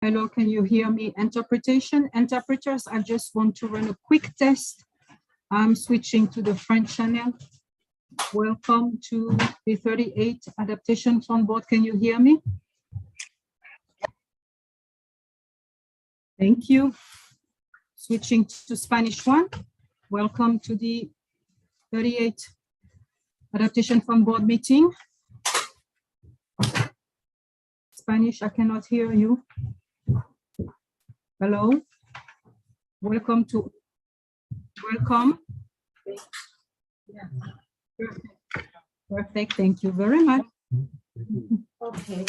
Hello, can you hear me? Interpretation. Interpreters, I just want to run a quick test. I'm switching to the French channel. Welcome to the 38 Adaptation Fund Board. Can you hear me? Thank you. Switching to Spanish 1. Welcome to the 38 Adaptation Fund Board meeting. Spanish, I cannot hear you. Hello. Welcome. Yeah. Perfect. Thank you very much. Okay.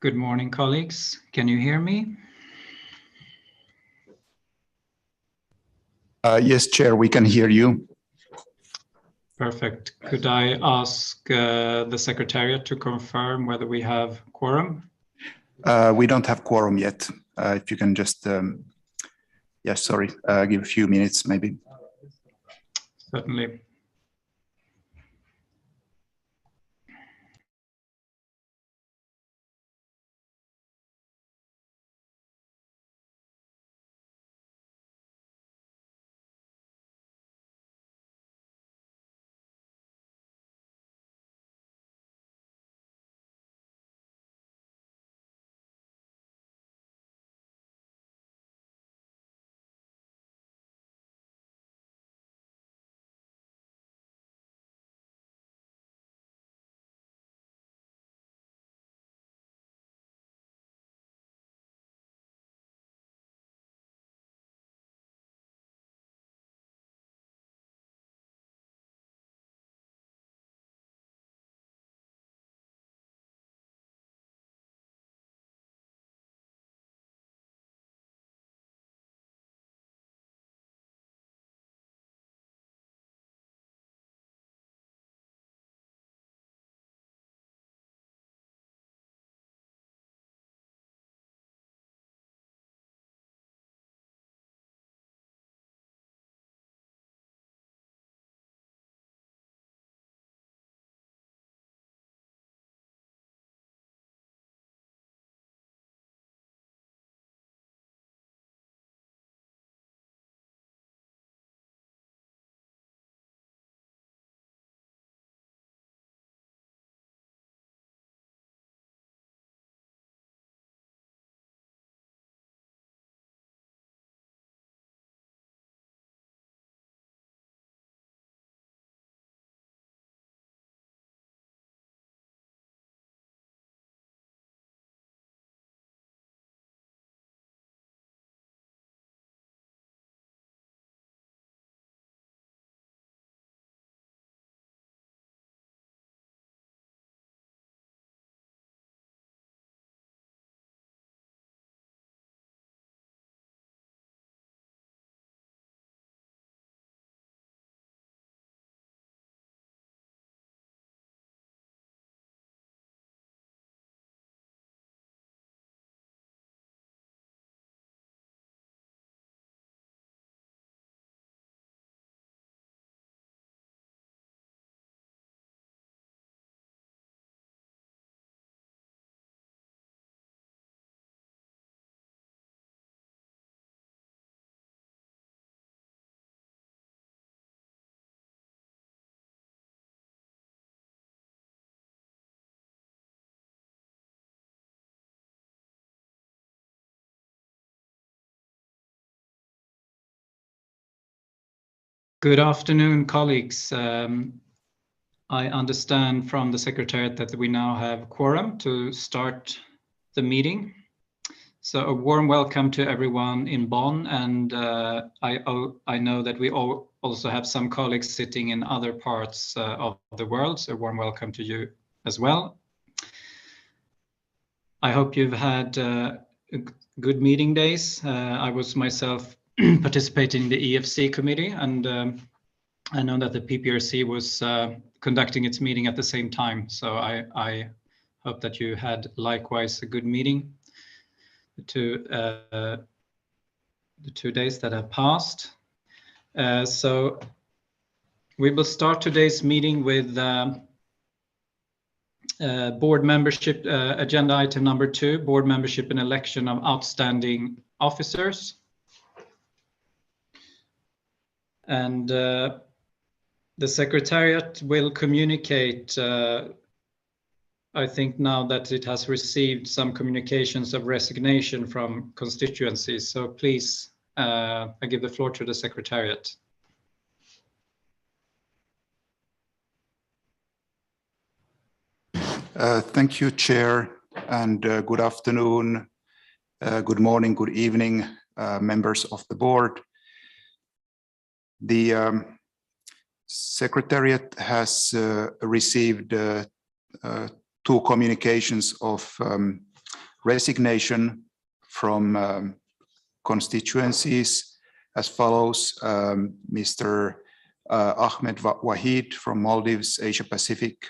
Good morning, colleagues. Can you hear me? Yes, Chair, we can hear you. Perfect. Could I ask the Secretariat to confirm whether we have quorum? We don't have quorum yet. If you can just, yes, sorry, give a few minutes maybe. Certainly. Good afternoon, colleagues. I understand from the Secretariat that we now have quorum to start the meeting. So a warm welcome to everyone in Bonn, and I know that we all also have some colleagues sitting in other parts of the world, so a warm welcome to you as well. I hope you've had good meeting days. I was myself participating in the EFC committee, and I know that the PPRC was conducting its meeting at the same time, so I hope that you had likewise a good meeting. The 2 days that have passed. So we will start today's meeting with board membership, agenda item number 2, board membership and election of outstanding officers. And the Secretariat will communicate, I think now that it has received some communications of resignation from constituencies. So please, I give the floor to the Secretariat. Thank you, Chair, and good afternoon, good morning, good evening, members of the board. The Secretariat has received 2 communications of resignation from constituencies as follows. Mr. Ahmed Wahid from Maldives, Asia Pacific,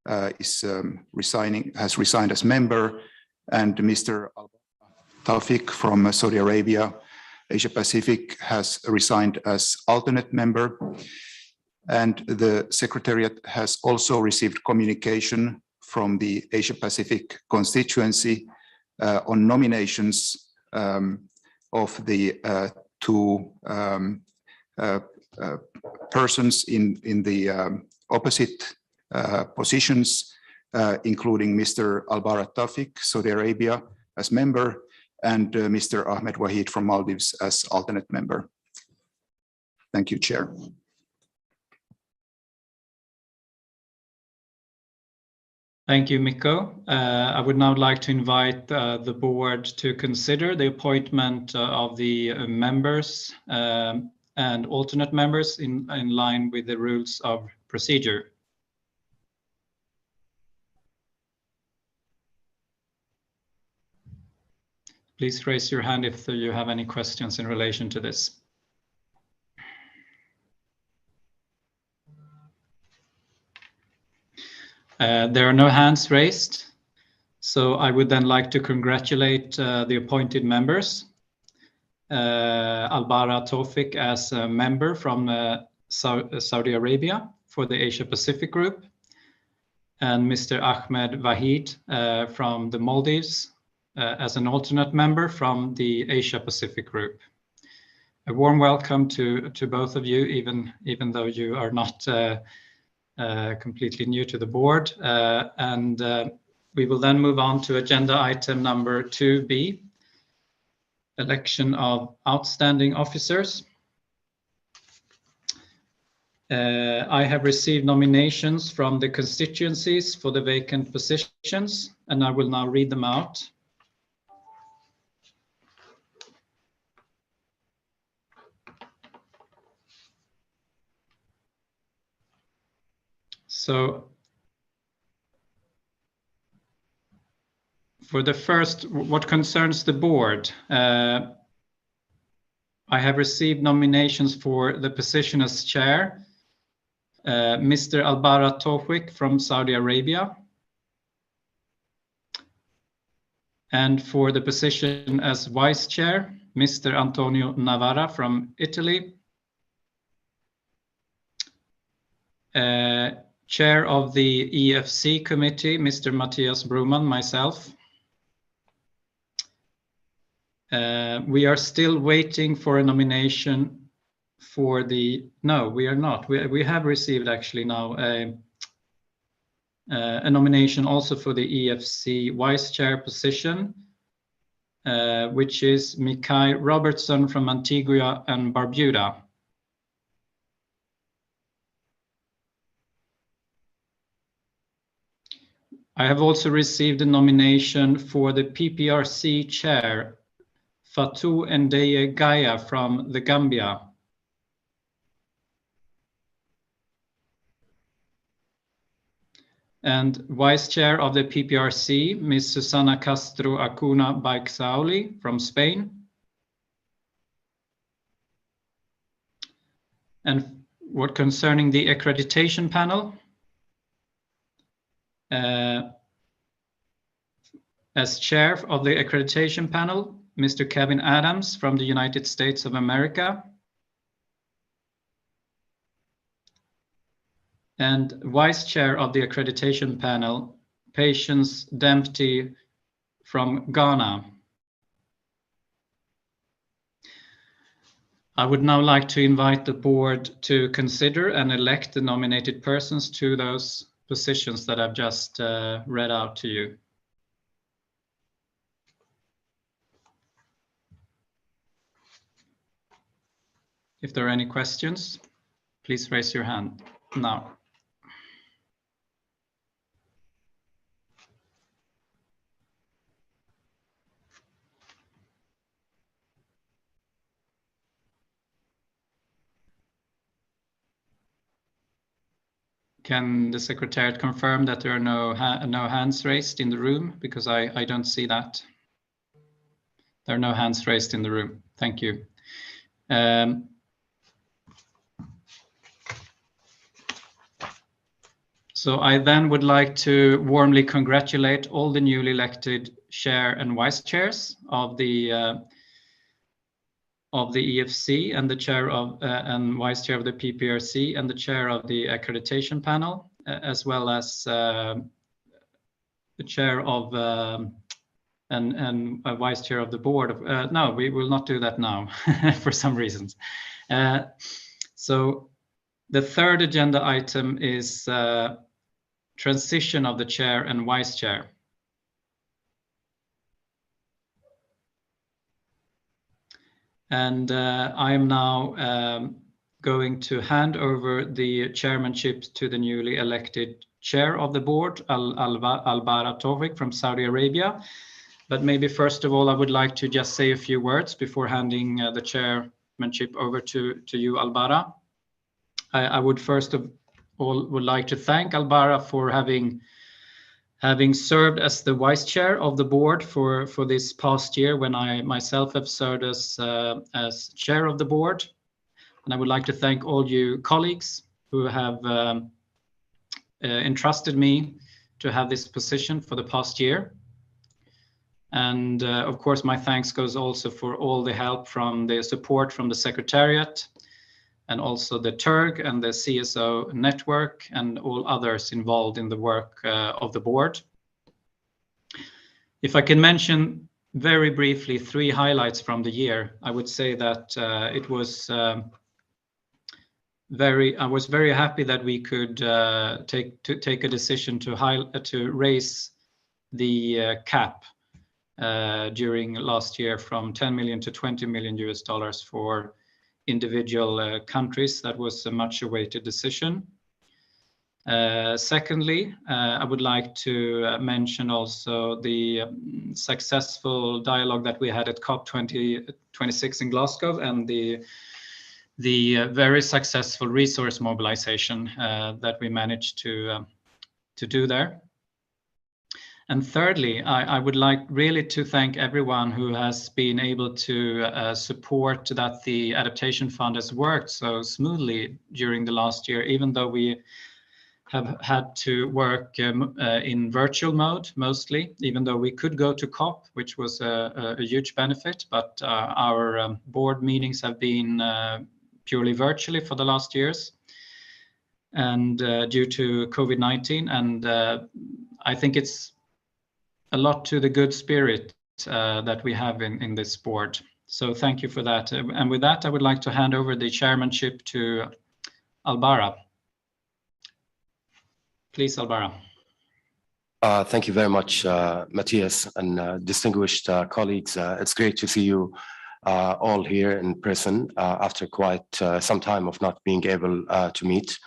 has resigned as member, and Mr. Tawfiq from Saudi Arabia, Asia Pacific, has resigned as alternate member. And the Secretariat has also received communication from the Asia Pacific constituency on nominations of the 2 persons in the opposite positions, including Mr. Al-Barat Tawfiq, Saudi Arabia, as member, and Mr. Ahmed Wahid from Maldives as alternate member. Thank you, Chair. Thank you, Mikko. I would now like to invite the board to consider the appointment of the members and alternate members in line with the rules of procedure. Please raise your hand if you have any questions in relation to this. There are no hands raised, so I would then like to congratulate the appointed members. Al-Barat Tawfiq as a member from Saudi Arabia for the Asia Pacific group, and Mr. Ahmed Wahid from the Maldives as an alternate member from the Asia Pacific group. A warm welcome to both of you, even though you are not completely new to the board, and we will then move on to agenda item number 2B, election of outstanding officers. I have received nominations from the constituencies for the vacant positions, and I will now read them out. So for the first, what concerns the board, I have received nominations for the position as chair, Mr. Al-Barat Tawfiq from Saudi Arabia, and for the position as vice chair, Mr. Antonio Navarra from Italy, chair of the EFC committee, Mr. Matthias Broman, myself. We are still waiting for a nomination for the, no, we are not. We have received actually now a nomination also for the EFC vice chair position, which is Mikhail Robertson from Antigua and Barbuda. I have also received a nomination for the PPRC chair, Fatou Ndeye Gaya from the Gambia. And vice chair of the PPRC, Ms. Susana Castro Acuna Baixauli from Spain. And what concerning the accreditation panel, as chair of the accreditation panel, Mr. Kevin Adams from the United States of America. And vice chair of the accreditation panel, Patience Dempsey from Ghana. I would now like to invite the board to consider and elect the nominated persons to those positions that I've just read out to you. If there are any questions, please raise your hand now. Can the Secretariat confirm that there are no hands raised in the room? Because I don't see that. There are no hands raised in the room. Thank you. So I then would like to warmly congratulate all the newly elected chair and vice chairs of the EFC, and the chair of and vice chair of the PPRC, and the chair of the accreditation panel, as well as the chair of and a vice chair of the board of, no, we will not do that now for some reasons. So the third agenda item is transition of the chair and vice chair. And I am now going to hand over the chairmanship to the newly elected chair of the board, Albara Tovik from Saudi Arabia. But maybe first of all, I would like to just say a few words before handing the chairmanship over to you, Albara. I would first of all would like to thank Albara for having served as the vice chair of the board for this past year, when I myself have served as chair of the board. And I would like to thank all you colleagues who have entrusted me to have this position for the past year. And of course, my thanks goes also for all the help from the support from the Secretariat, and also the TURG and the CSO network, and all others involved in the work of the board. If I can mention very briefly 3 highlights from the year, I would say that it was I was very happy that we could take a decision to raise the cap during last year from 10 million to $20 million for individual countries. That was a much awaited decision. Secondly, I would like to mention also the successful dialogue that we had at COP26 in Glasgow, and the very successful resource mobilization that we managed to do there. And thirdly, I would like really to thank everyone who has been able to support that the Adaptation Fund has worked so smoothly during the last year, even though we have had to work in virtual mode mostly, even though we could go to COP, which was a huge benefit, but our board meetings have been purely virtually for the last years, and due to COVID-19. And I think it's a lot to the good spirit that we have in this board. So thank you for that. And with that, I would like to hand over the chairmanship to Albara. Please, Albara. Thank you very much, Matthias, and distinguished colleagues. It's great to see you all here in person after quite some time of not being able to meet.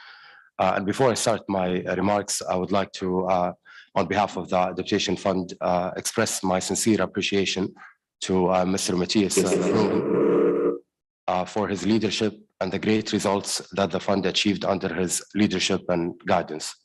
And before I start my remarks, I would like to, on behalf of the Adaptation Fund, express my sincere appreciation to Mr. Matthias for his leadership and the great results that the fund achieved under his leadership and guidance.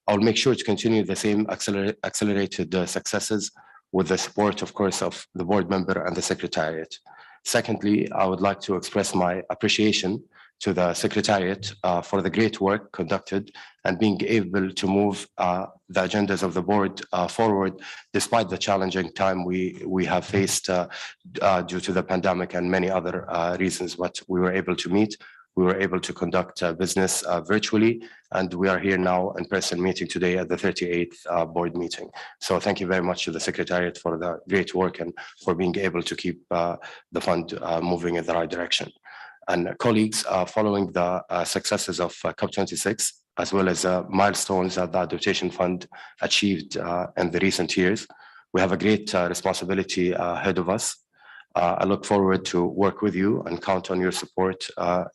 I'll make sure to continue the same accelerated successes with the support, of course, of the board member and the secretariat. Secondly, I would like to express my appreciation to the secretariat for the great work conducted and being able to move the agendas of the board forward despite the challenging time we have faced due to the pandemic and many other reasons. But we were able to meet, we were able to conduct business virtually, and we are here now in person meeting today at the 38th board meeting. So thank you very much to the secretariat for the great work and for being able to keep the fund moving in the right direction. And colleagues, following the successes of COP26, as well as milestones that the Adaptation Fund achieved in the recent years, we have a great responsibility ahead of us. I look forward to work with you and count on your support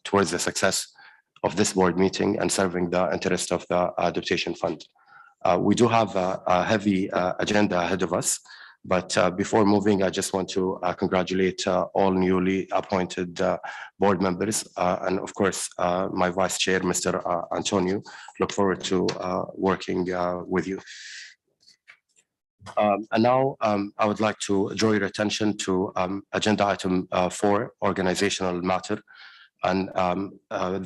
towards the success of this board meeting and serving the interest of the Adaptation Fund. We do have a heavy agenda ahead of us. But before moving, I just want to congratulate all newly appointed board members and, of course, my vice chair, Mr. Antonio. Look forward to working with you. And now I would like to draw your attention to agenda item 4, organizational matter. And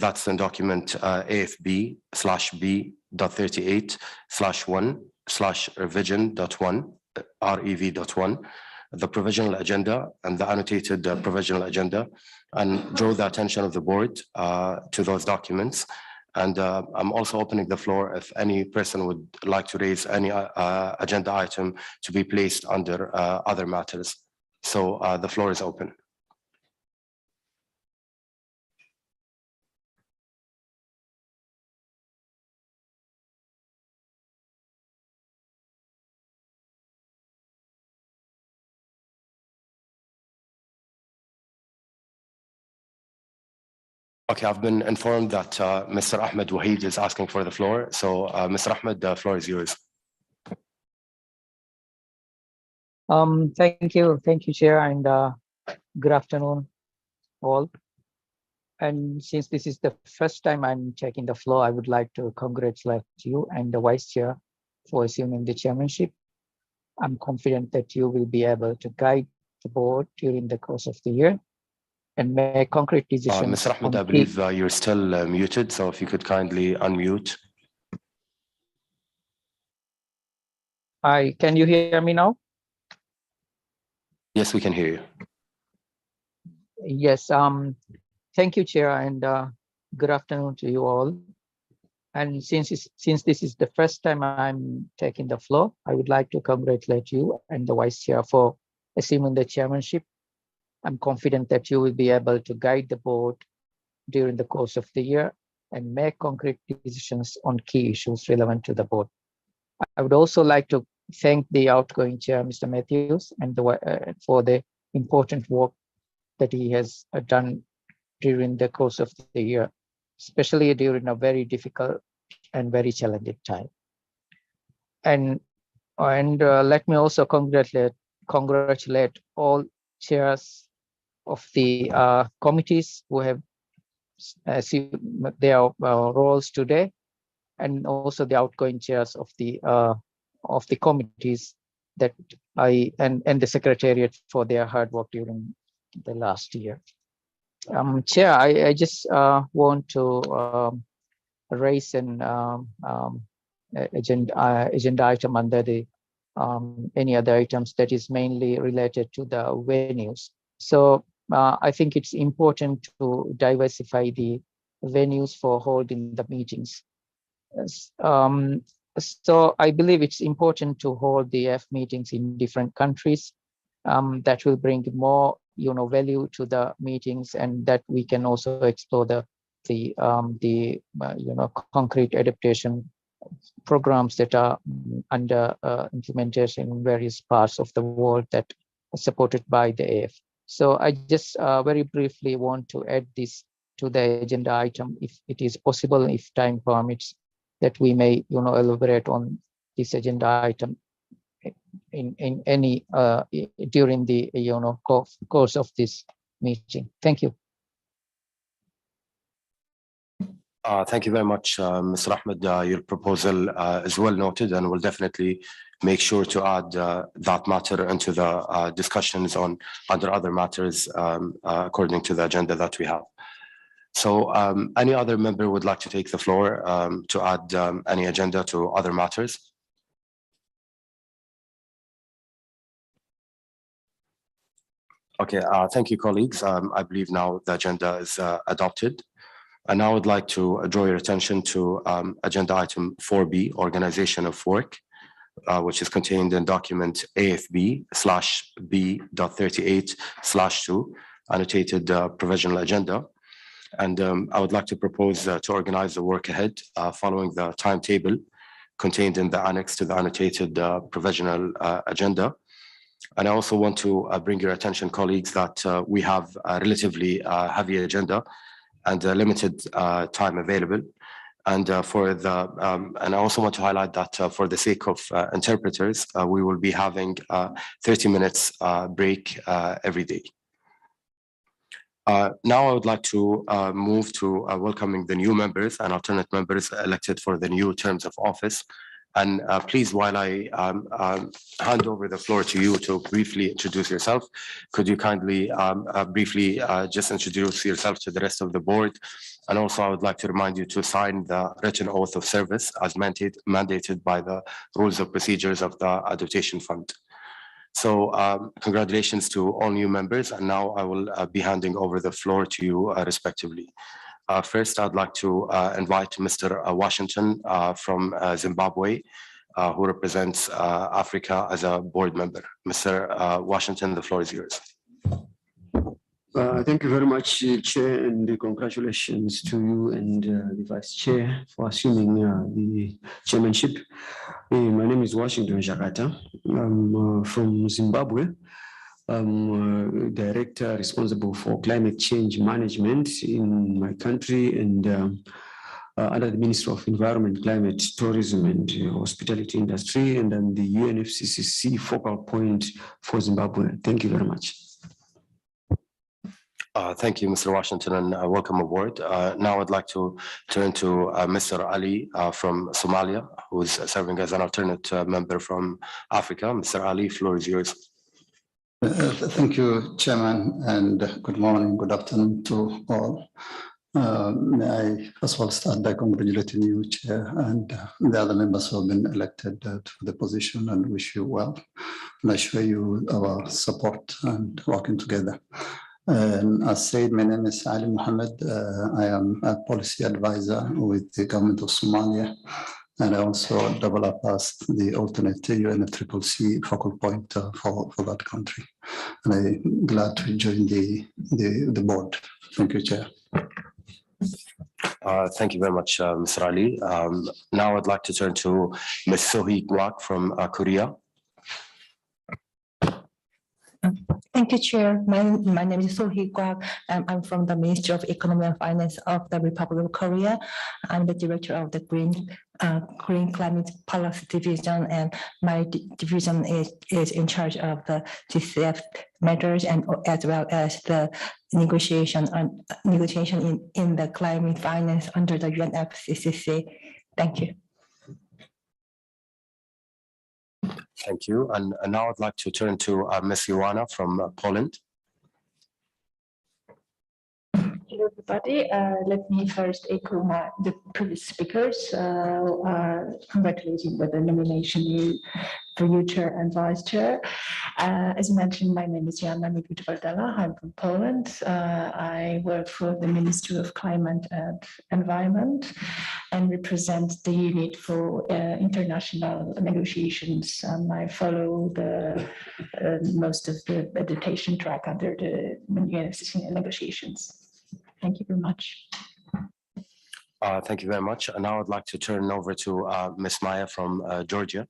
that's in document AFB/B.38/1/revision.1. REV.1, the provisional agenda and the annotated provisional agenda, and draw the attention of the board to those documents. And I'm also opening the floor if any person would like to raise any agenda item to be placed under other matters. So the floor is open. Okay, I've been informed that Mr. Ahmed Wahid is asking for the floor. So Mr. Ahmed, the floor is yours. Thank you, Chair, and good afternoon, all. And since this is the first time I'm taking the floor, I would like to congratulate you and the Vice Chair for assuming the chairmanship. I'm confident that you will be able to guide the board during the course of the year and make concrete decisions. Mr. Ahmed, I believe you're still muted, so if you could kindly unmute. Can you hear me now? Yes, we can hear you. Yes, thank you, Chair, and good afternoon to you all. And since this is the first time I'm taking the floor, I would like to congratulate you and the Vice Chair for assuming the chairmanship. I'm confident that you will be able to guide the board during the course of the year and make concrete decisions on key issues relevant to the board. I would also like to thank the outgoing chair, Mr. Matthews, and for the important work that he has done during the course of the year, especially during a very difficult and very challenging time. And let me also congratulate all chairs of the committees who have assumed their roles today, and also the outgoing chairs of the committees that and the secretariat for their hard work during the last year. Chair, I just want to raise an agenda item under the any other items that is mainly related to the venues. So I think it's important to diversify the venues for holding the meetings. So I believe it's important to hold the AF meetings in different countries. That will bring more, value to the meetings, and that we can also explore the concrete adaptation programs that are under implementation in various parts of the world that are supported by the AF. So I just very briefly want to add this to the agenda item, if it is possible, if time permits, that we may, elaborate on this agenda item in any during the course of this meeting. Thank you. Thank you very much, Mr. Ahmed. Your proposal is well noted, and we'll definitely make sure to add that matter into the discussions on under other matters according to the agenda that we have. So any other member would like to take the floor to add any agenda to other matters? Okay, thank you, colleagues. I believe now the agenda is adopted. And now I would like to draw your attention to agenda item 4B, organization of work, which is contained in document AFB/B.38/2, annotated provisional agenda. And I would like to propose to organize the work ahead following the timetable contained in the annex to the annotated provisional agenda. And I also want to bring your attention, colleagues, that we have a relatively heavy agenda and limited time available. And and I also want to highlight that for the sake of interpreters, we will be having 30 minutes break every day. Now I would like to move to welcoming the new members and alternate members elected for the new terms of office. And please, while I hand over the floor to you to briefly introduce yourself, could you kindly briefly just introduce yourself to the rest of the board? And also, I would like to remind you to sign the written oath of service as mandated by the rules of procedures of the Adaptation Fund. So congratulations to all new members. And now I will be handing over the floor to you respectively. First, I'd like to invite Mr. Washington from Zimbabwe, who represents Africa as a board member. Mr. Washington, the floor is yours. Thank you very much, Chair, and congratulations to you and the Vice Chair for assuming the chairmanship. My name is Washington Jakata. I'm from Zimbabwe. I'm director responsible for climate change management in my country and under the Ministry of Environment, Climate, Tourism and Hospitality Industry, and I'm the UNFCCC focal point for Zimbabwe. Thank you very much. Thank you, Mr. Washington, and welcome aboard. Now I'd like to turn to Mr. Ali from Somalia, who is serving as an alternate member from Africa. Mr. Ali, floor is yours. Thank you, Chairman, and good morning, good afternoon to all. May I first of all start by congratulating you, Chair, and the other members who have been elected to the position, and wish you well. And I assure you our support and working together. And as said, my name is Ali Mohammed. I am a policy advisor with the government of Somalia. And I also develop as the alternate UNFCCC focal point for that country. And I'm glad to join the board. Thank you, Chair. Thank you very much, Mr. Ali. Now I'd like to turn to Ms. Sohee Gwak from Korea. Thank you, Chair. My name is Sohee Gwak. I'm from the Ministry of Economy and Finance of the Republic of Korea. I'm the director of the Green Climate Policy Division, and my division is in charge of the GCF matters and as well as the negotiation in the climate finance under the UNFCCC. Thank you. Thank you. And now I'd like to turn to Ms. Joanna from Poland. Hello, everybody. Let me first echo the previous speakers, congratulating with the nomination for you, Chair and Vice Chair. As mentioned, my name is Joanna Mikwit-Wardala. I'm from Poland. I work for the Ministry of Climate and Environment and represent the unit for international negotiations. I follow the most of the adaptation track under the UNFCCC negotiations. Thank you very much. Thank you very much. And now I'd like to turn over to Ms. Maya from Georgia.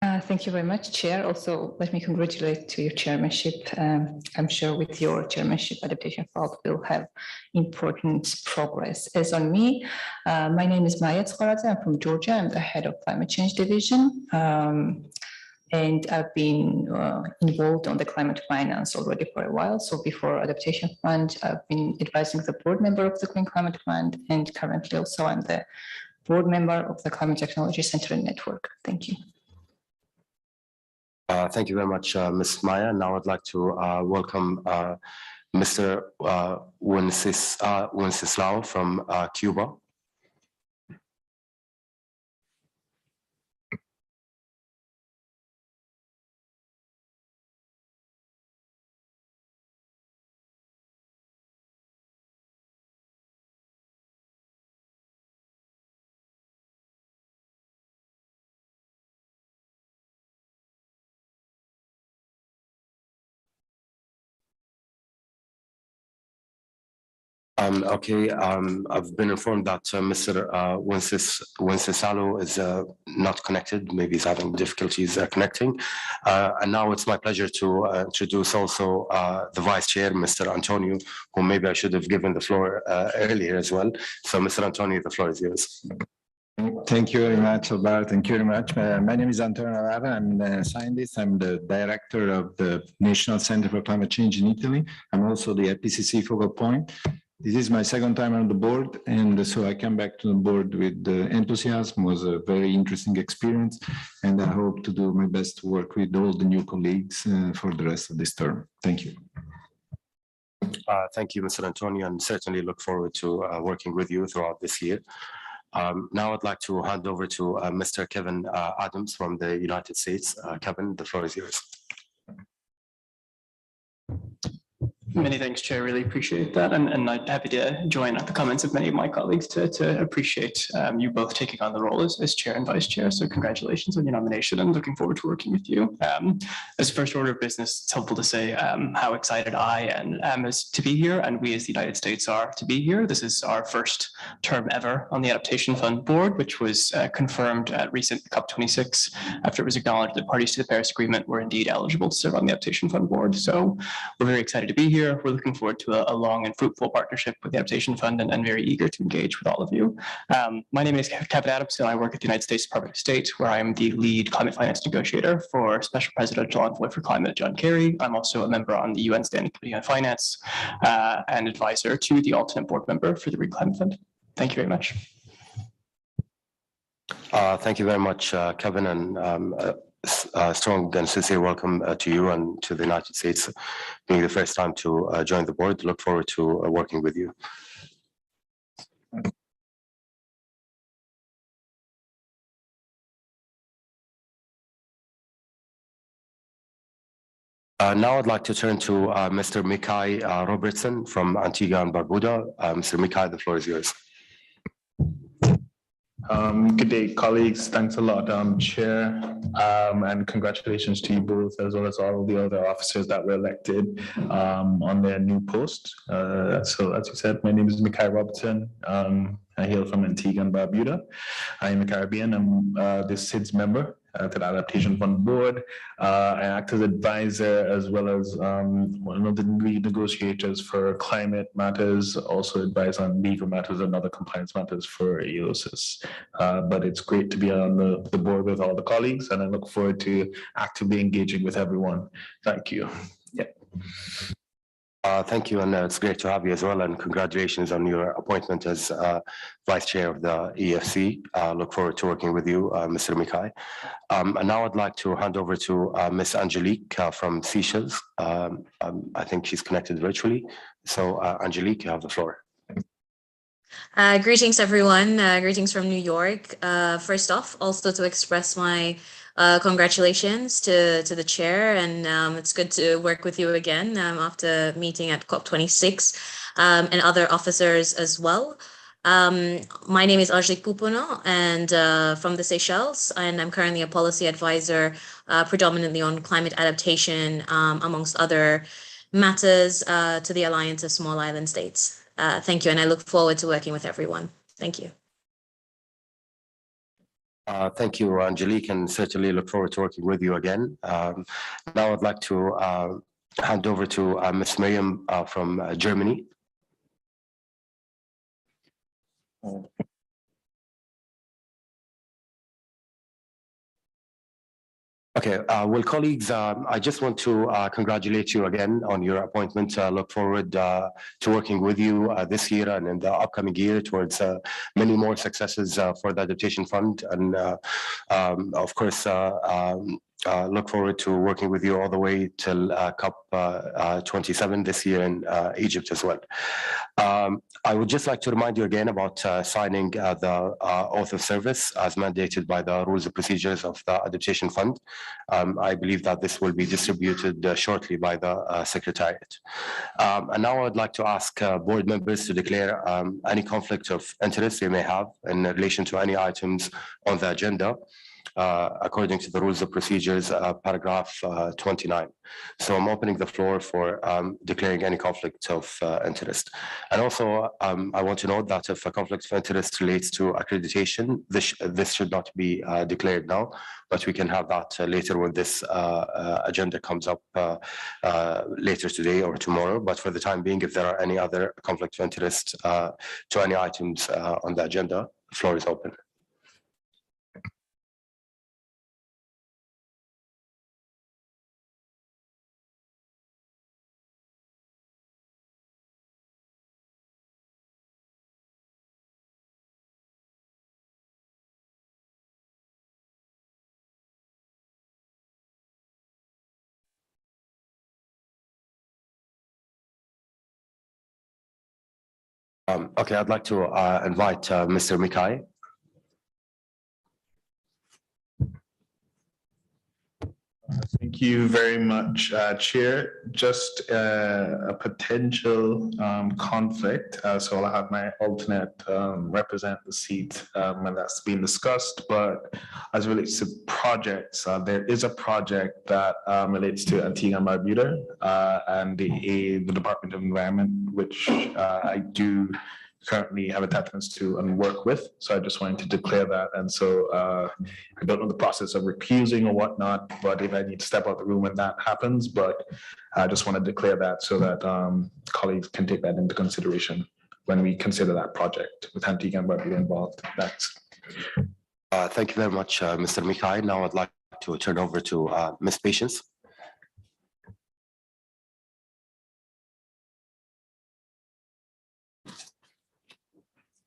Thank you very much, Chair. Also, let me congratulate to your chairmanship. I'm sure with your chairmanship, adaptation file will have important progress. As on me, my name is Maya Tskoradze. I'm from Georgia. I'm the head of climate change division. And I've been involved on the climate finance already for a while. So before Adaptation Fund, I've been advising the board member of the Green Climate Fund, and currently also I'm the board member of the Climate Technology Center and Network. Thank you. Thank you very much, Ms. Maya. Now I'd like to welcome Mr. Wenceslao from Cuba. I've been informed that Mr. Wenceslao is not connected. Maybe he's having difficulties connecting. And now it's my pleasure to introduce also the Vice Chair, Mr. Antonio, who maybe I should have given the floor earlier as well. So, Mr. Antonio, the floor is yours. Thank you very much, Alvaro. Thank you very much. My name is Antonio Lara. I'm a scientist. I'm the director of the National Center for Climate Change in Italy. I'm also the IPCC focal point. This is my second time on the board, and so I came back to the board with enthusiasm. It was a very interesting experience, and I hope to do my best to work with all the new colleagues for the rest of this term. Thank you. Thank you, Mr. Antonio, and certainly look forward to working with you throughout this year. Now I'd like to hand over to Mr. Kevin Adams from the United States. Kevin, the floor is yours. Many thanks, Chair. Really appreciate that. And I'm happy to join the comments of many of my colleagues to appreciate you both taking on the role as Chair and Vice Chair. So congratulations on your nomination and looking forward to working with you. As first order of business, it's helpful to say how excited I am as to be here, and we as the United States are to be here. This is our first term ever on the Adaptation Fund board, which was confirmed at recent COP26 after it was acknowledged that parties to the Paris Agreement were indeed eligible to serve on the Adaptation Fund board. So we're very excited to be here. We're looking forward to a long and fruitful partnership with the Adaptation Fund and very eager to engage with all of you. My name is Kevin Adams, and I work at the United States Department of State, where I am the lead climate finance negotiator for Special Presidential Envoy for Climate, John Kerry. I'm also a member on the UN Standing Committee on Finance and advisor to the alternate board member for the Green Climate Fund. Thank you very much. Thank you very much, Kevin, and strong and sincere welcome to you and to the United States, being the first time to join the board. Look forward to working with you. Now I'd like to turn to Mr. Mikhail Robertson from Antigua and Barbuda. Mr. Mikhail, the floor is yours. Good day, colleagues. Thanks a lot, Chair, and congratulations to you both, as well as all of the other officers that were elected on their new posts. So, as you said, my name is Mikhail Robertson. I hail from Antigua and Barbuda. I am a Caribbean. I'm the SIDS member to the Adaptation Fund Board. I act as advisor as well as one of the lead negotiators for climate matters, also advise on legal matters and other compliance matters for EOSIS. But it's great to be on the board with all the colleagues, and I look forward to actively engaging with everyone. Thank you. Yeah. Thank you, and it's great to have you as well, and congratulations on your appointment as Vice Chair of the EFC. Look forward to working with you, Mr. Mikhail. And now I'd like to hand over to Ms. Angelique from Seychelles. I think she's connected virtually. So Angelique, you have the floor. Greetings, everyone. Greetings from New York. First off, also to express my congratulations to the chair, and it's good to work with you again after meeting at COP26 and other officers as well. My name is Angelique Pouponneau, and from the Seychelles, and I'm currently a policy advisor predominantly on climate adaptation, amongst other matters, to the Alliance of Small Island States. Thank you, and I look forward to working with everyone. Thank you. Thank you, Angelique, and certainly look forward to working with you again. Now I'd like to hand over to Ms. Miriam from Germany. Okay, well, colleagues, I just want to congratulate you again on your appointment. Look forward to working with you this year and in the upcoming year towards many more successes for the Adaptation Fund. And of course, look forward to working with you all the way till COP 27 this year in Egypt as well. I would just like to remind you again about signing the oath of service as mandated by the rules and procedures of the Adaptation Fund. I believe that this will be distributed shortly by the Secretariat. And now I'd like to ask board members to declare any conflict of interest they may have in relation to any items on the agenda, according to the rules of procedures, paragraph 29. So I'm opening the floor for declaring any conflict of interest. And also, I want to note that if a conflict of interest relates to accreditation, this should not be declared now, but we can have that later when this agenda comes up later today or tomorrow. But for the time being, if there are any other conflict of interest to any items on the agenda, the floor is open. Okay, I'd like to invite Mr. Mikhail. Thank you very much, Chair. Just a potential conflict. So I'll have my alternate represent the seat when that's been discussed. But as it relates to projects, there is a project that relates to Antigua and Barbuda and the Department of Environment, which I do currently have attachments to and work with. So I just wanted to declare that. And so I don't know the process of recusing or whatnot, but if I need to step out the room when that happens, but I just want to declare that so that colleagues can take that into consideration when we consider that project with Antigua and Barbuda involved. Thanks. Thank you very much, Mr. Mikhail. Now I'd like to turn over to Ms. Patience.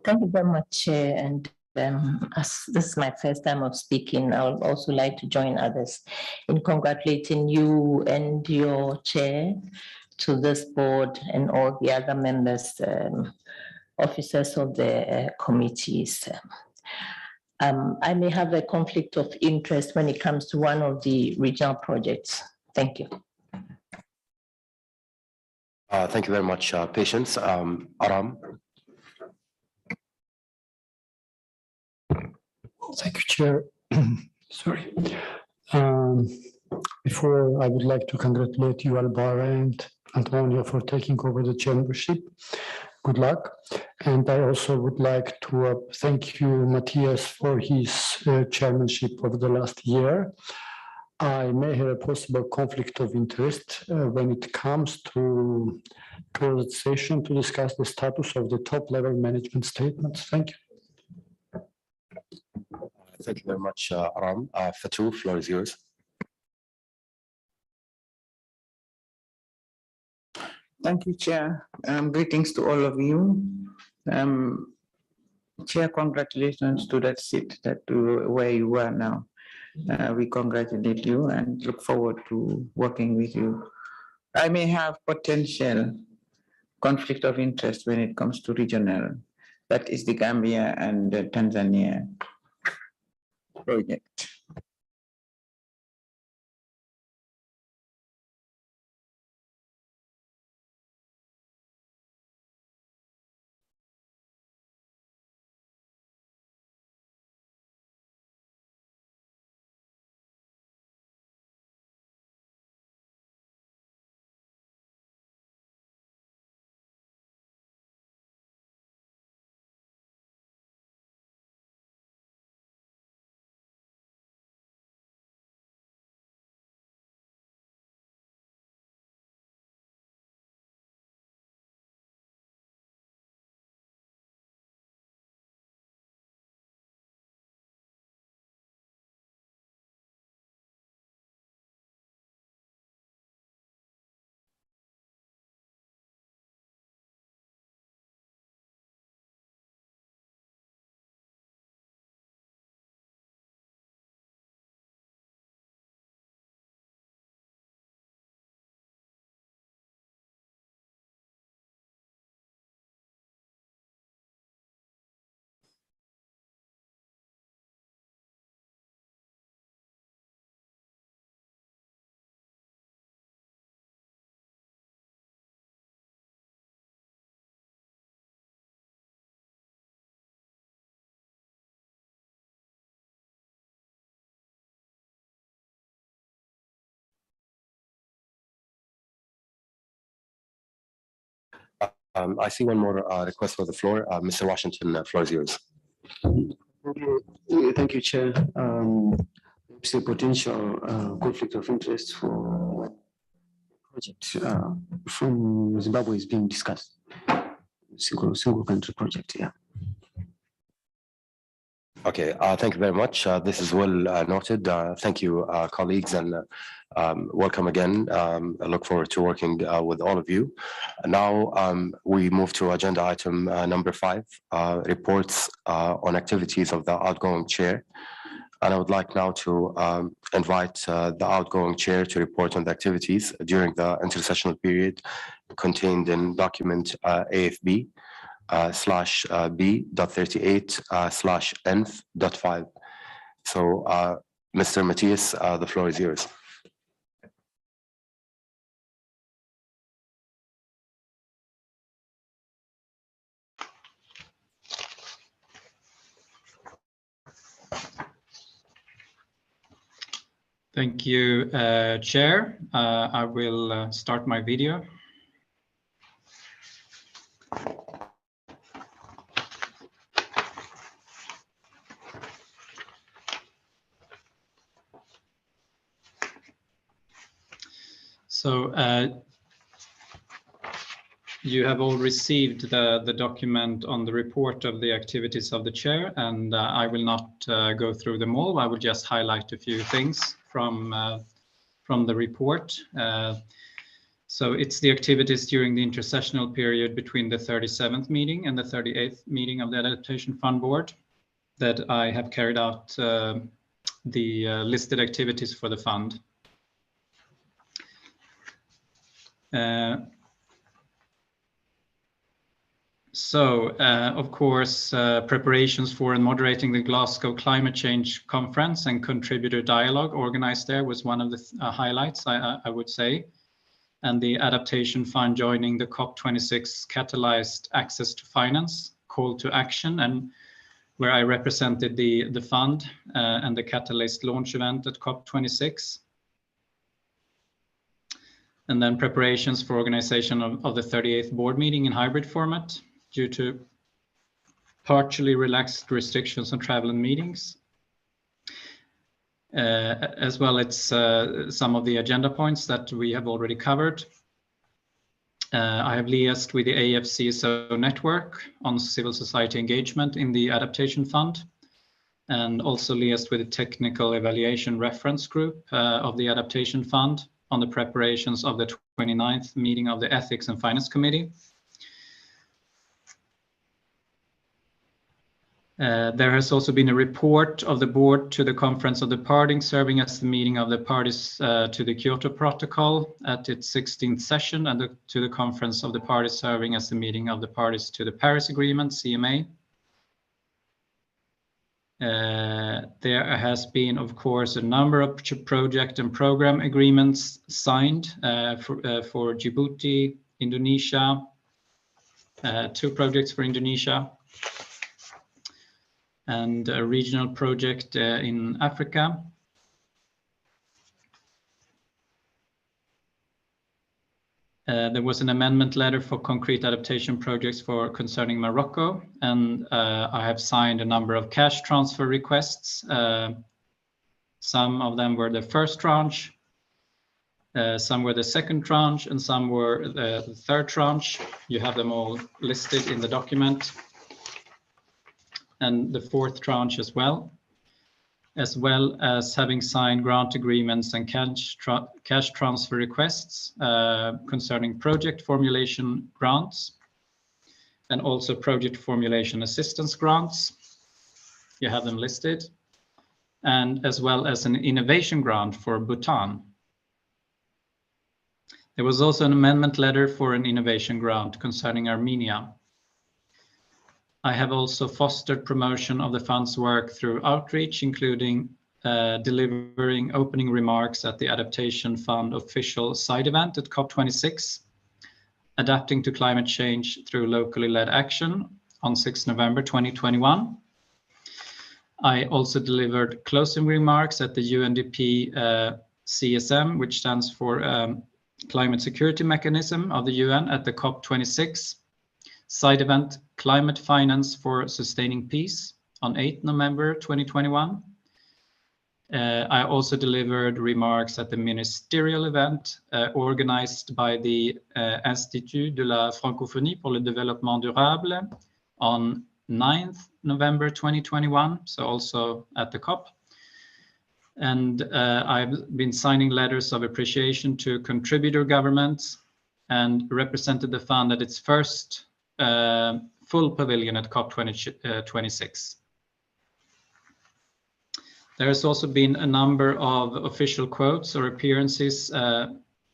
Thank you very much, Chair. And as this is my first time of speaking, I would also like to join others in congratulating you and your chair to this board and all the other members, officers of the committees. I may have a conflict of interest when it comes to one of the regional projects. Thank you. Thank you very much, Patience. Aram. Thank you, Chair. Sorry. Before, I would like to congratulate you, Alvaro and Antonio, for taking over the chairmanship. Good luck. And I also would like to thank you, Matthias, for his chairmanship over the last year. I may have a possible conflict of interest when it comes to closed session to discuss the status of the top-level management statements. Thank you. Thank you very much, Aram. Fatou, floor is yours. Thank you, Chair. Greetings to all of you. Chair, congratulations to that seat where you are now. We congratulate you and look forward to working with you. I may have potential conflict of interest when it comes to regional. That is the Gambia and the Tanzania project. I see one more request for the floor. Mr. Washington, the floor is yours. Thank you, Chair. It's a potential conflict of interest for project from Zimbabwe is being discussed. Single country project, yeah. Okay, thank you very much. This is well noted. Thank you, colleagues, and welcome again. I look forward to working with all of you. Now we move to agenda item number 5, reports on activities of the outgoing chair. And I would like now to invite the outgoing chair to report on the activities during the intersessional period contained in document AFB /B.38/N.5. So, Mr. Matthias, the floor is yours. Thank you, Chair. I will start my video. So you have all received the document on the report of the activities of the chair, and I will not go through them all. I will just highlight a few things from the report. So it's the activities during the intersessional period between the 37th meeting and the 38th meeting of the Adaptation Fund Board that I have carried out the listed activities for the fund. Of course, preparations for and moderating the Glasgow Climate Change Conference and contributor dialogue organized there was one of the highlights, I would say. And the Adaptation Fund joining the COP26 Catalyzed Access to Finance call to action, and where I represented the fund and the Catalyst launch event at COP26. And then preparations for organization of the 38th board meeting in hybrid format due to partially relaxed restrictions on travel and meetings. As well as some of the agenda points that we have already covered. I have liaised with the AFCSO network on civil society engagement in the Adaptation Fund, and also liaised with the technical evaluation reference group of the Adaptation Fund on the preparations of the 29th meeting of the Ethics and Finance Committee. There has also been a report of the board to the Conference of the Parties, serving as the meeting of the parties to the Kyoto Protocol at its 16th session, and to the Conference of the Parties, serving as the meeting of the parties to the Paris Agreement, CMA. There has been, of course, a number of project and program agreements signed for Djibouti, Indonesia, 2 projects for Indonesia, and a regional project in Africa. There was an amendment letter for concrete adaptation projects concerning Morocco, and I have signed a number of cash transfer requests. Some of them were the first tranche, some were the second tranche, and some were the third tranche. You have them all listed in the document. And the fourth tranche as well as having signed grant agreements and cash transfer requests concerning project formulation grants, and also project formulation assistance grants. You have them listed, and as well as an innovation grant for Bhutan. There was also an amendment letter for an innovation grant concerning Armenia. I have also fostered promotion of the fund's work through outreach, including delivering opening remarks at the Adaptation Fund official side event at COP26, adapting to climate change through locally led action on 6 November 2021. I also delivered closing remarks at the UNDP CSM, which stands for Climate Security Mechanism of the UN at the COP26 Side event Climate Finance for Sustaining Peace on 8 November 2021. I also delivered remarks at the ministerial event organized by the Institut de la Francophonie pour le Développement Durable on 9th November 2021, so also at the COP. And I've been signing letters of appreciation to contributor governments and represented the fund at its first full pavilion at COP26. There has also been a number of official quotes or appearances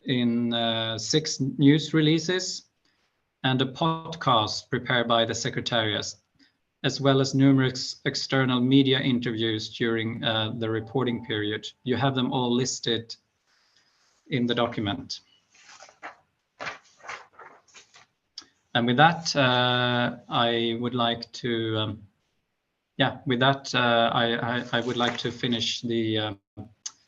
in 6 news releases and a podcast prepared by the Secretariat, as well as numerous external media interviews during the reporting period. You have them all listed in the document. And with that, I would like to, I would like to finish the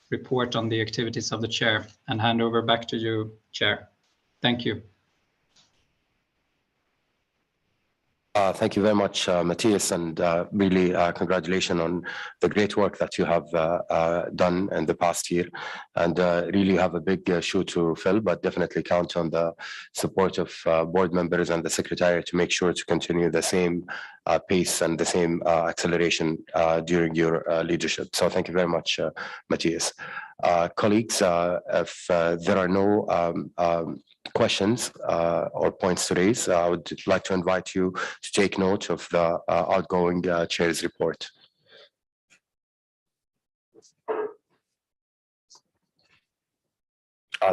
report on the activities of the chair and hand over back to you, Chair. Thank you. Thank you very much, Matthias, and really congratulations on the great work that you have done in the past year. And really have a big shoe to fill, but definitely count on the support of board members and the Secretariat to make sure to continue the same pace and the same acceleration during your leadership. So thank you very much, Matthias. Colleagues, if there are no questions or points to raise, I would like to invite you to take note of the outgoing chair's report.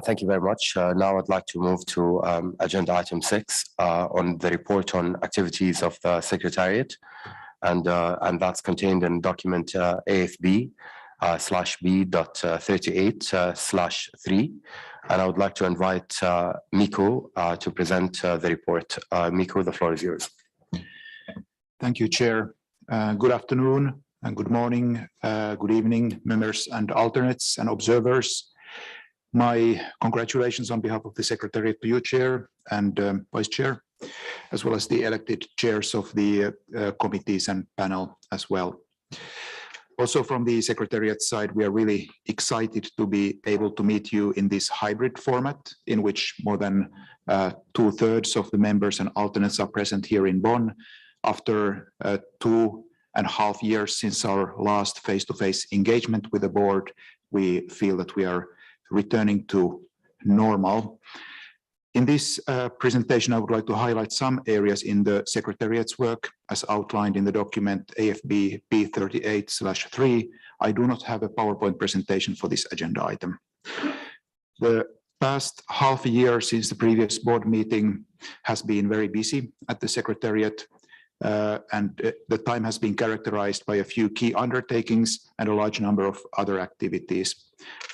Thank you very much. Now I'd like to move to agenda item 6 on the report on activities of the Secretariat, and that's contained in document AFB /B.38/3. And I would like to invite Mikko to present the report. Mikko, the floor is yours. Thank you, Chair. Good afternoon and good morning, good evening, members and alternates and observers. My congratulations on behalf of the Secretariat to you, Chair and Vice Chair, as well as the elected chairs of the committees and panel as well. Also from the Secretariat side, we are really excited to be able to meet you in this hybrid format in which more than 2/3 of the members and alternates are present here in Bonn. After 2.5 years since our last face-to-face engagement with the board, we feel that we are returning to normal. In this presentation, I would like to highlight some areas in the Secretariat's work as outlined in the document AFB B38/3. I do not have a PowerPoint presentation for this agenda item. The past half a year since the previous board meeting has been very busy at the Secretariat, and the time has been characterized by a few key undertakings and a large number of other activities.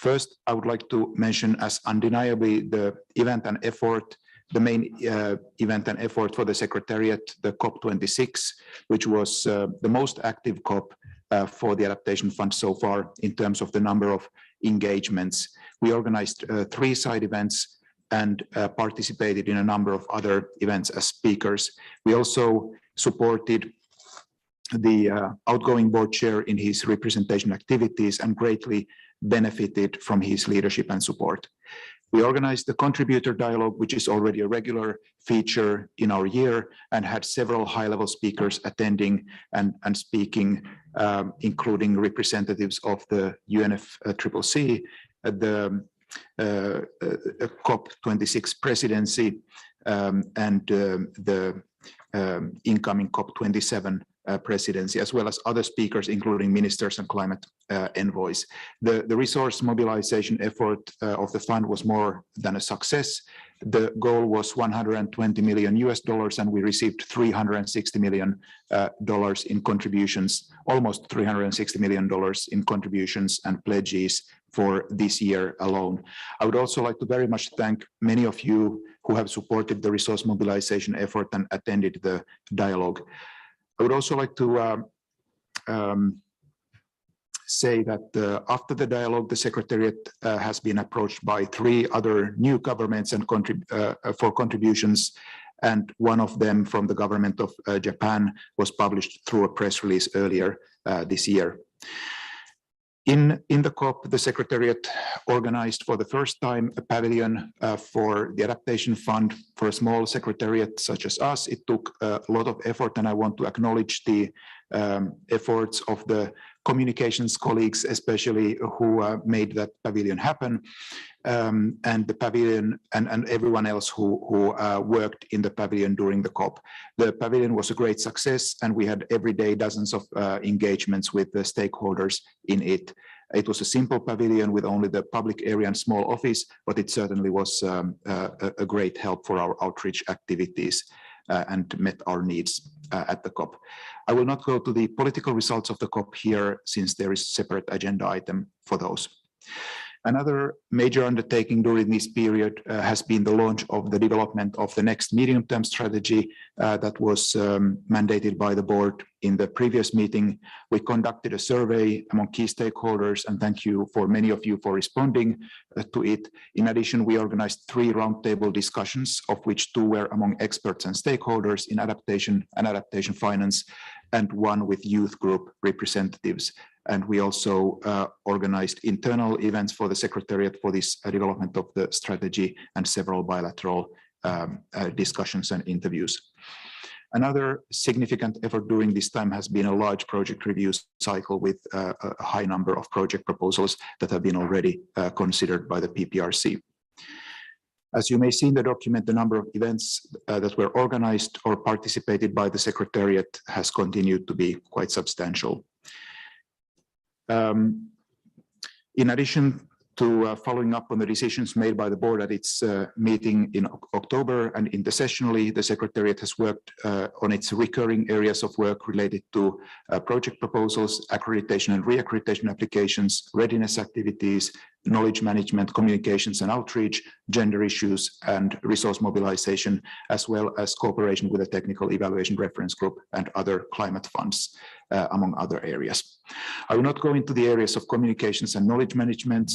First, I would like to mention as undeniably the event and effort, the main event and effort for the Secretariat, the COP26, which was the most active COP for the Adaptation Fund so far in terms of the number of engagements. We organized 3 side events and participated in a number of other events as speakers. We also supported the outgoing board chair in his representation activities and greatly benefited from his leadership and support. We organized the contributor dialogue, which is already a regular feature in our year, and had several high-level speakers attending and speaking, including representatives of the UNFCCC, the COP26 presidency, and the incoming COP27 presidency, as well as other speakers, including ministers and climate envoys. The resource mobilization effort of the fund was more than a success. The goal was $120 million, and we received $360 million in contributions, almost $360 million in contributions and pledges for this year alone. I would also like to very much thank many of you who have supported the resource mobilization effort and attended the dialogue. I would also like to say that after the dialogue, the Secretariat has been approached by 3 other new governments and for contributions, and one of them from the government of Japan was published through a press release earlier this year. In the COP, the Secretariat organized for the first time a pavilion for the Adaptation Fund. For a small secretariat such as us, it took a lot of effort, and I want to acknowledge the efforts of the communications colleagues, especially who made that pavilion happen, and the pavilion and everyone else who worked in the pavilion during the COP. The pavilion was a great success, and we had every day dozens of engagements with the stakeholders in it. It was a simple pavilion with only the public area and small office, but it certainly was a great help for our outreach activities and met our needs at the COP. I will not go to the political results of the COP here, since there is a separate agenda item for those. Another major undertaking during this period has been the launch of the development of the next medium-term strategy that was mandated by the board in the previous meeting. We conducted a survey among key stakeholders, and thank you for many of you for responding to it. In addition, we organized 3 roundtable discussions, of which 2 were among experts and stakeholders in adaptation and adaptation finance, and 1 with youth group representatives. And we also organized internal events for the Secretariat for this development of the strategy, and several bilateral discussions and interviews. Another significant effort during this time has been a large project review cycle with a high number of project proposals that have been already considered by the PPRC. As you may see in the document, the number of events that were organized or participated by the Secretariat has continued to be quite substantial. In addition to following up on the decisions made by the board at its meeting in October and intersessionally, the Secretariat has worked on its recurring areas of work related to project proposals, accreditation and reaccreditation applications, readiness activities, knowledge management, communications and outreach, gender issues, and resource mobilization, as well as cooperation with the Technical Evaluation Reference Group and other climate funds, among other areas. I will not go into the areas of communications and knowledge management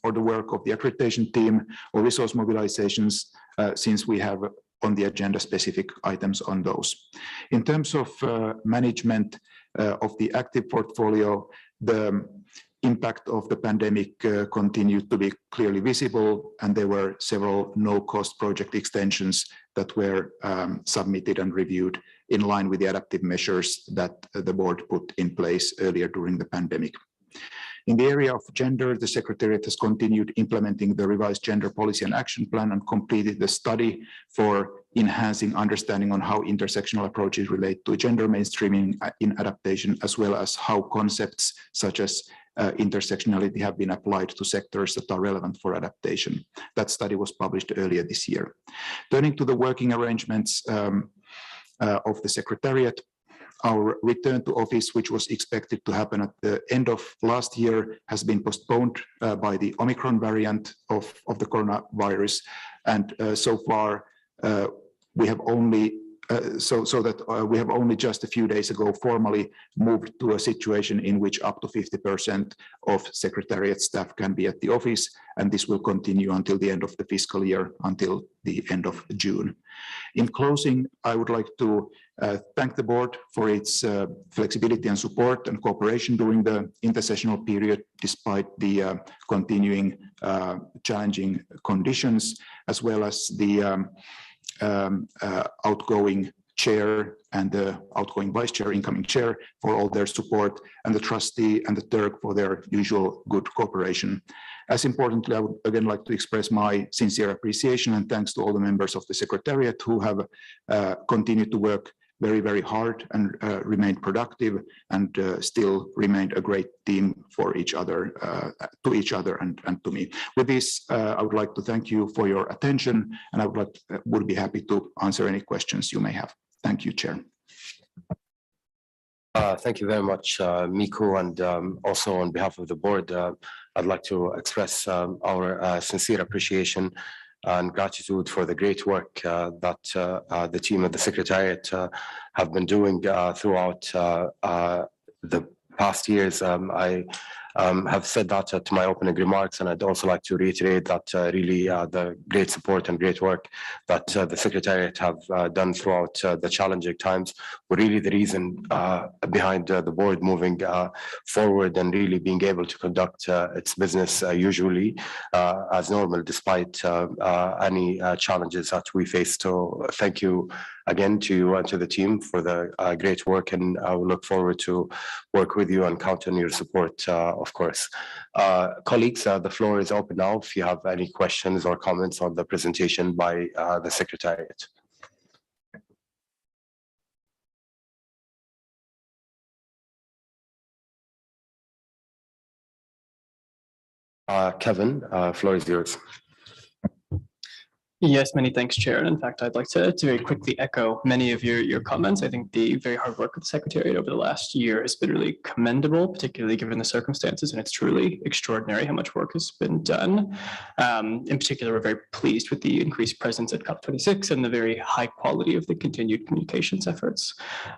or the work of the accreditation team or resource mobilizations, since we have on the agenda specific items on those. In terms of management of the active portfolio, the impact of the pandemic continued to be clearly visible, and there were several no-cost project extensions that were submitted and reviewed in line with the adaptive measures that the board put in place earlier during the pandemic. In the area of gender, the Secretariat has continued implementing the revised gender policy and action plan and completed the study for enhancing understanding on how intersectional approaches relate to gender mainstreaming in adaptation, as well as how concepts such as intersectionality have been applied to sectors that are relevant for adaptation. That study was published earlier this year. Turning to the working arrangements of the Secretariat, our return to office, which was expected to happen at the end of last year, has been postponed by the Omicron variant of the coronavirus. And so far, we have only we have only just a few days ago formally moved to a situation in which up to 50% of Secretariat staff can be at the office, and this will continue until the end of the fiscal year, until the end of June. In closing, I would like to thank the board for its flexibility and support and cooperation during the intersessional period, despite the continuing challenging conditions, as well as the outgoing chair and the outgoing vice chair, incoming chair, for all their support, and the trustee and the Turk for their usual good cooperation. As importantly, I would again like to express my sincere appreciation and thanks to all the members of the Secretariat who have continued to work very, very hard and remained productive, and still remained a great team for each other, to each other and to me. With this, I would like to thank you for your attention, and I would be happy to answer any questions you may have. Thank you, Chair. Thank you very much, Mikko, and also on behalf of the board, I'd like to express our sincere appreciation and gratitude for the great work that the team of the Secretariat have been doing throughout the past years. have said that to my opening remarks, and I'd also like to reiterate that really the great support and great work that the Secretariat have done throughout the challenging times were really the reason behind the board moving forward and really being able to conduct its business usually as normal, despite any challenges that we face. So thank you again to you and to the team for the great work, and I will look forward to work with you and count on your support, of course. Colleagues, the floor is open now if you have any questions or comments on the presentation by the Secretariat. Kevin, floor is yours. Yes, many thanks, Chair. And in fact, I'd like to very quickly echo many of your comments. I think the very hard work of the Secretariat over the last year has been really commendable, particularly given the circumstances, and it's truly extraordinary how much work has been done. In particular, we're very pleased with the increased presence at COP26 and the very high quality of the continued communications efforts.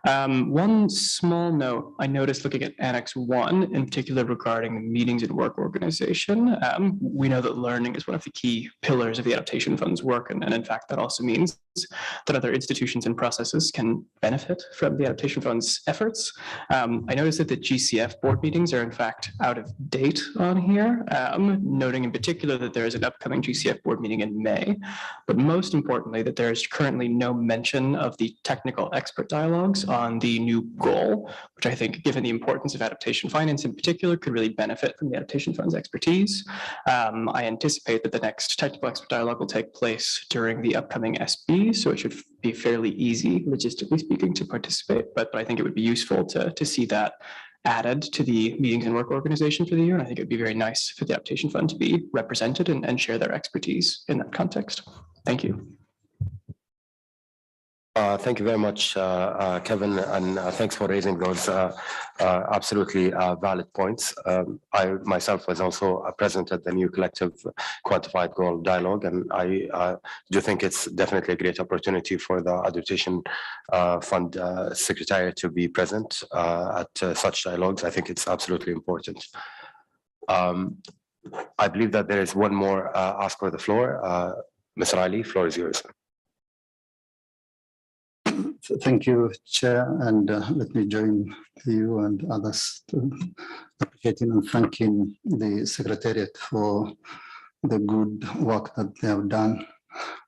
One small note I noticed looking at Annex 1, in particular regarding meetings and work organization. We know that learning is one of the key pillars of the Adaptation Fund's work. And in fact, that also means that other institutions and processes can benefit from the Adaptation Fund's efforts. I noticed that the GCF board meetings are in fact out of date on here, noting in particular that there is an upcoming GCF board meeting in May, but most importantly that there is currently no mention of the technical expert dialogues on the new goal, which I think, given the importance of adaptation finance in particular, could really benefit from the Adaptation Fund's expertise. I anticipate that the next technical expert dialogue will take place during the upcoming SB, so it should be fairly easy, logistically speaking, to participate. But I think it would be useful to see that added to the meetings and work organization for the year. And I think it would be very nice for the Adaptation Fund to be represented and share their expertise in that context. Thank you. Thank you very much, Kevin, and thanks for raising those absolutely valid points. I myself was also present at the new collective quantified goal dialogue, and I do think it's definitely a great opportunity for the Adaptation Fund Secretariat to be present at such dialogues. I think it's absolutely important. I believe that there is one more ask for the floor. Mr. Ali, floor is yours. Thank you, Chair, and let me join you and others to appreciating and thanking the Secretariat for the good work that they have done.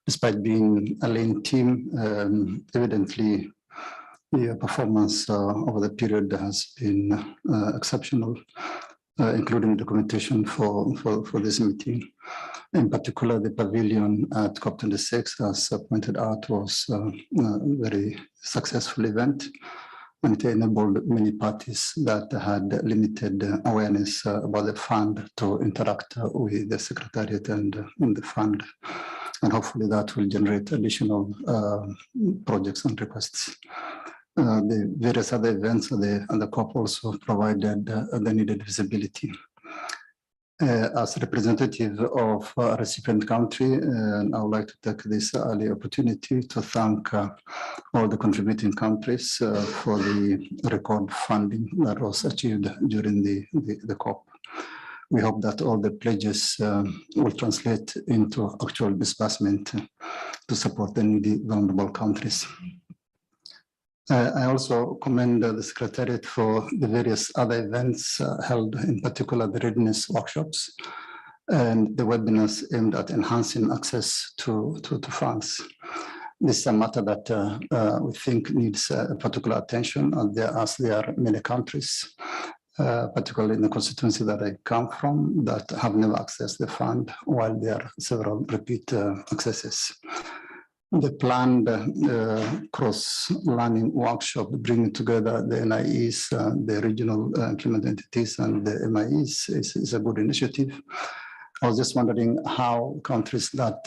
Despite being a lean team, evidently the performance over the period has been exceptional, including documentation for this meeting. In particular, the pavilion at COP26, as pointed out, was a very successful event, and it enabled many parties that had limited awareness about the fund to interact with the Secretariat and the fund. And hopefully that will generate additional projects and requests. The various other events and the COP also provided the needed visibility. As representative of a recipient country, I would like to take this early opportunity to thank all the contributing countries for the record funding that was achieved during the COP. We hope that all the pledges will translate into actual disbursement to support the needy, vulnerable countries. I also commend the Secretariat for the various other events held, in particular the readiness workshops and the webinars aimed at enhancing access to funds. This is a matter that we think needs particular attention, as there are many countries, particularly in the constituency that I come from, that have never accessed the fund, while there are several repeat accesses. The planned cross-learning workshop bringing together the NIEs, the regional implement entities, and the MIEs is a good initiative. I was just wondering how countries that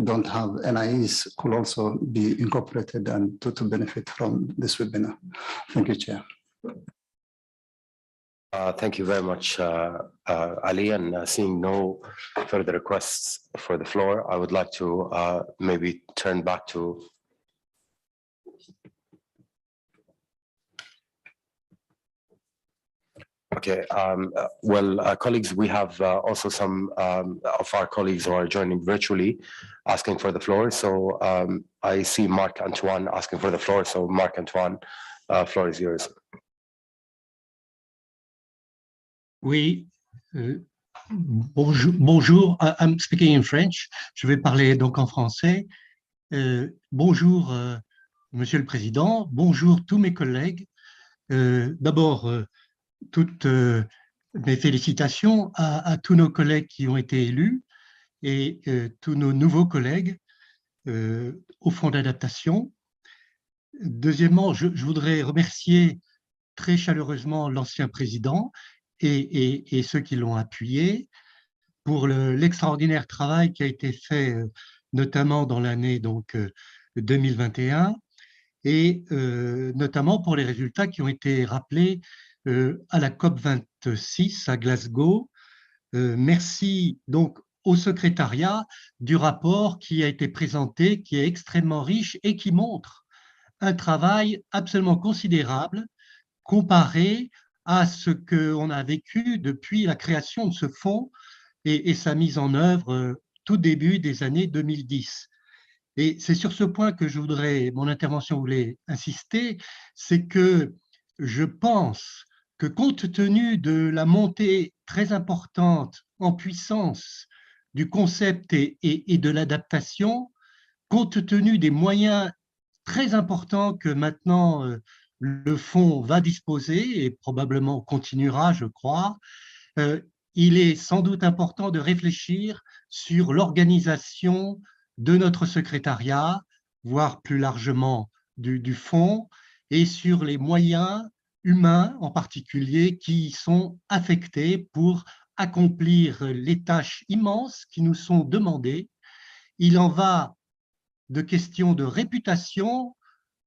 don't have NIEs could also be incorporated and to benefit from this webinar. Thank you, Chair. Thank you very much, Ali, and seeing no further requests for the floor, I would like to maybe turn back to Okay, colleagues, we have also some of our colleagues who are joining virtually asking for the floor. So I see Marc Antoine asking for the floor. So Marc Antoine, floor is yours. Oui, bonjour, I'm speaking in French. Je vais parler donc en français. Bonjour, Monsieur le Président, bonjour tous mes collègues. D'abord, toutes mes félicitations à tous nos collègues qui ont été élus et tous nos nouveaux collègues au Fonds d'adaptation. Deuxièmement, je voudrais remercier très chaleureusement l'ancien président et ceux qui l'ont appuyé pour l'extraordinaire travail qui a été fait, notamment dans l'année 2021, et notamment pour les résultats qui ont été rappelés à la COP26 à Glasgow. Merci donc au secrétariat du rapport qui a été présenté, qui est extrêmement riche et qui montre un travail absolument considérable comparé à ce qu'on a vécu depuis la création de ce fonds et sa mise en œuvre tout début des années 2010. Et c'est sur ce point que mon intervention voulait insister, c'est que je pense que compte tenu de la montée très importante en puissance du concept et de l'adaptation, compte tenu des moyens très importants que maintenant le fonds va disposer et probablement continuera, je crois, il est sans doute important de réfléchir sur l'organisation de notre secrétariat, voire plus largement du fonds, et sur les moyens humains en particulier qui sont affectés pour accomplir les tâches immenses qui nous sont demandées. Il en va de questions de réputation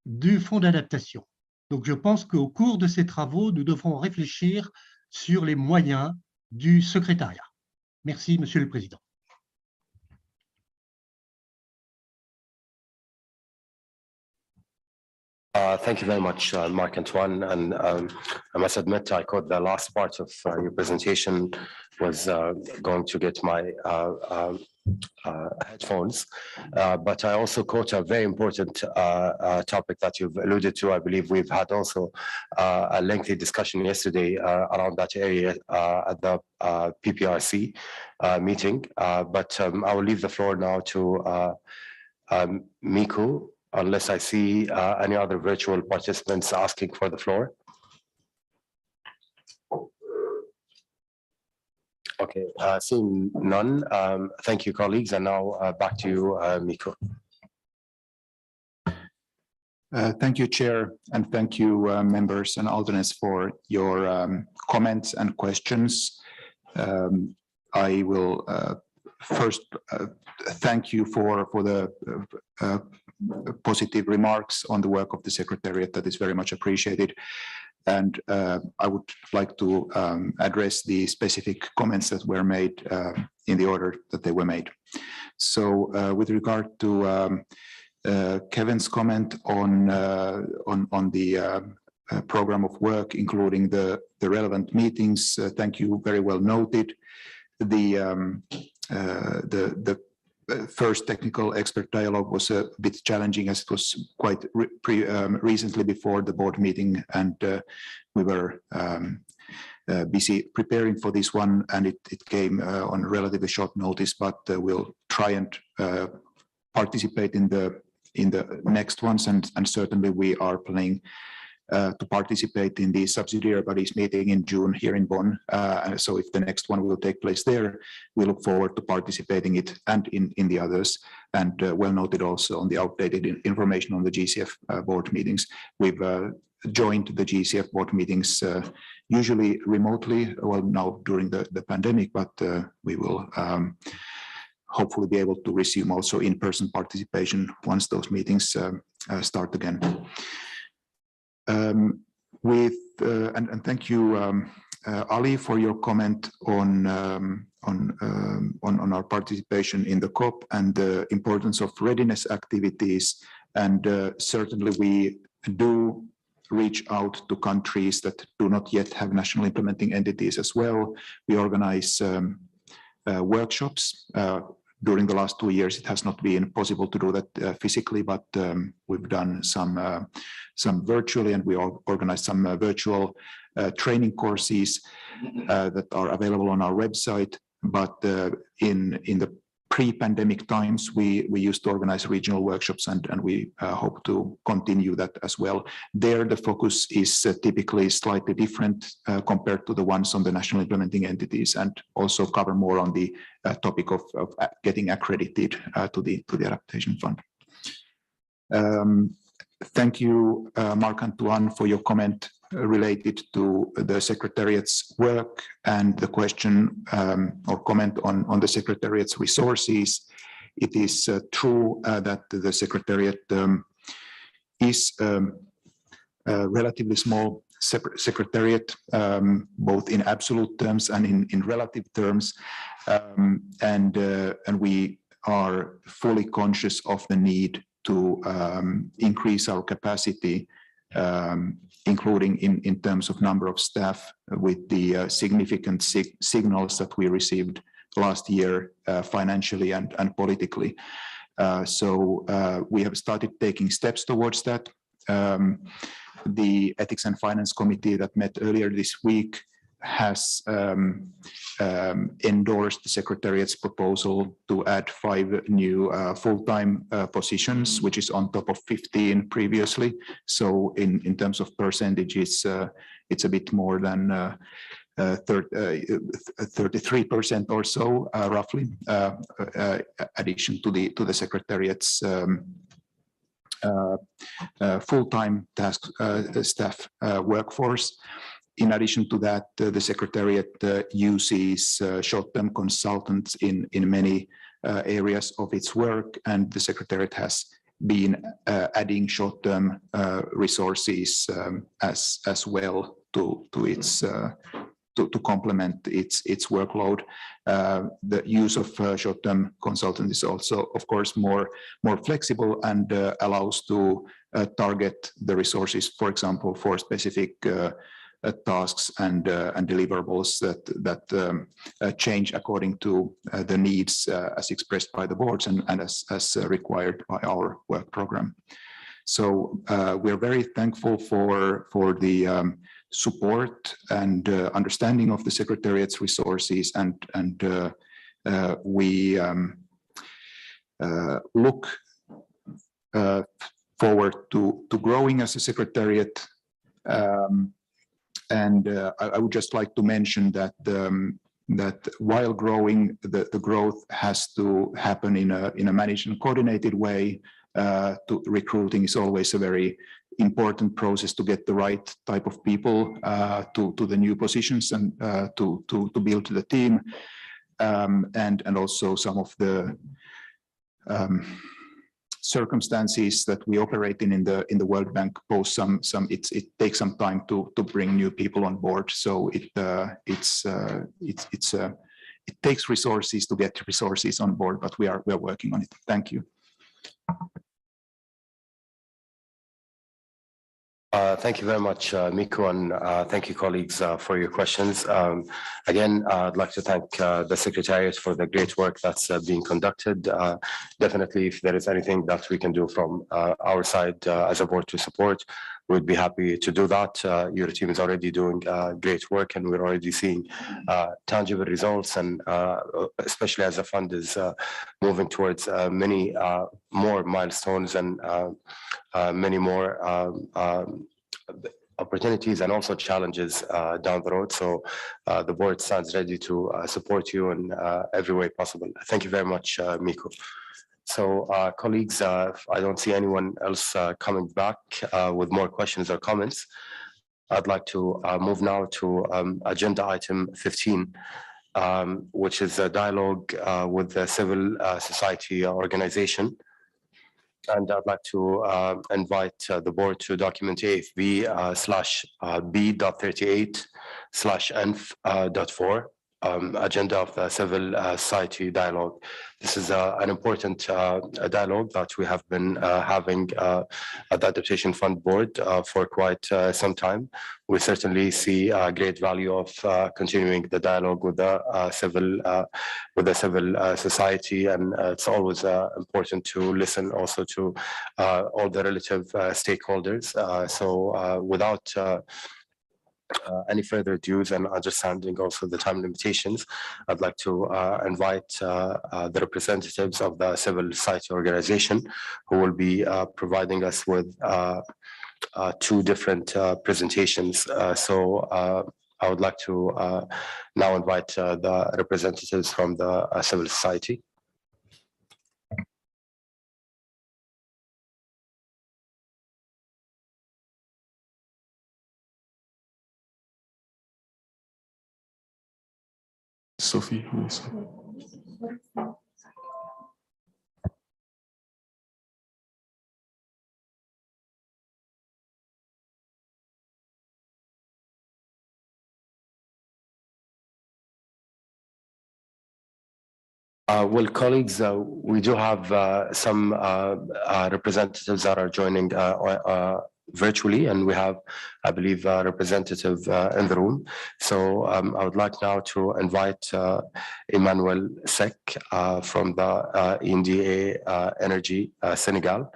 du fonds d'adaptation. Donc je pense qu'au cours de ces travaux, nous devrons réfléchir sur les moyens du secrétariat. Merci, Monsieur le Président. Thank you very much, Marc Antoine. And I must admit, I caught the last part of your presentation, was going to get my headphones. But I also caught a very important topic that you've alluded to. I believe we've had also a lengthy discussion yesterday around that area at the PPRC meeting. But I will leave the floor now to Miku, unless I see any other virtual participants asking for the floor. Okay, seeing none, thank you, colleagues. And now back to you, Miku. Thank you, Chair, and thank you, members and alternates for your comments and questions. I will first thank you for the positive remarks on the work of the Secretariat. That is very much appreciated. And I would like to address the specific comments that were made in the order that they were made. So with regard to Kevin's comment on the program of work, including the relevant meetings, thank you, very well noted. The first technical expert dialogue was a bit challenging, as it was quite recently before the board meeting, and we were busy preparing for this one, and it came on relatively short notice, but we'll try and participate in the next ones, and certainly we are planning to participate in the subsidiary bodies meeting in June here in Bonn. So if the next one will take place there, we look forward to participating it and in the others. And well noted also on the outdated information on the GCF board meetings. We've joined the GCF board meetings usually remotely, well now during the pandemic, but we will hopefully be able to resume also in-person participation once those meetings start again. And thank you, Ali, for your comment on our participation in the COP and the importance of readiness activities. And certainly we do reach out to countries that do not yet have national implementing entities as well. We organize workshops. During the last 2 years, it has not been possible to do that physically, but we've done some virtually, and we organized some virtual training courses that are available on our website. But in the pre-pandemic times, we used to organize regional workshops, and we hope to continue that as well. There, the focus is typically slightly different compared to the ones on the national implementing entities, and also cover more on the topic of getting accredited to the adaptation fund. Thank you, Marc-Antoine, for your comment related to the Secretariat's work and the question or comment on the Secretariat's resources. It is true that the Secretariat is a relatively small Secretariat, both in absolute terms and in relative terms, and we are fully conscious of the need to increase our capacity, including in terms of number of staff, with the significant signals that we received last year financially and politically. So we have started taking steps towards that. The Ethics and Finance Committee that met earlier this week has endorsed the Secretariat's proposal to add 5 new full-time positions, which is on top of 15 previously. So in terms of percentages, it's a bit more than 33% or so, roughly, addition to the Secretariat's full-time staff workforce. In addition to that, the Secretariat uses short-term consultants in many areas of its work, and the Secretariat has been adding short-term resources as well to complement its workload. The use of short-term consultants is also, of course, more flexible and allows to target the resources, for example, for specific tasks and deliverables that change according to the needs as expressed by the boards and as required by our work program. So we're very thankful for the support and understanding of the Secretariat's resources, and we look forward to growing as a Secretariat. And I would just like to mention that that while growing, the growth has to happen in a managed and coordinated way. Recruiting is always a very important process to get the right type of people to the new positions and to build the team, and also some of the circumstances that we operate in the World Bank pose it takes some time to bring new people on board. So it takes resources to get resources on board, but we are working on it. Thank you. Thank you very much, Mikko, and thank you, colleagues, for your questions. Again, I'd like to thank the Secretariat for the great work that's being conducted. Definitely, if there is anything that we can do from our side as a board to support, we'd be happy to do that. Your team is already doing great work, and we're already seeing tangible results, and especially as the fund is moving towards many more milestones and many more opportunities and also challenges down the road. So the board stands ready to support you in every way possible. Thank you very much, Mikko. So colleagues, I don't see anyone else coming back with more questions or comments. I'd like to move now to agenda item 15, which is a dialogue with the civil society organization. And I'd like to invite the board to document AFB /B.38/Env.4 agenda of the civil society dialogue. This is an important dialogue that we have been having at the Adaptation Fund Board for quite some time. We certainly see a great value of continuing the dialogue with the civil society, and it's always important to listen also to all the relative stakeholders. So without any further ado and understanding also the time limitations, I'd like to invite the representatives of the civil society organization who will be providing us with two different presentations. So I would like to now invite the representatives from the civil society. Sophie, yes. Well, colleagues, we do have some representatives that are joining virtually, and we have, I believe, a representative in the room. So I would like now to invite Emmanuel Sek from the ENDA Energy Senegal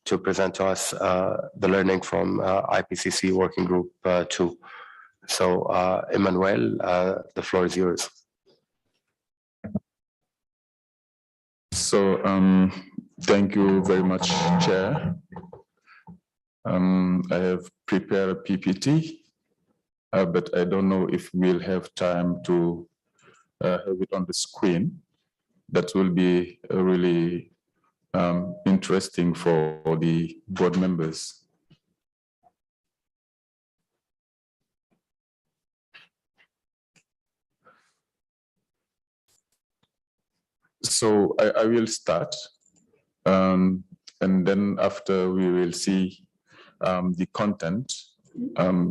to present to us the learning from IPCC Working Group 2. So Emmanuel, the floor is yours. So thank you very much, Chair. I have prepared a PPT, but I don't know if we'll have time to have it on the screen. That will be really interesting for the board members. So I will start, and then after we will see the content,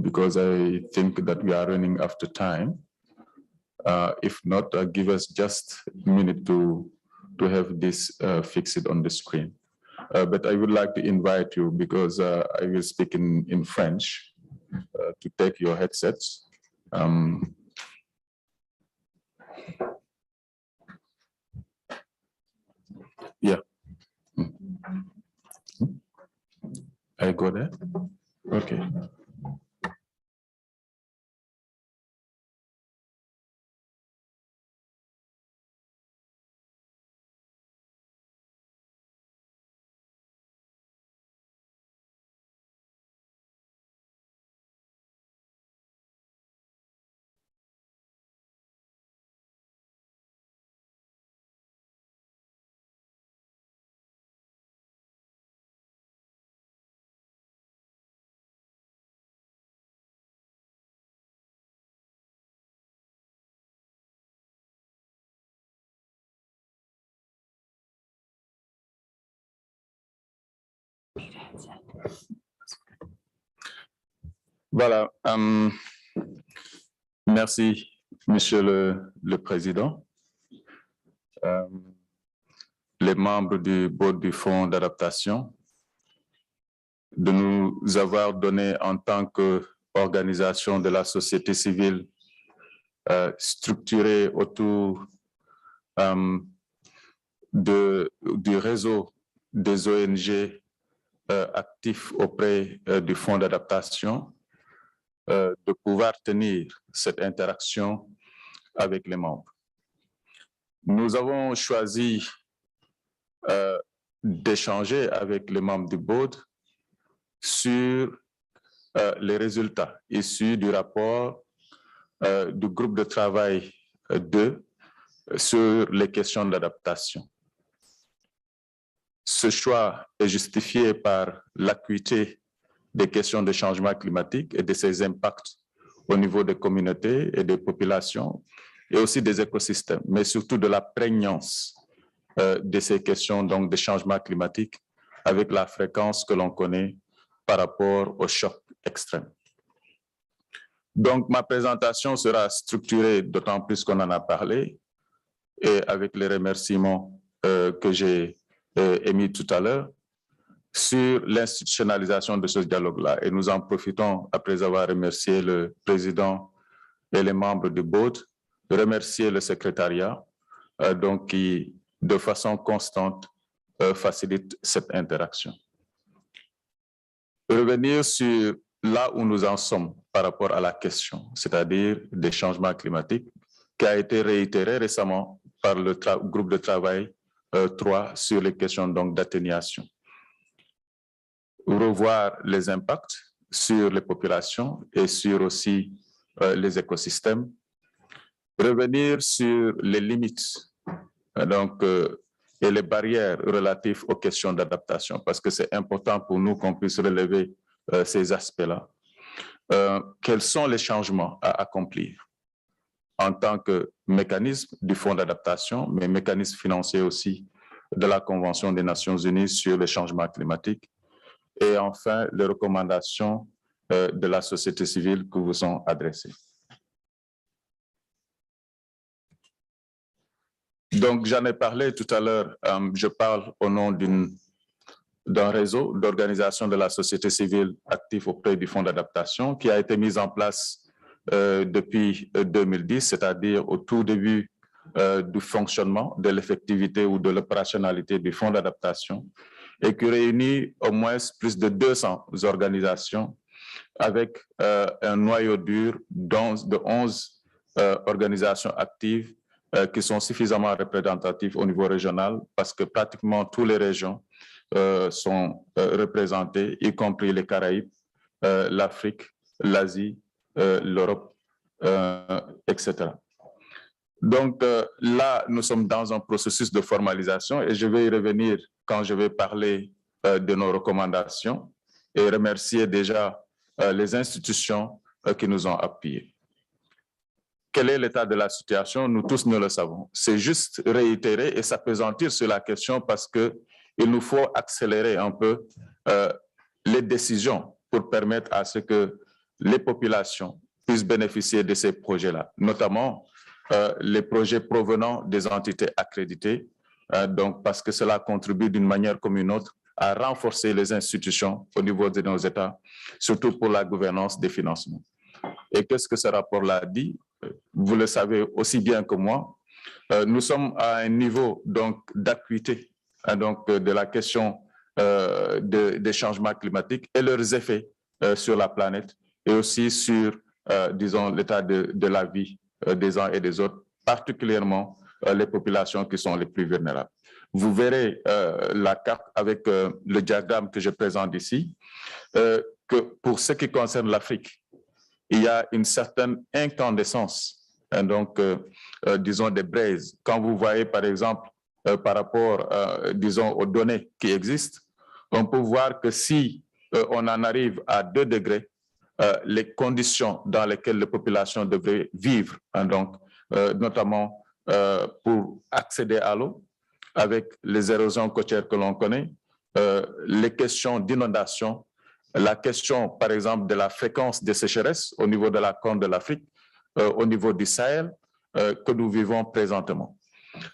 because I think that we are running after time. If not, give us just a minute to have this fixed on the screen. But I would like to invite you, because I will speak in French, to take your headsets. Yeah. I go there? Okay. Voilà. Merci, Monsieur le Président. Les membres du Board du Fonds d'adaptation, de nous avoir donné en tant qu'organisation de la société civile structurée autour du réseau des ONG actifs auprès du Fonds d'adaptation, de pouvoir tenir cette interaction avec les membres. Nous avons choisi d'échanger avec les membres du board sur les résultats issus du rapport du groupe de travail 2 sur les questions d'adaptation. Ce choix est justifié par l'acuité des questions de changement climatique et de ses impacts au niveau des communautés et des populations, et aussi des écosystèmes, mais surtout de la prégnance de ces questions donc de changement climatique avec la fréquence que l'on connaît par rapport aux chocs extrêmes. Donc, ma présentation sera structurée, d'autant plus qu'on en a parlé, et avec les remerciements que j'ai émis tout à l'heure, sur l'institutionnalisation de ce dialogue-là. Et nous en profitons, après avoir remercié le président et les membres du board, de remercier le secrétariat, donc qui, de façon constante, facilite cette interaction. Revenir sur là où nous en sommes par rapport à la question, c'est-à-dire des changements climatiques, qui a été réitéré récemment par le groupe de travail 3 sur les questions d'atténuation. Revoir les impacts sur les populations et sur aussi les écosystèmes. Revenir sur les limites et les barrières relatives aux questions d'adaptation, parce que c'est important pour nous qu'on puisse relever ces aspects-là. Quels sont les changements à accomplir en tant que mécanisme du Fonds d'adaptation, mais mécanisme financier aussi de la Convention des Nations Unies sur les changements climatiques, et enfin les recommandations de la société civile qui vous sont adressées. Donc, j'en ai parlé tout à l'heure, je parle au nom d'un réseau d'organisations de la société civile active auprès du Fonds d'adaptation qui a été mis en place depuis 2010, c'est-à-dire au tout début du fonctionnement, de l'effectivité ou de l'opérationnalité du Fonds d'adaptation et qui réunit au moins plus de 200 organisations avec un noyau dur de 11 organisations actives qui sont suffisamment représentatives au niveau régional parce que pratiquement toutes les régions sont représentées, y compris les Caraïbes, l'Afrique, l'Asie, l'Europe, etc. Donc là, nous sommes dans un processus de formalisation et je vais y revenir quand je vais parler de nos recommandations et remercier déjà les institutions qui nous ont appuyés. Quel est l'état de la situation? Nous tous, nous le savons. C'est juste réitérer et s'appesantir sur la question parce qu'il nous faut accélérer un peu les décisions pour permettre à ce que les populations puissent bénéficier de ces projets-là, notamment les projets provenant des entités accréditées, donc parce que cela contribue d'une manière comme une autre à renforcer les institutions au niveau de nos États, surtout pour la gouvernance des financements. Et qu'est-ce que ce rapport-là dit? Vous le savez aussi bien que moi, nous sommes à un niveau d'acuité de la question des changements climatiques et leurs effets sur la planète et aussi sur, disons, l'état de la vie des uns et des autres, particulièrement les populations qui sont les plus vulnérables. Vous verrez la carte avec le diagramme que je présente ici, que pour ce qui concerne l'Afrique, il y a une certaine incandescence, disons des braises. Quand vous voyez, par exemple, par rapport, disons, aux données qui existent, on peut voir que si on en arrive à 2 degrés, les conditions dans lesquelles les populations devraient vivre, notamment pour accéder à l'eau, avec les érosions côtières que l'on connaît, les questions d'inondation, la question, par exemple, de la fréquence des sécheresses au niveau de la Corne de l'Afrique, au niveau du Sahel, que nous vivons présentement.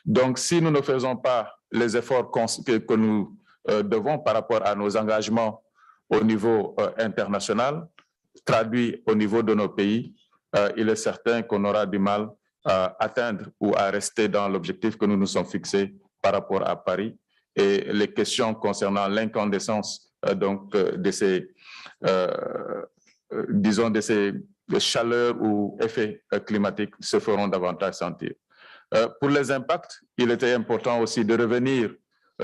Donc, si nous ne faisons pas les efforts que nous devons par rapport à nos engagements au niveau international, traduits au niveau de nos pays, il est certain qu'on aura du mal à atteindre ou à rester dans l'objectif que nous nous sommes fixés par rapport à Paris. Et les questions concernant l'incandescence de ces, disons, de ces chaleurs ou effets climatiques se feront davantage sentir. Pour les impacts, il était important aussi de revenir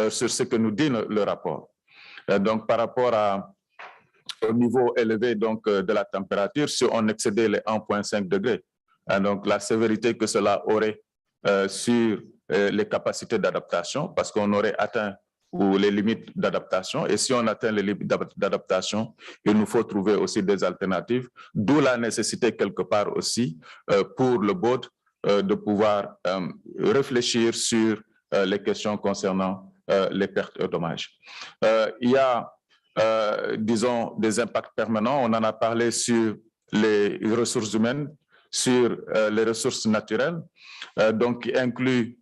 sur ce que nous dit le rapport. Donc, par rapport au niveau élevé de la température, si on excédait les 1,5 degrés, donc la sévérité que cela aurait sur les capacités d'adaptation, parce qu'on aurait atteint ou les limites d'adaptation. Et si on atteint les limites d'adaptation, il nous faut trouver aussi des alternatives, d'où la nécessité quelque part aussi pour le board de pouvoir réfléchir sur les questions concernant les pertes et dommages. Il y a, disons, des impacts permanents. On en a parlé sur les ressources humaines, sur les ressources naturelles, donc qui inclut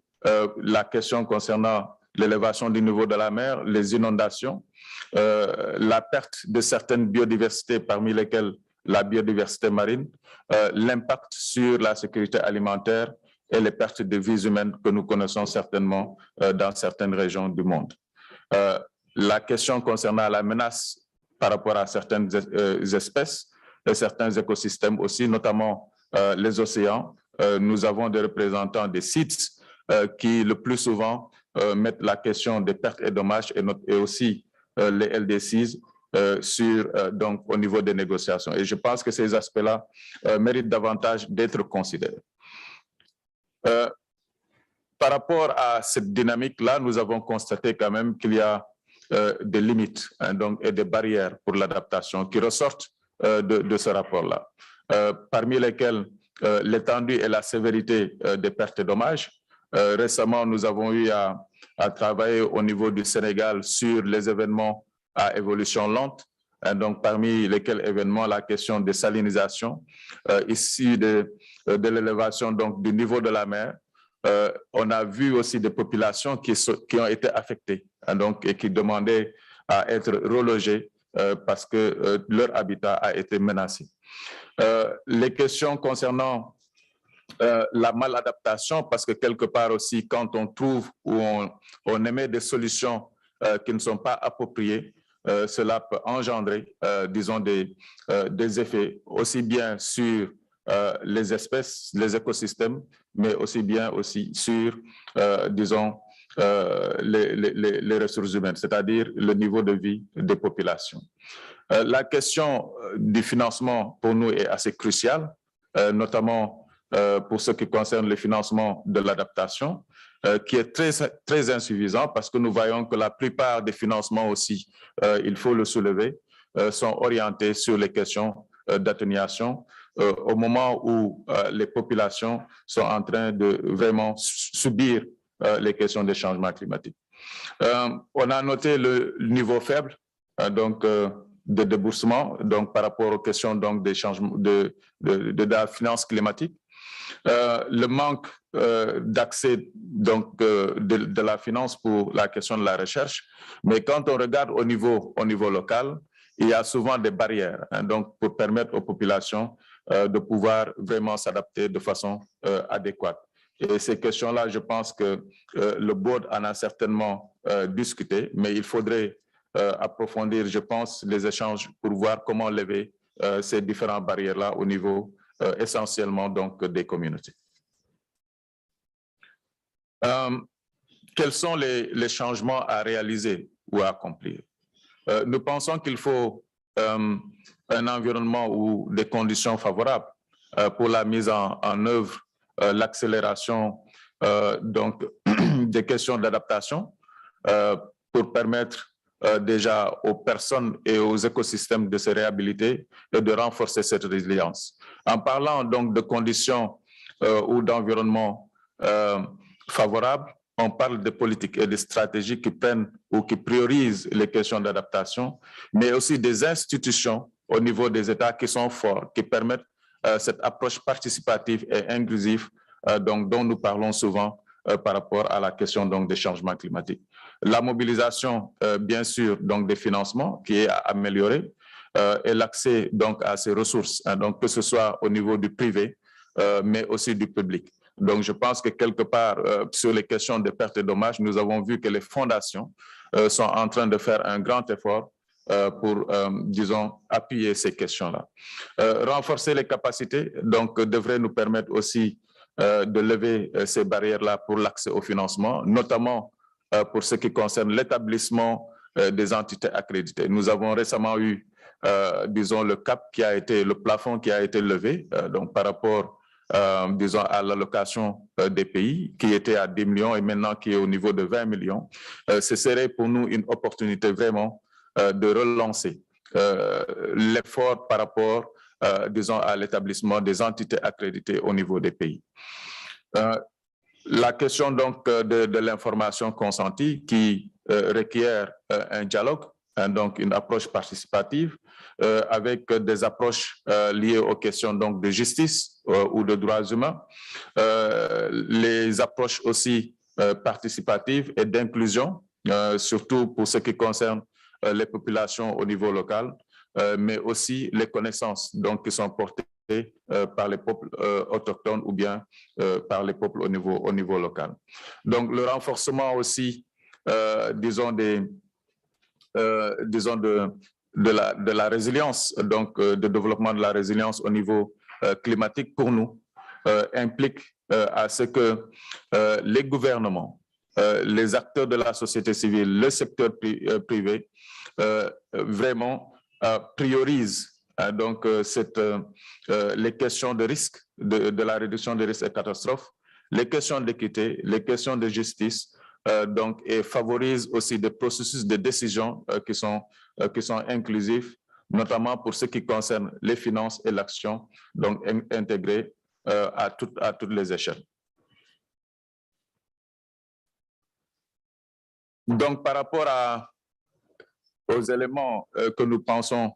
la question concernant l'élévation du niveau de la mer, les inondations, la perte de certaines biodiversités, parmi lesquelles la biodiversité marine, l'impact sur la sécurité alimentaire et les pertes de vies humaines que nous connaissons certainement dans certaines régions du monde. La question concernant la menace par rapport à certaines espèces et certains écosystèmes aussi, notamment les océans. Nous avons des représentants des sites qui, le plus souvent, mettent la question des pertes et dommages et aussi les LDCs donc, au niveau des négociations. Et je pense que ces aspects-là méritent davantage d'être considérés. Par rapport à cette dynamique-là, nous avons constaté quand même qu'il y a des limites donc, et des barrières pour l'adaptation qui ressortent de ce rapport-là, parmi lesquelles l'étendue et la sévérité des pertes et dommages. Récemment, nous avons eu à travailler au niveau du Sénégal sur les événements à évolution lente, donc parmi lesquels événements la question de salinisation, issue de l'élévation donc du niveau de la mer. On a vu aussi des populations qui ont été affectées donc, et qui demandaient à être relogées parce que leur habitat a été menacé. Les questions concernant la maladaptation, parce que quelque part aussi, quand on trouve ou on émet des solutions qui ne sont pas appropriées, cela peut engendrer, disons, des effets aussi bien sur les espèces, les écosystèmes, mais aussi bien aussi sur, disons, les ressources humaines, c'est-à-dire le niveau de vie des populations. La question du financement pour nous est assez cruciale, notamment pour ce qui concerne le financement de l'adaptation, qui est très insuffisant parce que nous voyons que la plupart des financements aussi, il faut le soulever, sont orientés sur les questions d'atténuation au moment où les populations sont en train de vraiment subir les questions des changements climatiques. On a noté le niveau faible donc, de déboursement donc, par rapport aux questions donc, des changements de la finance climatique. Le manque d'accès donc de la finance pour la question de la recherche, mais quand on regarde au niveau local, il y a souvent des barrières donc pour permettre aux populations de pouvoir vraiment s'adapter de façon adéquate. Et ces questions-là, je pense que le board en a certainement discuté, mais il faudrait approfondir, je pense, les échanges pour voir comment lever ces différentes barrières-là au niveau essentiellement donc des communautés. Quels sont les changements à réaliser ou à accomplir? Nous pensons qu'il faut un environnement ou des conditions favorables pour la mise en œuvre, l'accélération donc des questions d'adaptation pour permettre déjà aux personnes et aux écosystèmes de se réhabiliter et de renforcer cette résilience. En parlant donc de conditions ou d'environnement favorables, on parle de politiques et de stratégies qui prennent ou qui priorisent les questions d'adaptation, mais aussi des institutions au niveau des États qui sont forts, qui permettent cette approche participative et inclusive donc, dont nous parlons souvent par rapport à la question donc, des changements climatiques. La mobilisation, bien sûr, donc, des financements qui est améliorée et l'accès donc, à ces ressources, donc, que ce soit au niveau du privé, mais aussi du public. Donc, je pense que quelque part, sur les questions de pertes et dommages, nous avons vu que les fondations sont en train de faire un grand effort pour, disons, appuyer ces questions-là. Renforcer les capacités, donc, devrait nous permettre aussi de lever ces barrières-là pour l'accès au financement, notamment pour ce qui concerne l'établissement des entités accréditées. Nous avons récemment eu, disons, le cap qui a été, le plafond qui a été levé, donc par rapport disons, à l'allocation des pays qui était à 10 millions et maintenant qui est au niveau de 20 millions. Ce serait pour nous une opportunité vraiment de relancer l'effort par rapport, disons, à l'établissement des entités accréditées au niveau des pays. La question donc de l'information consentie qui requiert un dialogue donc une approche participative avec des approches liées aux questions donc de justice ou de droits humains, les approches aussi participatives et d'inclusion, surtout pour ce qui concerne les populations au niveau local, mais aussi les connaissances donc qui sont portées par les peuples autochtones ou bien par les peuples au niveau local. Donc le renforcement aussi, disons de la résilience, donc de développement de la résilience au niveau climatique pour nous implique à ce que les gouvernements, les acteurs de la société civile, le secteur privé, vraiment priorisent donc les questions de risque, de la réduction des risques et catastrophes, les questions d'équité, les questions de justice, donc, et favorise aussi des processus de décision qui sont inclusifs, notamment pour ce qui concerne les finances et l'action, donc intégrées à toutes les échelles. Donc, par rapport aux éléments que nous pensons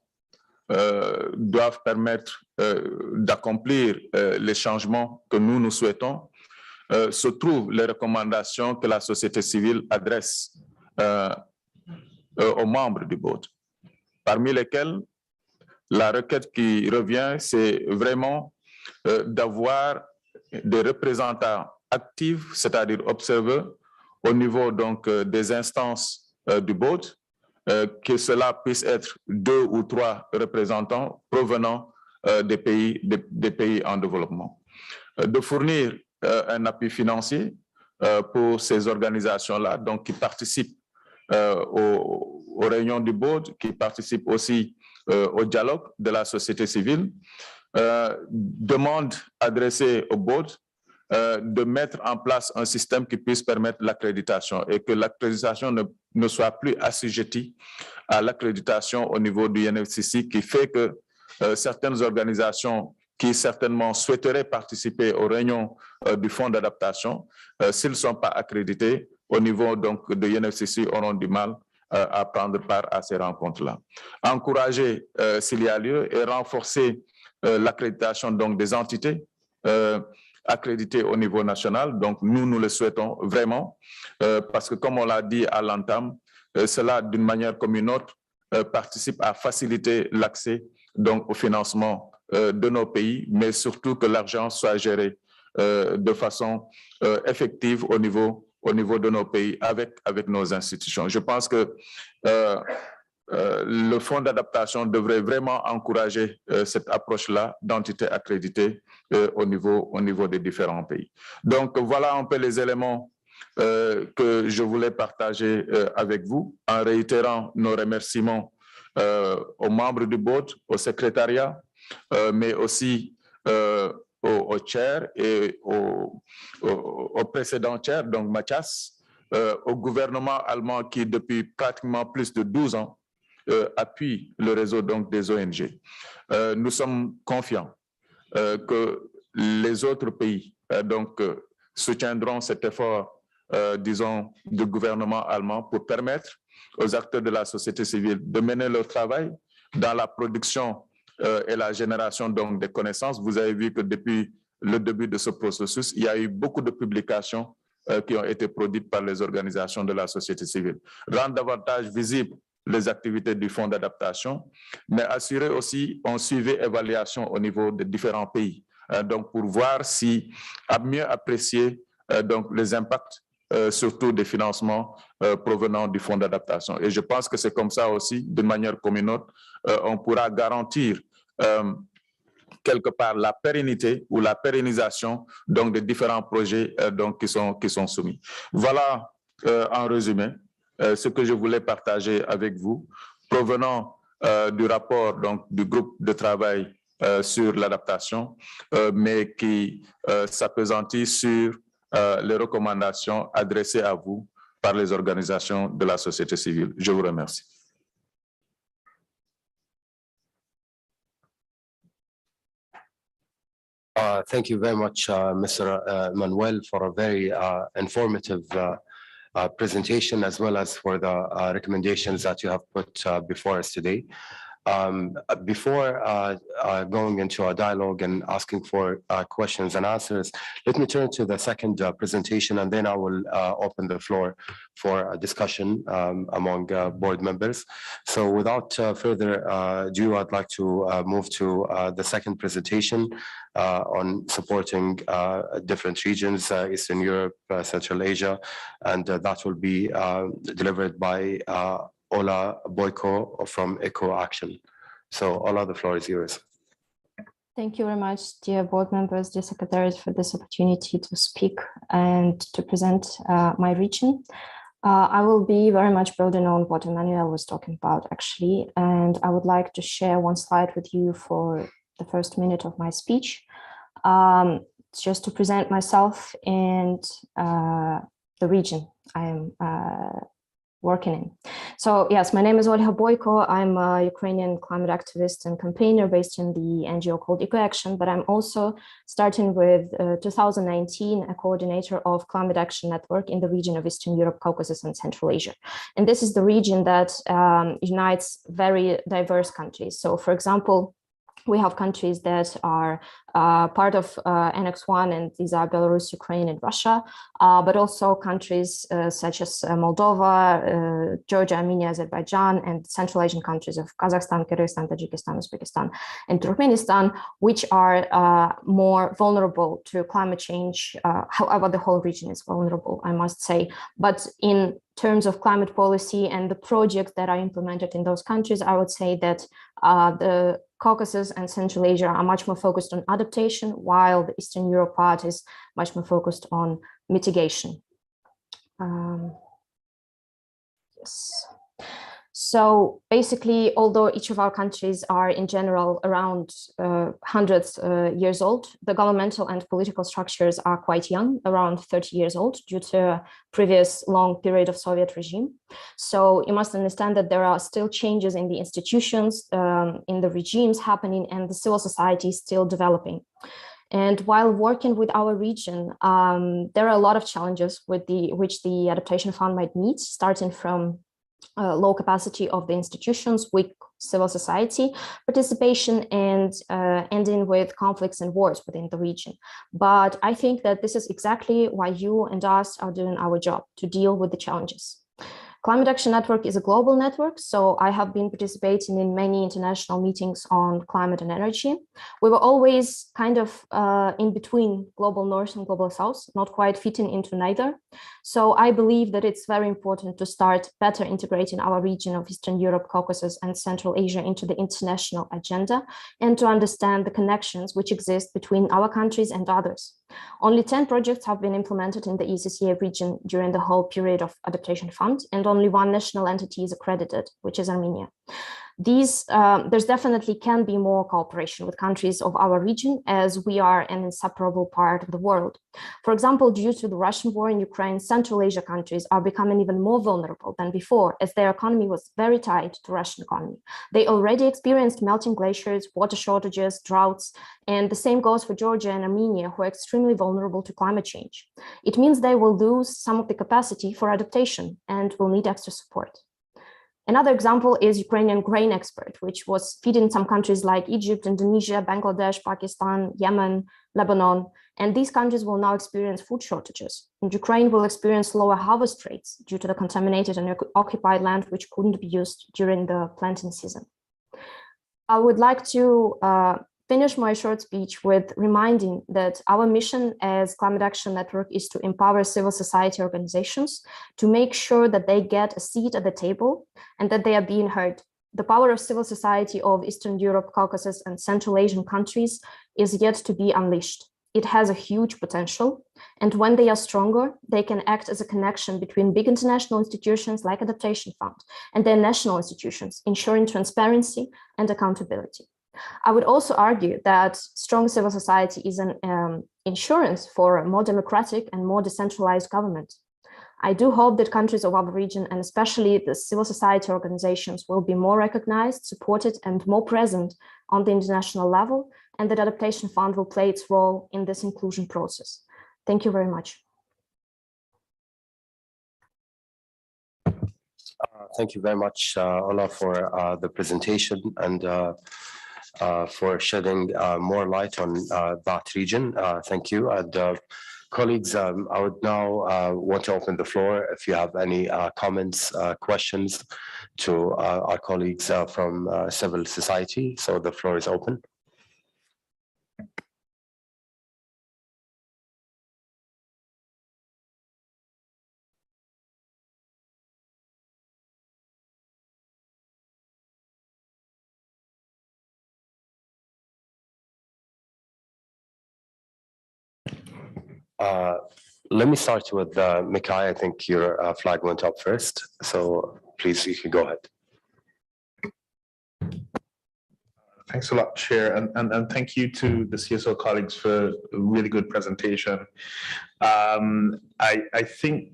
doivent permettre d'accomplir les changements que nous souhaitons, se trouvent les recommandations que la société civile adresse aux membres du board, parmi lesquels la requête qui revient, c'est vraiment d'avoir des représentants actifs, c'est-à-dire observeurs, au niveau donc des instances du board, que cela puisse être 2 ou 3 représentants provenant des pays en développement, de fournir un appui financier pour ces organisations-là, donc qui participent aux réunions du board, qui participent aussi au dialogue de la société civile, demande adressée au board de mettre en place un système qui puisse permettre l'accréditation et que l'accréditation ne soit plus assujettie à l'accréditation au niveau du UNFCCC, qui fait que certaines organisations qui certainement souhaiteraient participer aux réunions du fonds d'adaptation, s'ils ne sont pas accrédités au niveau donc de l'UNFCCC, auront du mal à prendre part à ces rencontres-là. Encourager s'il y a lieu et renforcer l'accréditation donc des entités accréditées au niveau national. Donc nous le souhaitons vraiment parce que comme on l'a dit à l'entame, cela d'une manière comme une autre participe à faciliter l'accès donc au financement de nos pays, mais surtout que l'argent soit géré de façon effective au niveau de nos pays avec nos institutions. Je pense que le fonds d'adaptation devrait vraiment encourager cette approche-là d'entités accréditées au niveau des différents pays. Donc voilà un peu les éléments que je voulais partager avec vous, en réitérant nos remerciements aux membres du board, au secrétariat, mais aussi au chair et au précédent chair, donc Mathias, au gouvernement allemand qui, depuis pratiquement plus de 12 ans, appuie le réseau donc, des ONG. Nous sommes confiants que les autres pays soutiendront cet effort, disons, du gouvernement allemand pour permettre aux acteurs de la société civile de mener leur travail dans la production et la génération donc des connaissances. Vous avez vu que depuis le début de ce processus, il y a eu beaucoup de publications qui ont été produites par les organisations de la société civile. Rendre davantage visibles les activités du fonds d'adaptation, mais assurer aussi un suivi évaluation au niveau des différents pays, donc pour voir si, à mieux apprécier donc les impacts surtout des financements provenant du fonds d'adaptation. Et je pense que c'est comme ça aussi, d'une manière comme une autre, on pourra garantir quelque part la pérennité ou la pérennisation donc des différents projets donc qui sont soumis. Voilà en résumé ce que je voulais partager avec vous, provenant du rapport donc du groupe de travail sur l'adaptation, mais qui s'appesantit sur les recommandations adressées à vous par les organisations de la société civile. Je vous remercie. Thank you very much, Mr. Manuel, for a very informative presentation as well as for the recommendations that you have put before us today. Before going into a dialogue and asking for questions and answers, let me turn to the second presentation, and then I will open the floor for a discussion among board members. So without further ado, I'd like to move to the second presentation on supporting different regions, Eastern Europe, Central Asia, and that will be delivered by Ola Boyko from Eco Action. So Ola, the floor is yours. Thank you very much, dear board members, dear secretaries, for this opportunity to speak and to present my region. I will be very much building on what Emmanuel was talking about, actually, and I would like to share one slide with you for the first minute of my speech, just to present myself and the region I am working in. So yes, my name is Olha Boyko. I'm a Ukrainian climate activist and campaigner based in the NGO called Eco Action, but I'm also, starting with 2019, a coordinator of Climate Action Network in the region of Eastern Europe, Caucasus, and Central Asia. And this is the region that unites very diverse countries. So for example, we have countries that are part of Annex 1, and these are Belarus, Ukraine, and Russia, but also countries such as Moldova, Georgia, Armenia, Azerbaijan, and Central Asian countries of Kazakhstan, Kyrgyzstan, Tajikistan, Uzbekistan, and Turkmenistan, which are more vulnerable to climate change. However, the whole region is vulnerable, I must say. But in terms of climate policy and the projects that are implemented in those countries, I would say that the Caucasus and Central Asia are much more focused on adaptation, while the Eastern Europe part is much more focused on mitigation. Yes. So basically, although each of our countries are in general around hundreds years old, the governmental and political structures are quite young, around 30 years old, due to a previous long period of Soviet regime. So you must understand that there are still changes in the institutions, in the regimes happening, and the civil society is still developing. And while working with our region, there are a lot of challenges with which the Adaptation Fund might meet, starting from low capacity of the institutions, weak civil society participation, and ending with conflicts and wars within the region. But I think that this is exactly why you and us are doing our job, to deal with the challenges. Climate Action Network is a global network, so I have been participating in many international meetings on climate and energy. We were always kind of in between global north and global south, not quite fitting into neither. So I believe that it's very important to start better integrating our region of Eastern Europe, Caucasus, and Central Asia into the international agenda, and to understand the connections which exist between our countries and others. Only 10 projects have been implemented in the ECCA region during the whole period of Adaptation Fund, and only one national entity is accredited, which is Armenia. There's definitely can be more cooperation with countries of our region, as we are an inseparable part of the world. For example, due to the Russian war in Ukraine, Central Asia countries are becoming even more vulnerable than before, as their economy was very tied to Russian economy. They already experienced melting glaciers, water shortages, droughts, and the same goes for Georgia and Armenia, who are extremely vulnerable to climate change. It means they will lose some of the capacity for adaptation and will need extra support. Another example is Ukrainian grain export, which was feeding some countries like Egypt, Indonesia, Bangladesh, Pakistan, Yemen, Lebanon, and these countries will now experience food shortages. And Ukraine will experience lower harvest rates due to the contaminated and occupied land, which couldn't be used during the planting season. I would like to finish my short speech with reminding that our mission as Climate Action Network is to empower civil society organizations to make sure that they get a seat at the table and that they are being heard. The power of civil society of Eastern Europe, Caucasus, and Central Asian countries is yet to be unleashed. It has a huge potential, and when they are stronger, they can act as a connection between big international institutions like Adaptation Fund and their national institutions, ensuring transparency and accountability. I would also argue that strong civil society is an insurance for a more democratic and more decentralized government. I do hope that countries of our region, and especially the civil society organizations, will be more recognized, supported, and more present on the international level, and that Adaptation Fund will play its role in this inclusion process. Thank you very much. Thank you very much, Ola, for the presentation and for shedding more light on that region. Thank you. And colleagues, I would now want to open the floor if you have any comments, questions to our colleagues from civil society. So the floor is open. Let me start with Mikhail. I think your flag went up first. So please, you can go ahead. Thanks a lot, Chair, and thank you to the CSO colleagues for a really good presentation. I think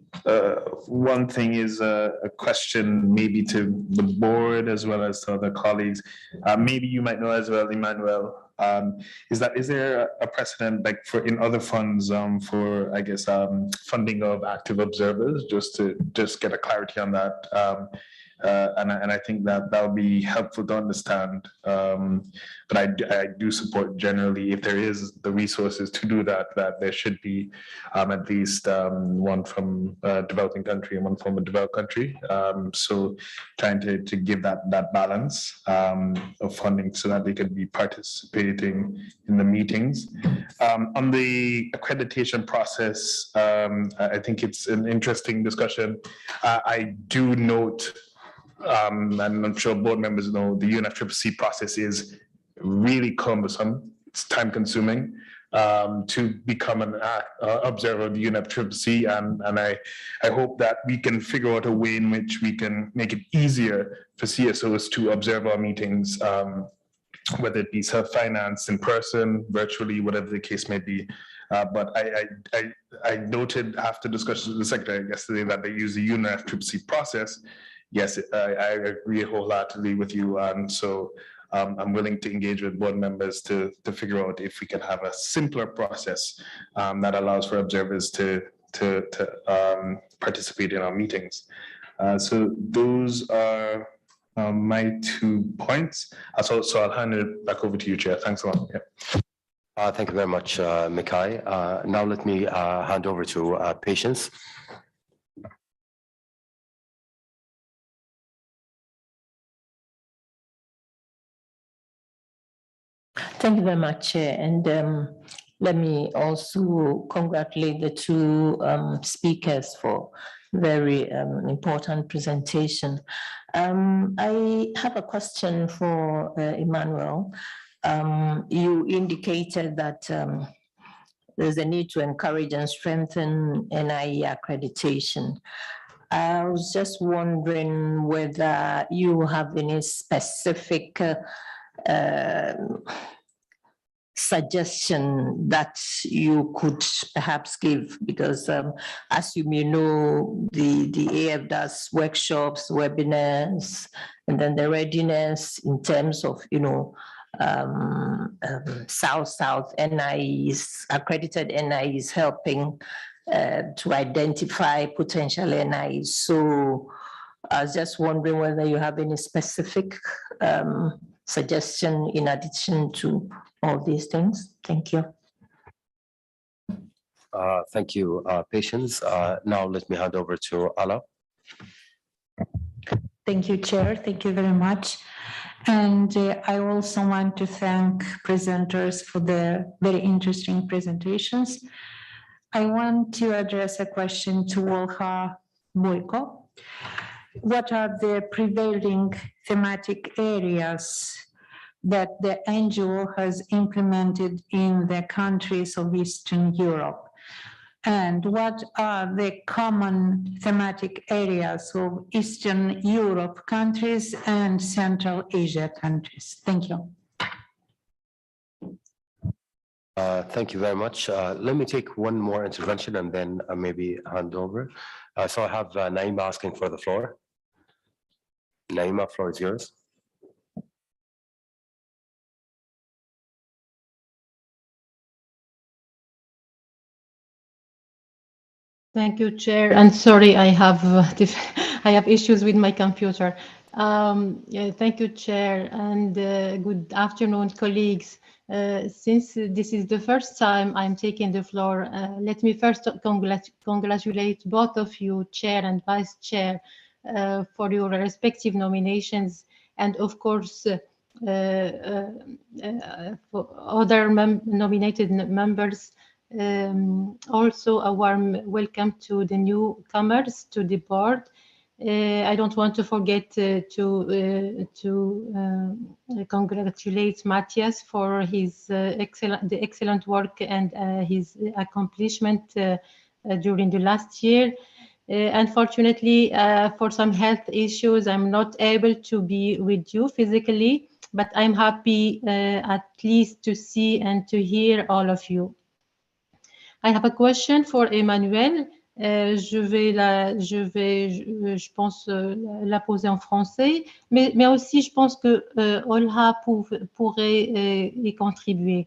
one thing is a question maybe to the board as well as to other colleagues. Maybe you might know as well, Emmanuel, is there a precedent like for in other funds for, I guess, funding of active observers, just to get a clarity on that. And I think that that'll be helpful to understand. But I do support generally, if there is the resources to do that, that there should be at least one from a developing country and one from a developed country. So trying to give that balance of funding so that they could be participating in the meetings. On the accreditation process, I think it's an interesting discussion. I do note, and I'm sure board members know, the UNFCCC process is really cumbersome. It's time consuming to become an observer of the UNFCCC, and I hope that we can figure out a way in which we can make it easier for CSOs to observe our meetings, whether it be self-financed, in person, virtually, whatever the case may be. But I noted after discussions with the Secretary yesterday that they use the UNFCCC process. Yes, I agree wholeheartedly with you, and so I'm willing to engage with board members to figure out if we can have a simpler process that allows for observers to participate in our meetings. So those are my 2 points. So I'll hand it back over to you, Chair. Thanks a lot. Yeah. Thank you very much, Mikhail. Now let me hand over to Patience. Thank you very much, Chair. And let me also congratulate the 2 speakers for very important presentation. I have a question for Emmanuel. You indicated that there's a need to encourage and strengthen NIE accreditation. I was just wondering whether you have any specific suggestion that you could perhaps give, because as you may know, the AF does workshops, webinars, and then the readiness in terms of, South NIEs, accredited NIEs helping to identify potential NIEs. So I was just wondering whether you have any specific suggestion in addition to all these things. Thank you. Thank you, Patience. Now let me hand over to Ala. Thank you, Chair. Thank you very much. And I also want to thank presenters for their very interesting presentations. I want to address a question to Wolha Boyko. What are the prevailing thematic areas that the NGO has implemented in the countries of Eastern Europe? And what are the common thematic areas of Eastern Europe countries and Central Asia countries? Thank you. Thank you very much. Let me take one more intervention and then maybe hand over. So I have Naima asking for the floor. Naima, floor is yours. Thank you, Chair. And sorry, I have I have issues with my computer. Yeah, thank you, Chair, and good afternoon, colleagues. Since this is the first time I'm taking the floor, let me first congratulate both of you, Chair and Vice Chair, for your respective nominations, and of course, for other nominated members. Also, a warm welcome to the newcomers to the board. I don't want to forget to congratulate Matthias for his excellent work and his accomplishment during the last year. Unfortunately, for some health issues, I'm not able to be with you physically, but I'm happy at least to see and to hear all of you. I have a question for Emmanuel. Je pense la poser en français, mais aussi je pense que Olha pourrait y contribuer.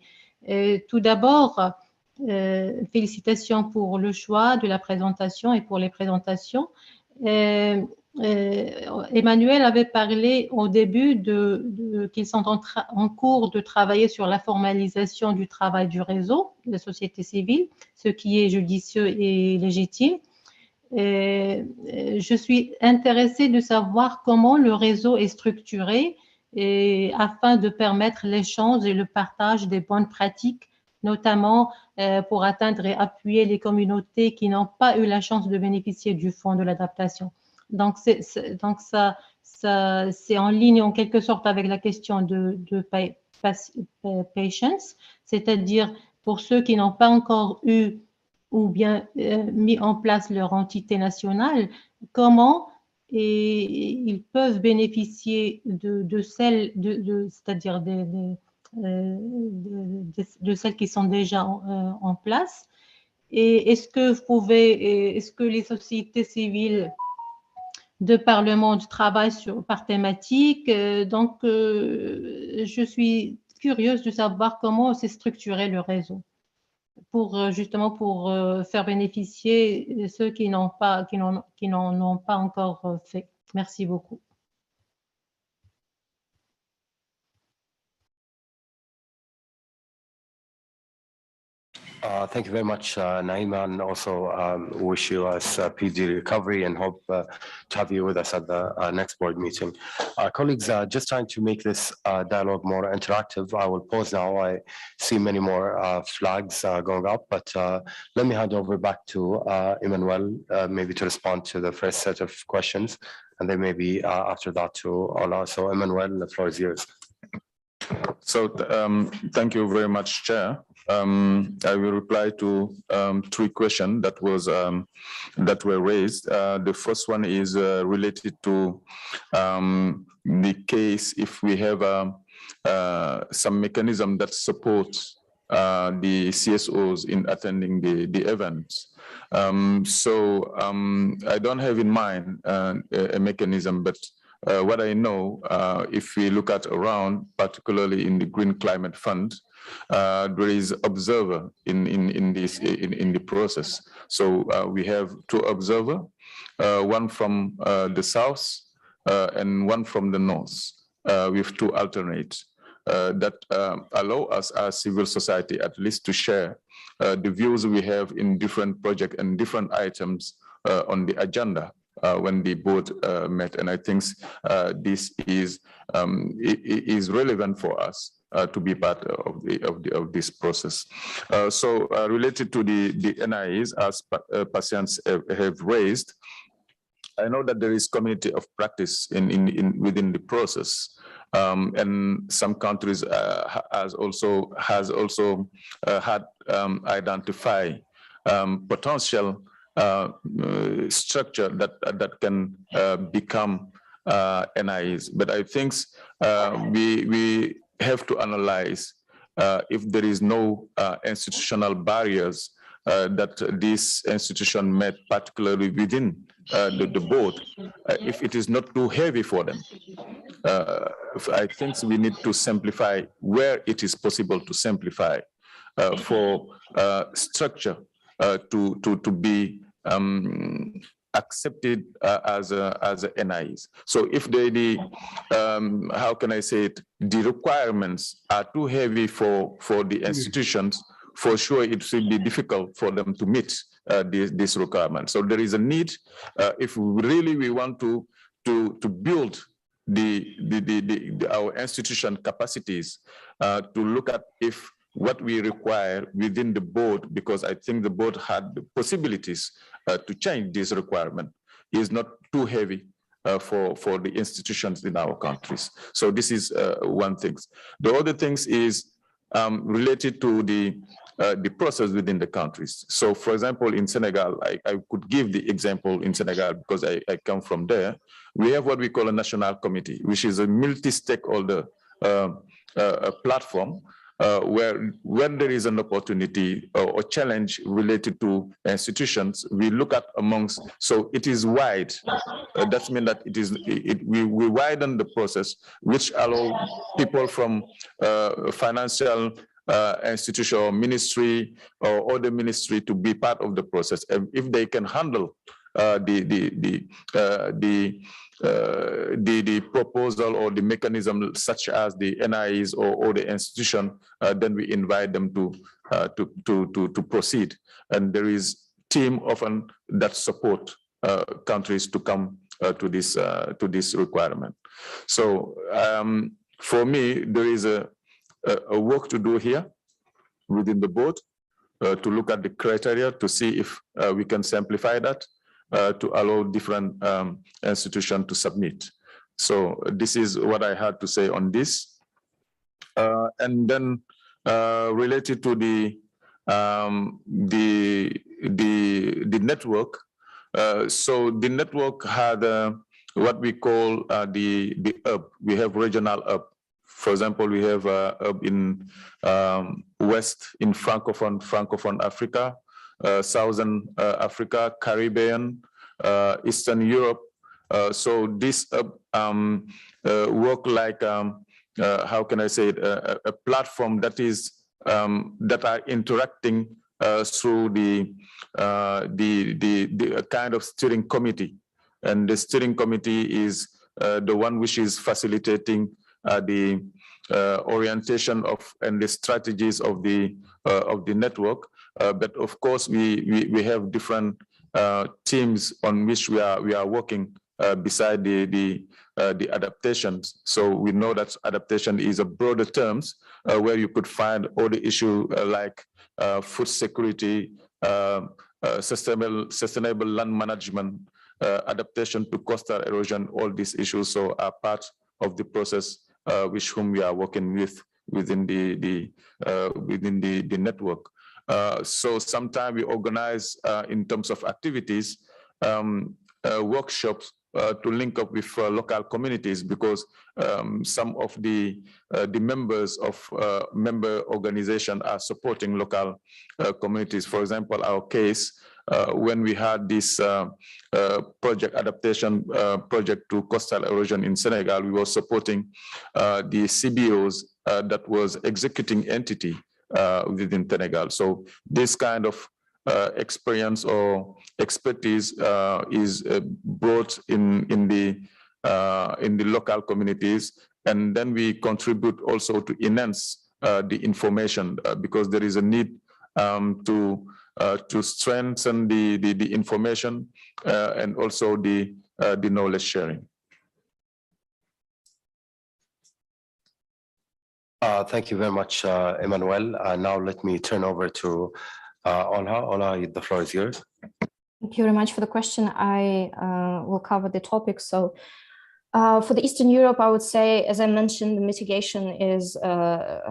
Tout d'abord, félicitations pour le choix de la présentation et pour les présentations. Emmanuel avait parlé au début qu'ils sont en cours de travailler sur la formalisation du travail du réseau de société civile, ce qui est judicieux et légitime. Je suis intéressée de savoir comment le réseau est structuré afin de permettre l'échange et le partage des bonnes pratiques, notamment pour atteindre et appuyer les communautés qui n'ont pas eu la chance de bénéficier du fonds de l'adaptation. Donc, ça c'est en ligne en quelque sorte avec la question de patience, c'est-à-dire pour ceux qui n'ont pas encore eu ou bien mis en place leur entité nationale, comment ils peuvent bénéficier de celles, c'est-à-dire de celles qui sont déjà en place. Et est-ce que les sociétés civiles de par le monde travaillent par thématique? Donc, je suis curieuse de savoir comment s'est structuré le réseau justement pour faire bénéficier ceux qui n'en ont pas encore fait. Merci beaucoup. Thank you very much, Naima, and also wish you a speedy recovery and hope to have you with us at the next board meeting. Colleagues, just trying to make this dialogue more interactive. I will pause now. I see many more flags going up, but let me hand over back to Emmanuel, maybe to respond to the first set of questions, and then maybe after that to Ola. So Emmanuel, the floor is yours. So thank you very much, Chair. I will reply to 3 questions that were raised. The first one is related to the case if we have some mechanism that supports the CSOs in attending the events. So I don't have in mind a mechanism, but what I know, if we look at around, particularly in the Green Climate Fund, there is observer in the process. So we have 2 observers, one from the south and one from the north, with 2 alternates that allow us as civil society at least to share the views we have in different projects and different items on the agenda when the board met. And I think this is relevant for us to be part of this process. So related to the NIAs, as patients have raised, I know that there is community of practice within the process, and some countries has also had identified potential structure that can become NIAs. But I think we have to analyze if there is no institutional barriers that this institution met, particularly within the board, if it is not too heavy for them. I think we need to simplify where it is possible to simplify for structure to be accepted as NIEs. So if how can I say it, the requirements are too heavy for the institutions, for sure it will be difficult for them to meet this requirement. So there is a need, if we want to build our institution capacities, to look at if what we require within the board, because I think the board had the possibilities to change this requirement, is not too heavy for the institutions in our countries. So this is one thing. The other things is related to the process within the countries. So for example, in Senegal, I could give the example in Senegal because I come from there. We have what we call a national committee, which is a multi-stakeholder platform, where when there is an opportunity or challenge related to institutions, we look at amongst, so it is wide. That means that we widen the process, which allow people from financial institution or ministry or other ministry to be part of the process. And if they can handle the proposal or the mechanism such as the NIEs or the institution, then we invite them to proceed. And there is team often that support countries to come to this requirement. So for me, there is a work to do here within the board to look at the criteria to see if we can simplify that, to allow different institutions to submit. So this is what I had to say on this. And then related to the network, so the network had what we call the hub. We have regional hub. For example, we have a hub in West in Francophone Africa, Southern Africa, Caribbean, Eastern Europe. So this work like, how can I say it, a platform that is that are interacting through the kind of steering committee, and the steering committee is the one which is facilitating the orientation of and the strategies of the network. But of course, we have different teams on which we are working beside the adaptations. So we know that adaptation is a broader terms where you could find all the issue like food security, sustainable land management, adaptation to coastal erosion. All these issues so are part of the process which whom we are working with within the network. So sometimes we organize in terms of activities, workshops to link up with local communities, because some of the members of member organization are supporting local communities. For example, our case, when we had this project adaptation project to coastal erosion in Senegal, we were supporting the CBOs that was executing entity within Senegal. So this kind of experience or expertise is brought in the local communities, and then we contribute also to enhance the information because there is a need to strengthen the information and also the knowledge sharing. Thank you very much, Emmanuel. Now let me turn over to Ola. Ola, the floor is yours. Thank you very much for the question. I will cover the topic. So for the Eastern Europe, I would say, as I mentioned, the mitigation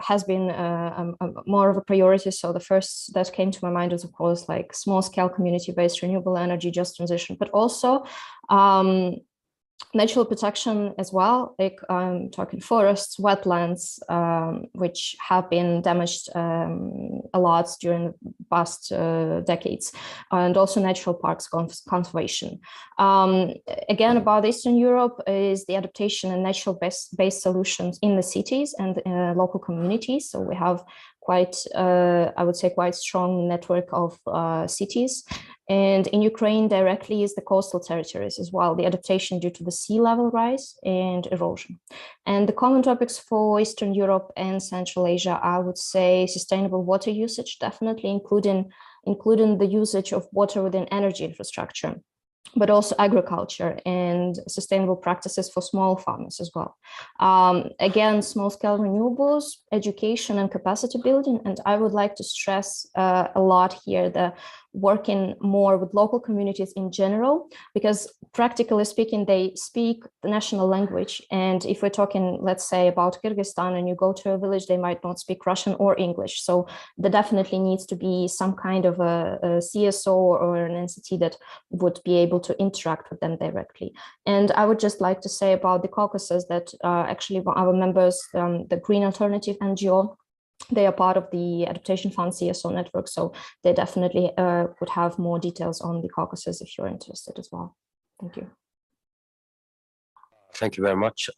has been more of a priority. So the first that came to my mind was, of course, like small-scale community-based renewable energy, just transition, but also natural protection as well, like talking forests, wetlands, which have been damaged a lot during the past decades, and also natural parks conservation. Again, about Eastern Europe is the adaptation and natural-based solutions in the cities and local communities. So we have quite, I would say, quite strong network of cities And in Ukraine directly is the coastal territories as well, the adaptation due to the sea level rise and erosion. And the common topics for Eastern Europe and Central Asia, I would say sustainable water usage, definitely including the usage of water within energy infrastructure, but also agriculture and sustainable practices for small farmers as well. Again, small-scale renewables, education and capacity building. And I would like to stress a lot here the working more with local communities in general, because practically speaking, they speak the national language. And if we're talking, let's say, about Kyrgyzstan and you go to a village, they might not speak Russian or English. So there definitely needs to be some kind of a CSO or an entity that would be able to interact with them directly. And I would just like to say about the Caucasus that actually our members, the Green Alternative NGO, they are part of the Adaptation Fund CSO network, so they definitely would have more details on the Caucasus if you're interested as well. Thank you. Thank you very much.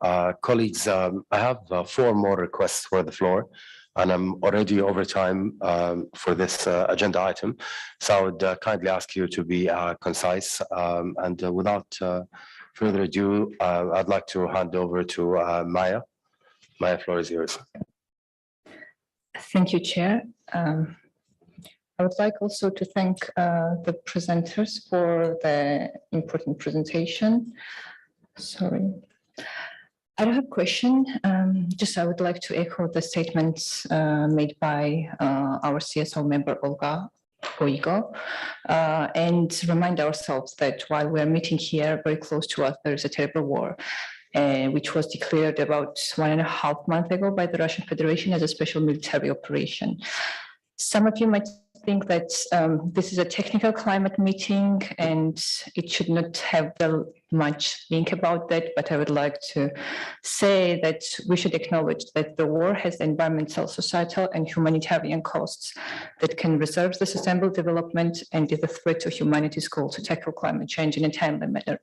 Colleagues, I have 4 more requests for the floor, and I'm already over time for this agenda item. So I would kindly ask you to be concise, and without further ado, I'd like to hand over to Maya. Maya, floor is yours. Thank you, Chair. I would like also to thank the presenters for the important presentation. Sorry. I don't have a question. Just I would like to echo the statements made by our CSO member, Olga Boigo, and remind ourselves that while we're meeting here very close to us, there is a terrible war, which was declared about 1.5 months ago by the Russian Federation as a special military operation. Some of you might think that this is a technical climate meeting and it should not have much link about that, but I would like to say that we should acknowledge that the war has environmental, societal, and humanitarian costs that can reserve the sustainable development and is a threat to humanity's goal to tackle climate change in a timely manner.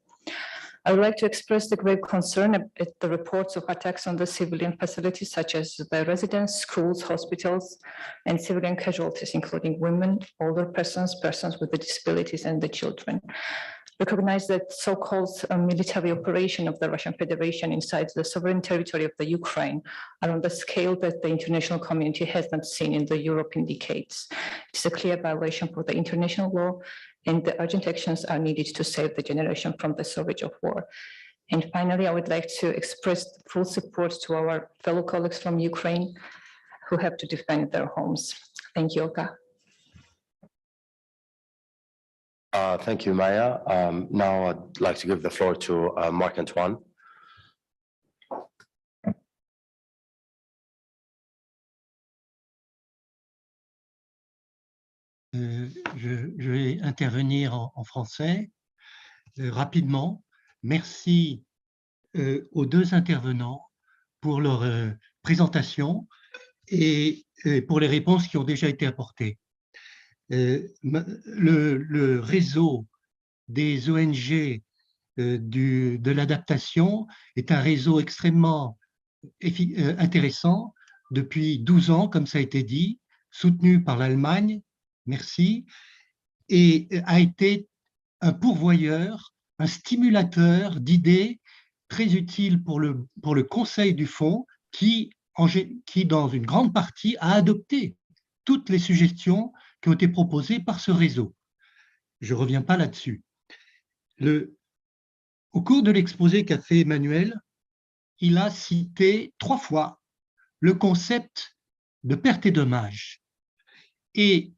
I would like to express the grave concern at the reports of attacks on the civilian facilities, such as the residents, schools, hospitals, and civilian casualties, including women, older persons, persons with disabilities, and the children. Recognize that so-called military operation of the Russian Federation inside the sovereign territory of the Ukraine are on the scale that the international community has not seen in the European decades. It's a clear violation for the international law, and the urgent actions are needed to save the generation from the savage of war. And finally, I would like to express full support to our fellow colleagues from Ukraine who have to defend their homes. Thank you, Olga. Thank you, Maya. Now I'd like to give the floor to Marc-Antoine. Je vais intervenir en français rapidement. Merci aux 2 intervenants pour leur présentation et pour les réponses qui ont déjà été apportées. Le réseau des ONG de l'adaptation est un réseau extrêmement intéressant depuis 12 ans, comme ça a été dit, soutenu par l'Allemagne, merci, et a été un pourvoyeur, un stimulateur d'idées très utiles pour le conseil du fonds qui, dans une grande partie, a adopté toutes les suggestions qui ont été proposées par ce réseau. Je ne reviens pas là-dessus. Au cours de l'exposé qu'a fait Emmanuel, il a cité 3 fois le concept de perte et dommage. Et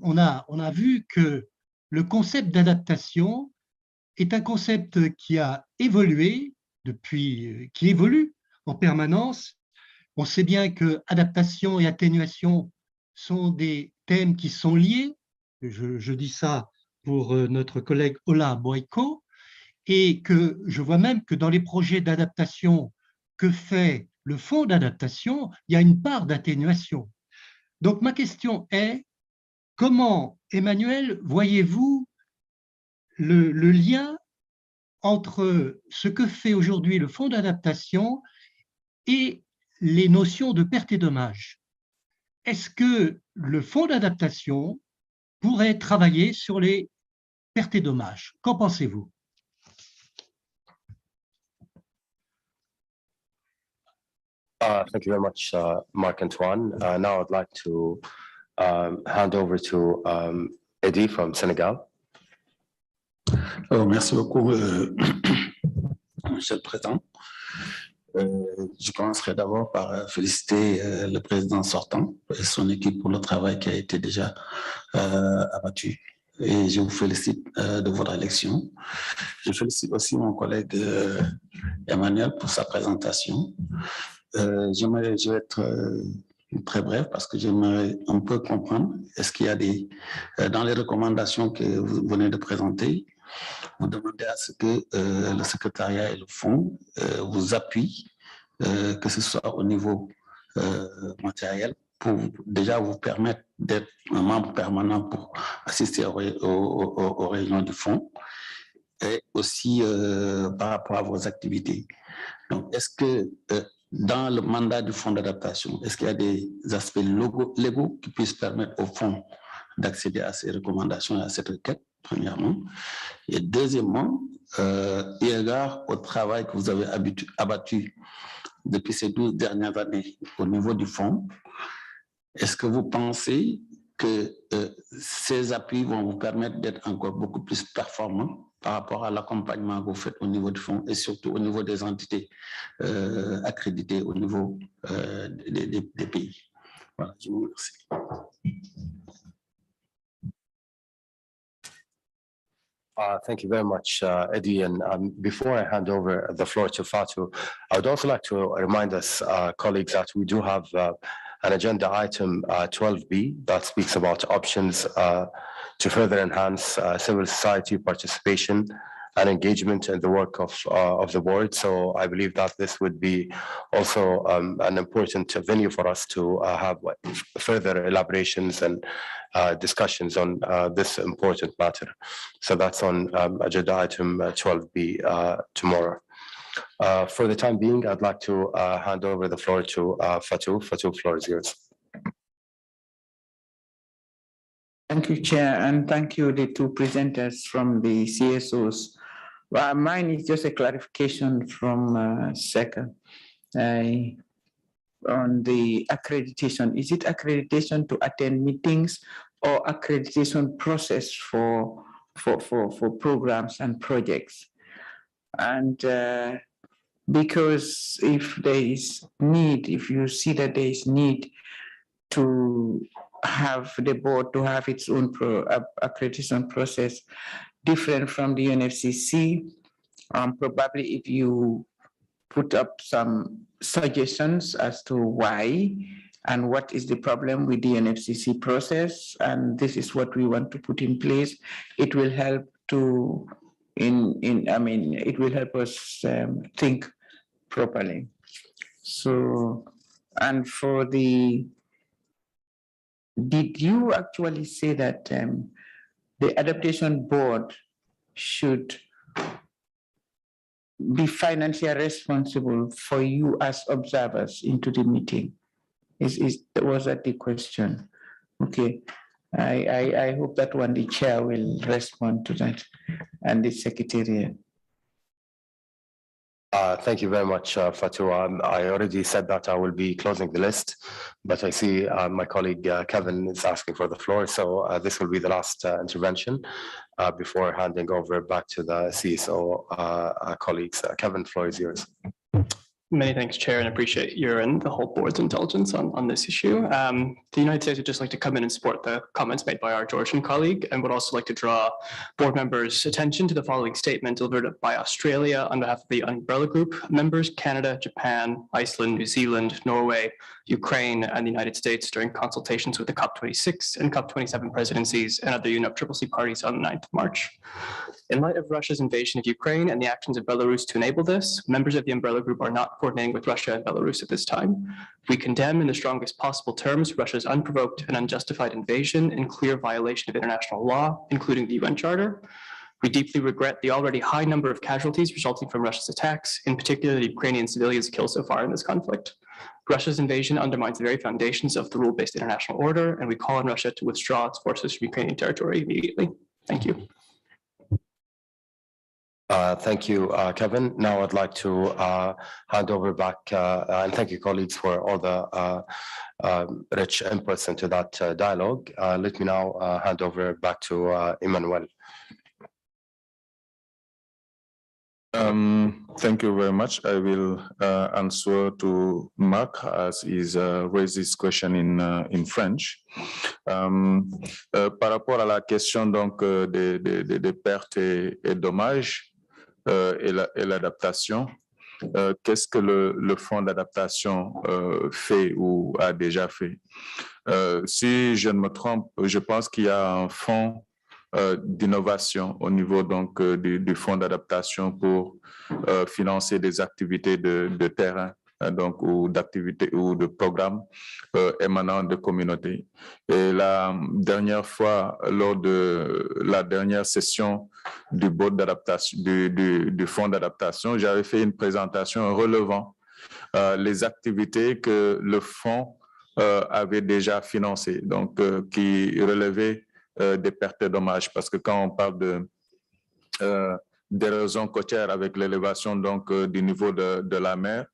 on a vu que le concept d'adaptation est un concept qui a évolué qui évolue en permanence. On sait bien que adaptation et atténuation sont des thèmes qui sont liés. Je dis ça pour notre collègue Ola Boyko, et que je vois même que dans les projets d'adaptation que fait le fonds d'adaptation, il y a une part d'atténuation. Donc ma question est, comment, Emmanuel, voyez-vous le lien entre ce que fait aujourd'hui le fonds d'adaptation et les notions de perte et dommage? Est-ce que le fonds d'adaptation pourrait travailler sur les pertes et dommages. Qu'en pensez-vous? Thank you very much, Marc-Antoine. Now I'd like to hand over to Eddie from Senegal. Merci beaucoup, Monsieur le Président. Je commencerai d'abord par féliciter le président sortant et son équipe pour le travail qui a été déjà abattu. Et je vous félicite de votre élection. Je félicite aussi mon collègue Emmanuel pour sa présentation. Je vais être très bref parce que j'aimerais un peu comprendre, est-ce qu'il y a des, dans les recommandations que vous venez de présenter, vous demandez à ce que le secrétariat et le fonds vous appuient, que ce soit au niveau matériel, pour déjà vous permettre d'être un membre permanent pour assister aux réunions du fonds, et aussi par rapport à vos activités. Donc, est-ce que dans le mandat du fonds d'adaptation, est-ce qu'il y a des aspects légaux qui puissent permettre au fonds d'accéder à ces recommandations et à cette requête, premièrement? Et deuxièmement, eu égard au travail que vous avez abattu depuis ces 12 dernières années au niveau du fonds, est-ce que vous pensez que ces appuis vont vous permettre d'être encore beaucoup plus performants par rapport à l'accompagnement que vous faites au niveau du fonds et surtout au niveau des entités accréditées au niveau des pays? Voilà, je vous remercie. Thank you very much, Eddie. And before I hand over the floor to Fatou, I would also like to remind us, colleagues, that we do have an agenda item 12B that speaks about options to further enhance civil society participation and engagement in the work of the board. So I believe that this would be also an important venue for us to have further elaborations and discussions on this important matter. So that's on agenda item 12B tomorrow. For the time being, I'd like to hand over the floor to Fatou. Fatou, floor is yours. Thank you, Chair, and thank you, the two presenters from the CSOs. Well, mine is just a clarification from SECA on the accreditation. Is it accreditation to attend meetings or accreditation process for programs and projects? And because if there is need, if you see that there is need to have the board to have its own accreditation process different from the UNFCCC, probably if you put up some suggestions as to why and what is the problem with the UNFCCC process, and this is what we want to put in place, it will help to it will help us think properly. So, and for the, did you actually say that the adaptation board should be financially responsible for you as observers into the meeting? Was that the question? Okay, I hope that one the chair will respond to that and the secretariat. Thank you very much, Fatou. I already said that I will be closing the list, but I see my colleague Kevin is asking for the floor, so this will be the last intervention before handing over back to the CSO colleagues. Kevin, floor is yours. Many thanks, Chair, and appreciate your and the whole board's intelligence on this issue. The United States would just like to come in and support the comments made by our Georgian colleague, and would also like to draw board members' attention to the following statement delivered by Australia on behalf of the Umbrella Group members, Canada, Japan, Iceland, New Zealand, Norway, Ukraine, and the United States during consultations with the COP26 and COP27 presidencies and other UNFCCC parties on the 9th of March. In light of Russia's invasion of Ukraine and the actions of Belarus to enable this, members of the Umbrella Group are not coordinating with Russia and Belarus at this time. We condemn in the strongest possible terms Russia's unprovoked and unjustified invasion in clear violation of international law, including the UN Charter. We deeply regret the already high number of casualties resulting from Russia's attacks, in particular the Ukrainian civilians killed so far in this conflict. Russia's invasion undermines the very foundations of the rule-based international order, and we call on Russia to withdraw its forces from Ukrainian territory immediately. Thank you. Thank you, Kevin. Now I'd like to hand over back and thank you, colleagues, for all the rich inputs into that dialogue. Let me now hand over back to Emmanuel. Thank you very much. I will answer to Marc as he's raised this question in French. Par rapport à la question donc des pertes et dommages et l'adaptation, qu'est-ce que le fonds d'adaptation fait ou a déjà fait? Si je ne me trompe, je pense qu'il y a un fonds d'innovation au niveau donc du fonds d'adaptation pour financer des activités de terrain donc ou d'activités ou de programmes émanant de communautés. Et la dernière fois, lors de la dernière session du board d'adaptation du fonds d'adaptation, j'avais fait une présentation relevant les activités que le fonds avait déjà financées, donc qui relevaient des pertes et dommages, parce que quand on parle d'érosion côtière avec l'élévation donc du niveau de la mer,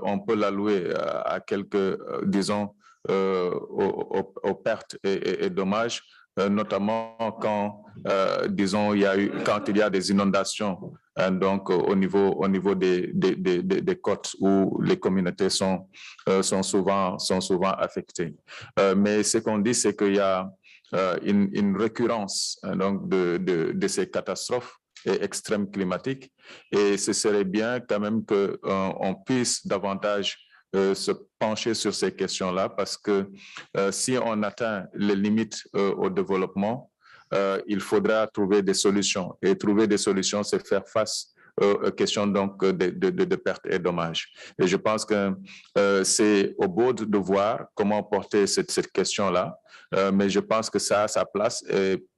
on peut l'allouer à quelques, disons, aux pertes et dommages, notamment quand, disons, quand il y a des inondations, donc au niveau des côtes où les communautés sont souvent affectées. Mais ce qu'on dit, c'est qu'il y a une récurrence donc de ces catastrophes et extrêmes climatiques, et ce serait bien quand même qu'on puisse davantage se pencher sur ces questions-là, parce que si on atteint les limites au développement, il faudra trouver des solutions, et trouver des solutions, c'est faire face aux questions donc de pertes et dommages. Et je pense que c'est au board de voir comment porter cette question-là, mais je pense que ça a sa place,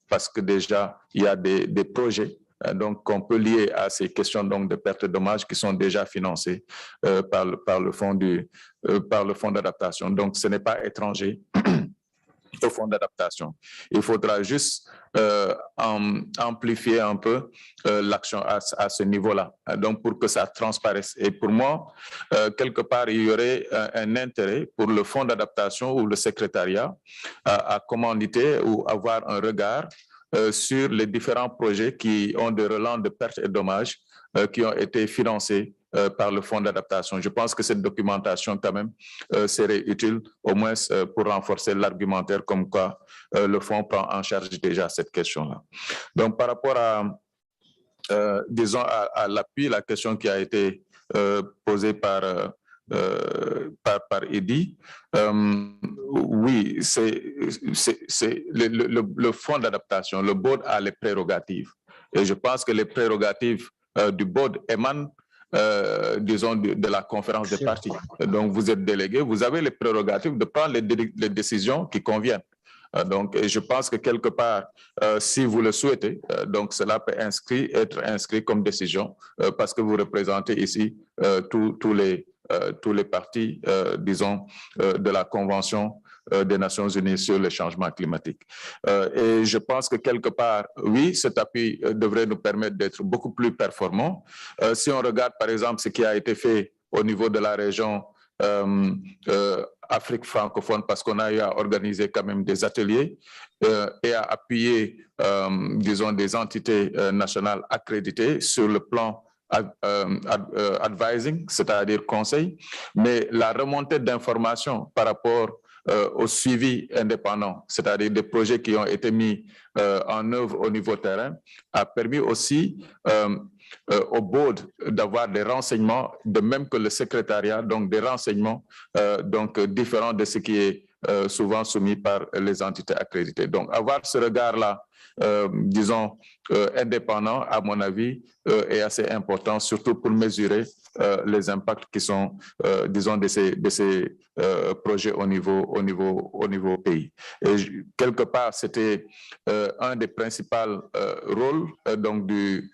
parce que déjà, il y a des projets donc qu'on peut lier à ces questions donc de pertes et dommages qui sont déjà financées par le fonds d'adaptation. Donc, ce n'est pas étranger au fonds d'adaptation. Il faudra juste amplifier un peu l'action à ce niveau-là, donc pour que ça transparaisse. Et pour moi, quelque part, il y aurait un intérêt pour le fonds d'adaptation ou le secrétariat à commanditer ou avoir un regard sur les différents projets qui ont des relents de pertes et dommages qui ont été financés par le fonds d'adaptation. Je pense que cette documentation, quand même, serait utile, au moins pour renforcer l'argumentaire comme quoi le fonds prend en charge déjà cette question-là. Donc, par rapport à, disons, à l'appui, la question qui a été posée par Eddy, oui, c'est le fonds d'adaptation, le board a les prérogatives. Et je pense que les prérogatives du board émanent, disons, de la conférence des parties. Donc, vous êtes délégué, vous avez les prérogatives de prendre les décisions qui conviennent. Donc, je pense que quelque part, si vous le souhaitez, donc cela peut être inscrit comme décision, parce que vous représentez ici tous les partis, disons, de la Convention des Nations Unies sur le changement climatique. Et je pense que quelque part, oui, cet appui devrait nous permettre d'être beaucoup plus performants. Si on regarde, par exemple, ce qui a été fait au niveau de la région Afrique francophone, parce qu'on a eu à organiser quand même des ateliers et à appuyer, disons, des entités nationales accréditées sur le plan advising, c'est-à-dire conseil, mais la remontée d'informations par rapport au suivi indépendant, c'est-à-dire des projets qui ont été mis en œuvre au niveau terrain, a permis aussi au board d'avoir des renseignements, de même que le secrétariat, donc des renseignements donc différents de ce qui est souvent soumis par les entités accréditées. Donc avoir ce regard-là, disons, indépendant, à mon avis, est assez important, surtout pour mesurer les impacts qui sont, disons, de ces projets au niveau pays. Et quelque part, c'était un des principaux rôles donc du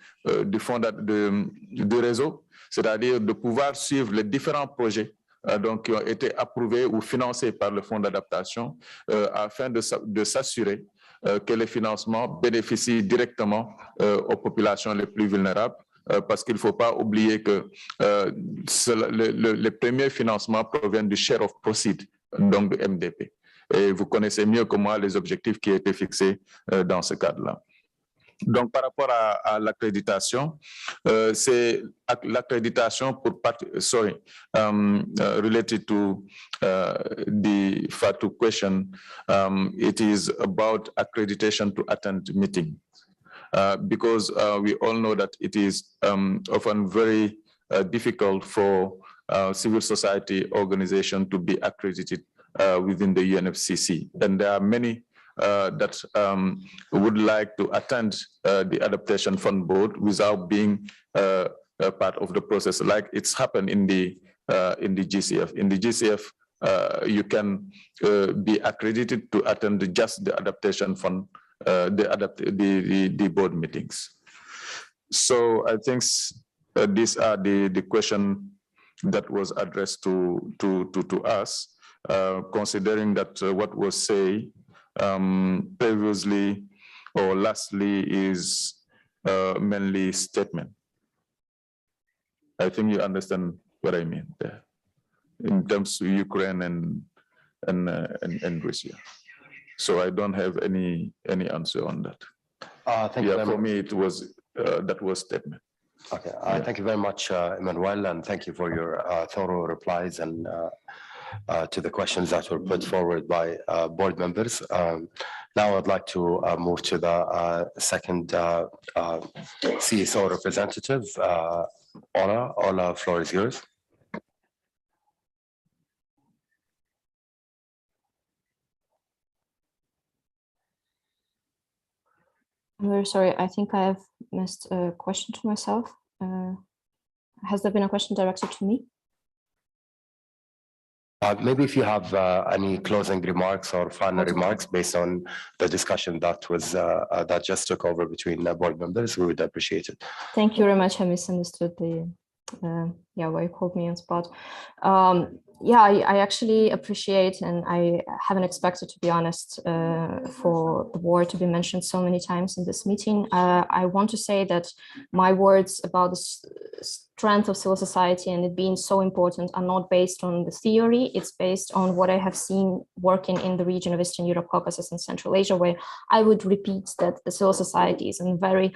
fonds du réseau, c'est-à-dire de pouvoir suivre les différents projets donc, qui ont été approuvés ou financés par le fonds d'adaptation afin de s'assurer que les financements bénéficient directement aux populations les plus vulnérables, parce qu'il ne faut pas oublier que les premiers financements proviennent du share of proceeds, donc de MDP. Et vous connaissez mieux que moi les objectifs qui étaient fixés dans ce cadre-là. Donc, par rapport à l'accréditation, c'est l'accréditation pour related to the FATU question, it is about accreditation to attend meetings. Because we all know that it is often very difficult for civil society organization to be accredited within the UNFCCC. And there are many that would like to attend the Adaptation Fund Board without being a part of the process, like it's happened in the GCF. In the GCF, you can be accredited to attend just the Adaptation Fund, the board meetings. So I think these are the question that was addressed to us, considering that what was said previously or lastly is mainly statement. I think you understand what I mean there in terms of Ukraine and Russia. So I don't have any answer on that. Thank you very for much. me, it was that was statement. Okay, thank you very much, Emmanuel, and thank you for your thorough replies and to the questions that were put forward by board members. Now I'd like to move to the second CSO representative, Ola. Ola, floor is yours. I'm very sorry. I think I have missed a question to myself. Has there been a question directed to me? Maybe if you have any closing remarks or final remarks based on the discussion that was that just took over between board members, we would appreciate it. Thank you very much. I misunderstood the why you called me on spot. I actually appreciate, and I haven't expected, to be honest, for the war to be mentioned so many times in this meeting. I want to say that my words about the strength of civil society and it being so important are not based on the theory. It's based on what I have seen working in the region of Eastern Europe, Caucasus, and Central Asia, where I would repeat that the civil society is in very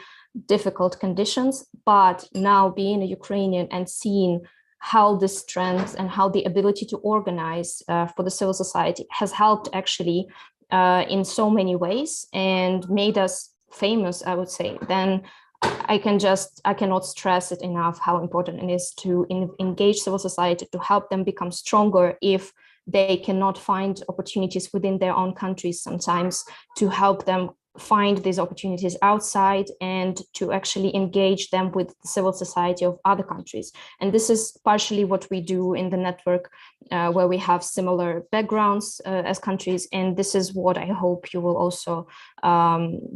difficult conditions. But now being a Ukrainian and seeing how the strength and how the ability to organize for the civil society has helped actually in so many ways and made us famous, I would say, then I cannot stress it enough how important it is to engage civil society, to help them become stronger if they cannot find opportunities within their own countries sometimes, to help them find these opportunities outside and to actually engage them with the civil society of other countries. And this is partially what we do in the network where we have similar backgrounds as countries. And this is what I hope you will also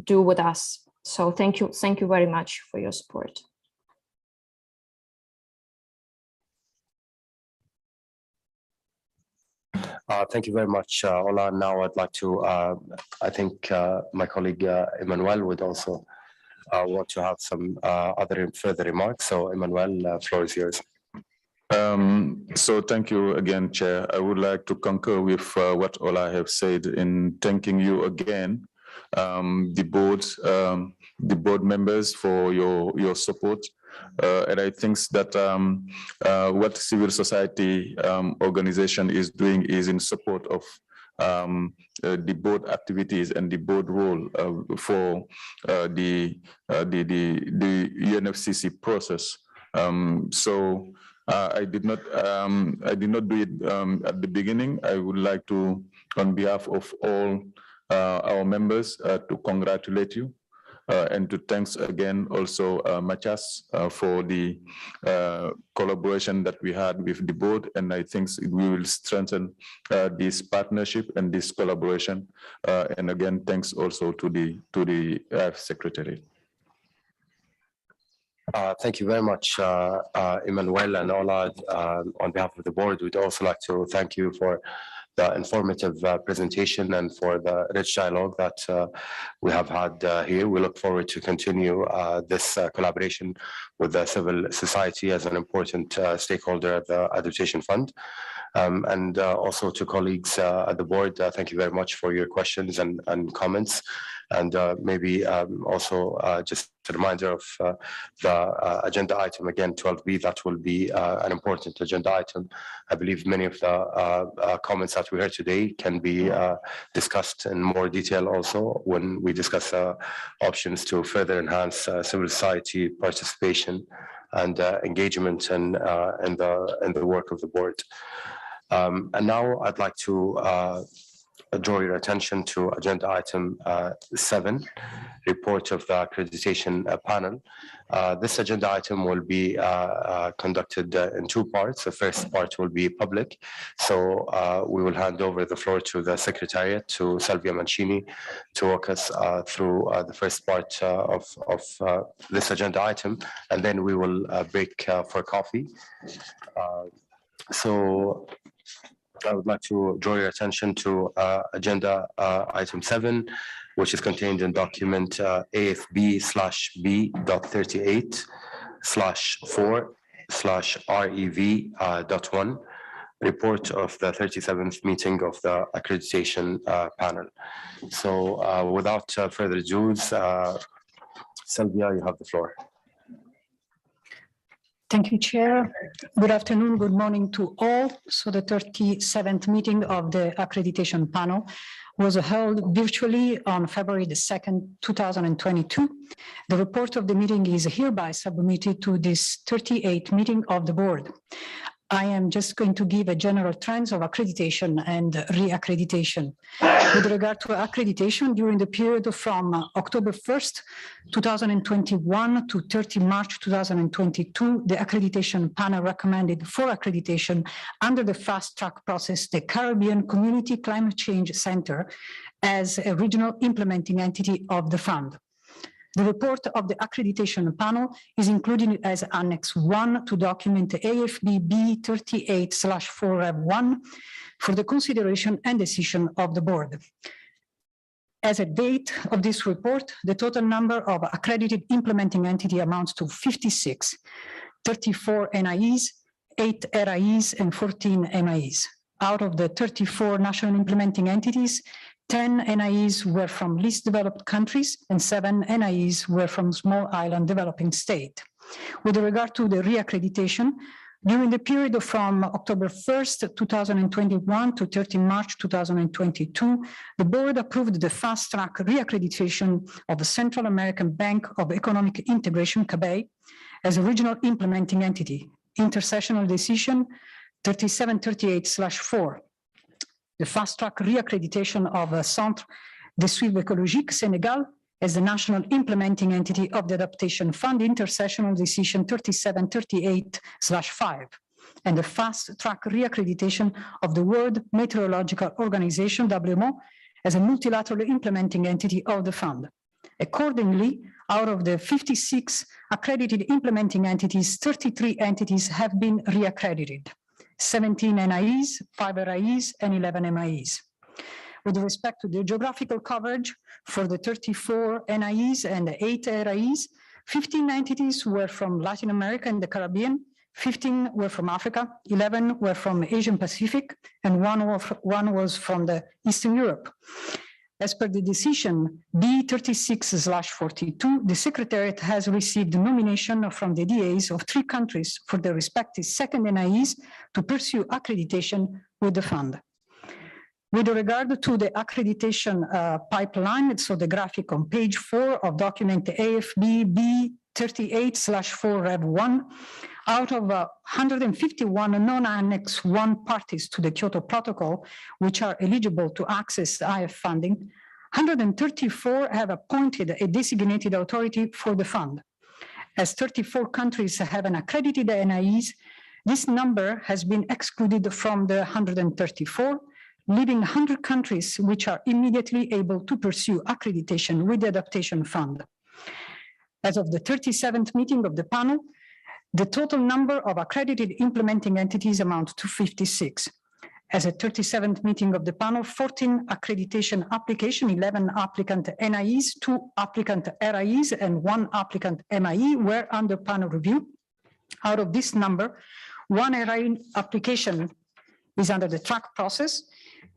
do with us. So thank you very much for your support. Thank you very much, Ola. Now I'd like to, I think my colleague Emmanuel would also want to have some other further remarks. So Emmanuel, floor is yours. So thank you again, Chair. I would like to concur with what Ola have said in thanking you again, the board members for your support. And I think that what civil society organization is doing is in support of the board activities and the board role for the UNFCCC process. So I did not do it at the beginning. I would like to, on behalf of all our members, to congratulate you. And to thanks again also Matias for the collaboration that we had with the board, and I think we will strengthen this partnership and this collaboration. And again, thanks also to the Secretary. Thank you very much, Emmanuel and Ola. On behalf of the board, we'd also like to thank you for the informative presentation and for the rich dialogue that we have had here. We look forward to continue this collaboration with the civil society as an important stakeholder at the Adaptation Fund. And also to colleagues at the board, thank you very much for your questions and comments. And maybe also just a reminder of the agenda item again, 12B, that will be an important agenda item. I believe many of the comments that we heard today can be discussed in more detail also when we discuss options to further enhance civil society participation and engagement in the work of the board. And now I'd like to draw your attention to agenda item 7, report of the accreditation panel. This agenda item will be conducted in 2 parts. The first part will be public. So we will hand over the floor to the Secretariat, to Salvia Mancini, to walk us through the first part of this agenda item, and then we will break for coffee. So I would like to draw your attention to agenda item 7, which is contained in document AFB/B.38/4/REV.1, report of the 37th meeting of the accreditation panel. So without further ado, Sylvia, you have the floor. Thank you, Chair. Good afternoon, good morning to all. So the 37th meeting of the accreditation panel was held virtually on February the 2nd, 2022. The report of the meeting is hereby submitted to this 38th meeting of the board. I am just going to give a general trends of accreditation and re-accreditation. With regard to accreditation, during the period from October 1st, 2021 to 30 March 2022, the accreditation panel recommended for accreditation under the fast track process, the Caribbean Community Climate Change Center as a regional implementing entity of the fund. The report of the accreditation panel is included as Annex 1 to document AFB B38/4-1 for the consideration and decision of the board. As a date of this report, the total number of accredited implementing entity amounts to 56, 34 NIEs, 8 RIEs, and 14 MIEs. Out of the 34 national implementing entities, 10 NIEs were from least developed countries and 7 NIEs were from small island developing state. With regard to the reaccreditation, during the period from October 1st, 2021 to 30 March 2022, the board approved the fast track reaccreditation of the Central American Bank of Economic Integration, CABEI, as a regional implementing entity, intersessional decision 3738/4. The fast-track reaccreditation of Centre de Suivi Écologique Sénégal as the national implementing entity of the Adaptation Fund, intersessional decision 3738/5, and the fast-track reaccreditation of the World Meteorological Organization, WMO, as a multilateral implementing entity of the fund. Accordingly, out of the 56 accredited implementing entities, 33 entities have been reaccredited. 17 NIEs, 5 RIEs, and 11 MIEs. With respect to the geographical coverage for the 34 NIEs and the 8 RIEs, 15 entities were from Latin America and the Caribbean, 15 were from Africa, 11 were from Asian Pacific, and one was from the Eastern Europe. As per the decision B36/42, the Secretariat has received nomination from the DAs of 3 countries for their respective second NIEs to pursue accreditation with the fund. With regard to the accreditation pipeline, so the graphic on page 4 of document AFB B38/4-1, out of 151 non-Annex 1 parties to the Kyoto Protocol, which are eligible to access IF funding, 134 have appointed a designated authority for the fund. As 34 countries have an accredited NIEs, this number has been excluded from the 134, leaving 100 countries which are immediately able to pursue accreditation with the Adaptation Fund. As of the 37th meeting of the panel, the total number of accredited implementing entities amount to 56. As a 37th meeting of the panel, 14 accreditation application, 11 applicant NIEs, 2 applicant RIEs, and 1 applicant MIE were under panel review. Out of this number, 1 RIE application is under the track process,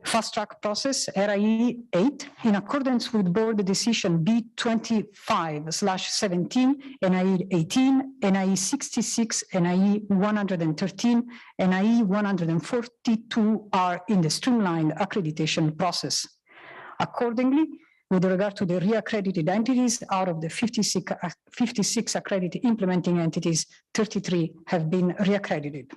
fast track process, RIE 8, in accordance with board decision B25/17, NIE 18, NIE 66, NIE 113, NIE 142 are in the streamlined accreditation process. Accordingly, with regard to the reaccredited entities, out of the 56 accredited implementing entities, 33 have been reaccredited.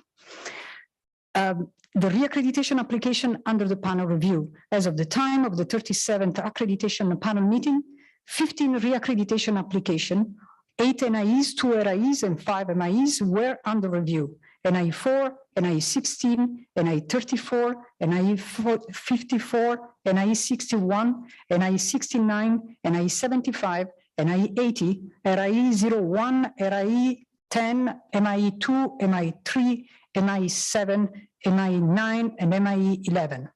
The reaccreditation application under the panel review. As of the time of the 37th accreditation panel meeting, 15 reaccreditation application, 8 NIEs, 2 RIEs, and 5 MIEs were under review. NIE 4, NIE 16, NIE 34, NIE 54, NIE 61, NIE 69, NIE 75, NIE 80, RIE 01, RIE 10, MIE 2, MIE 3, MIE 7, MIE 9, and MIE 11.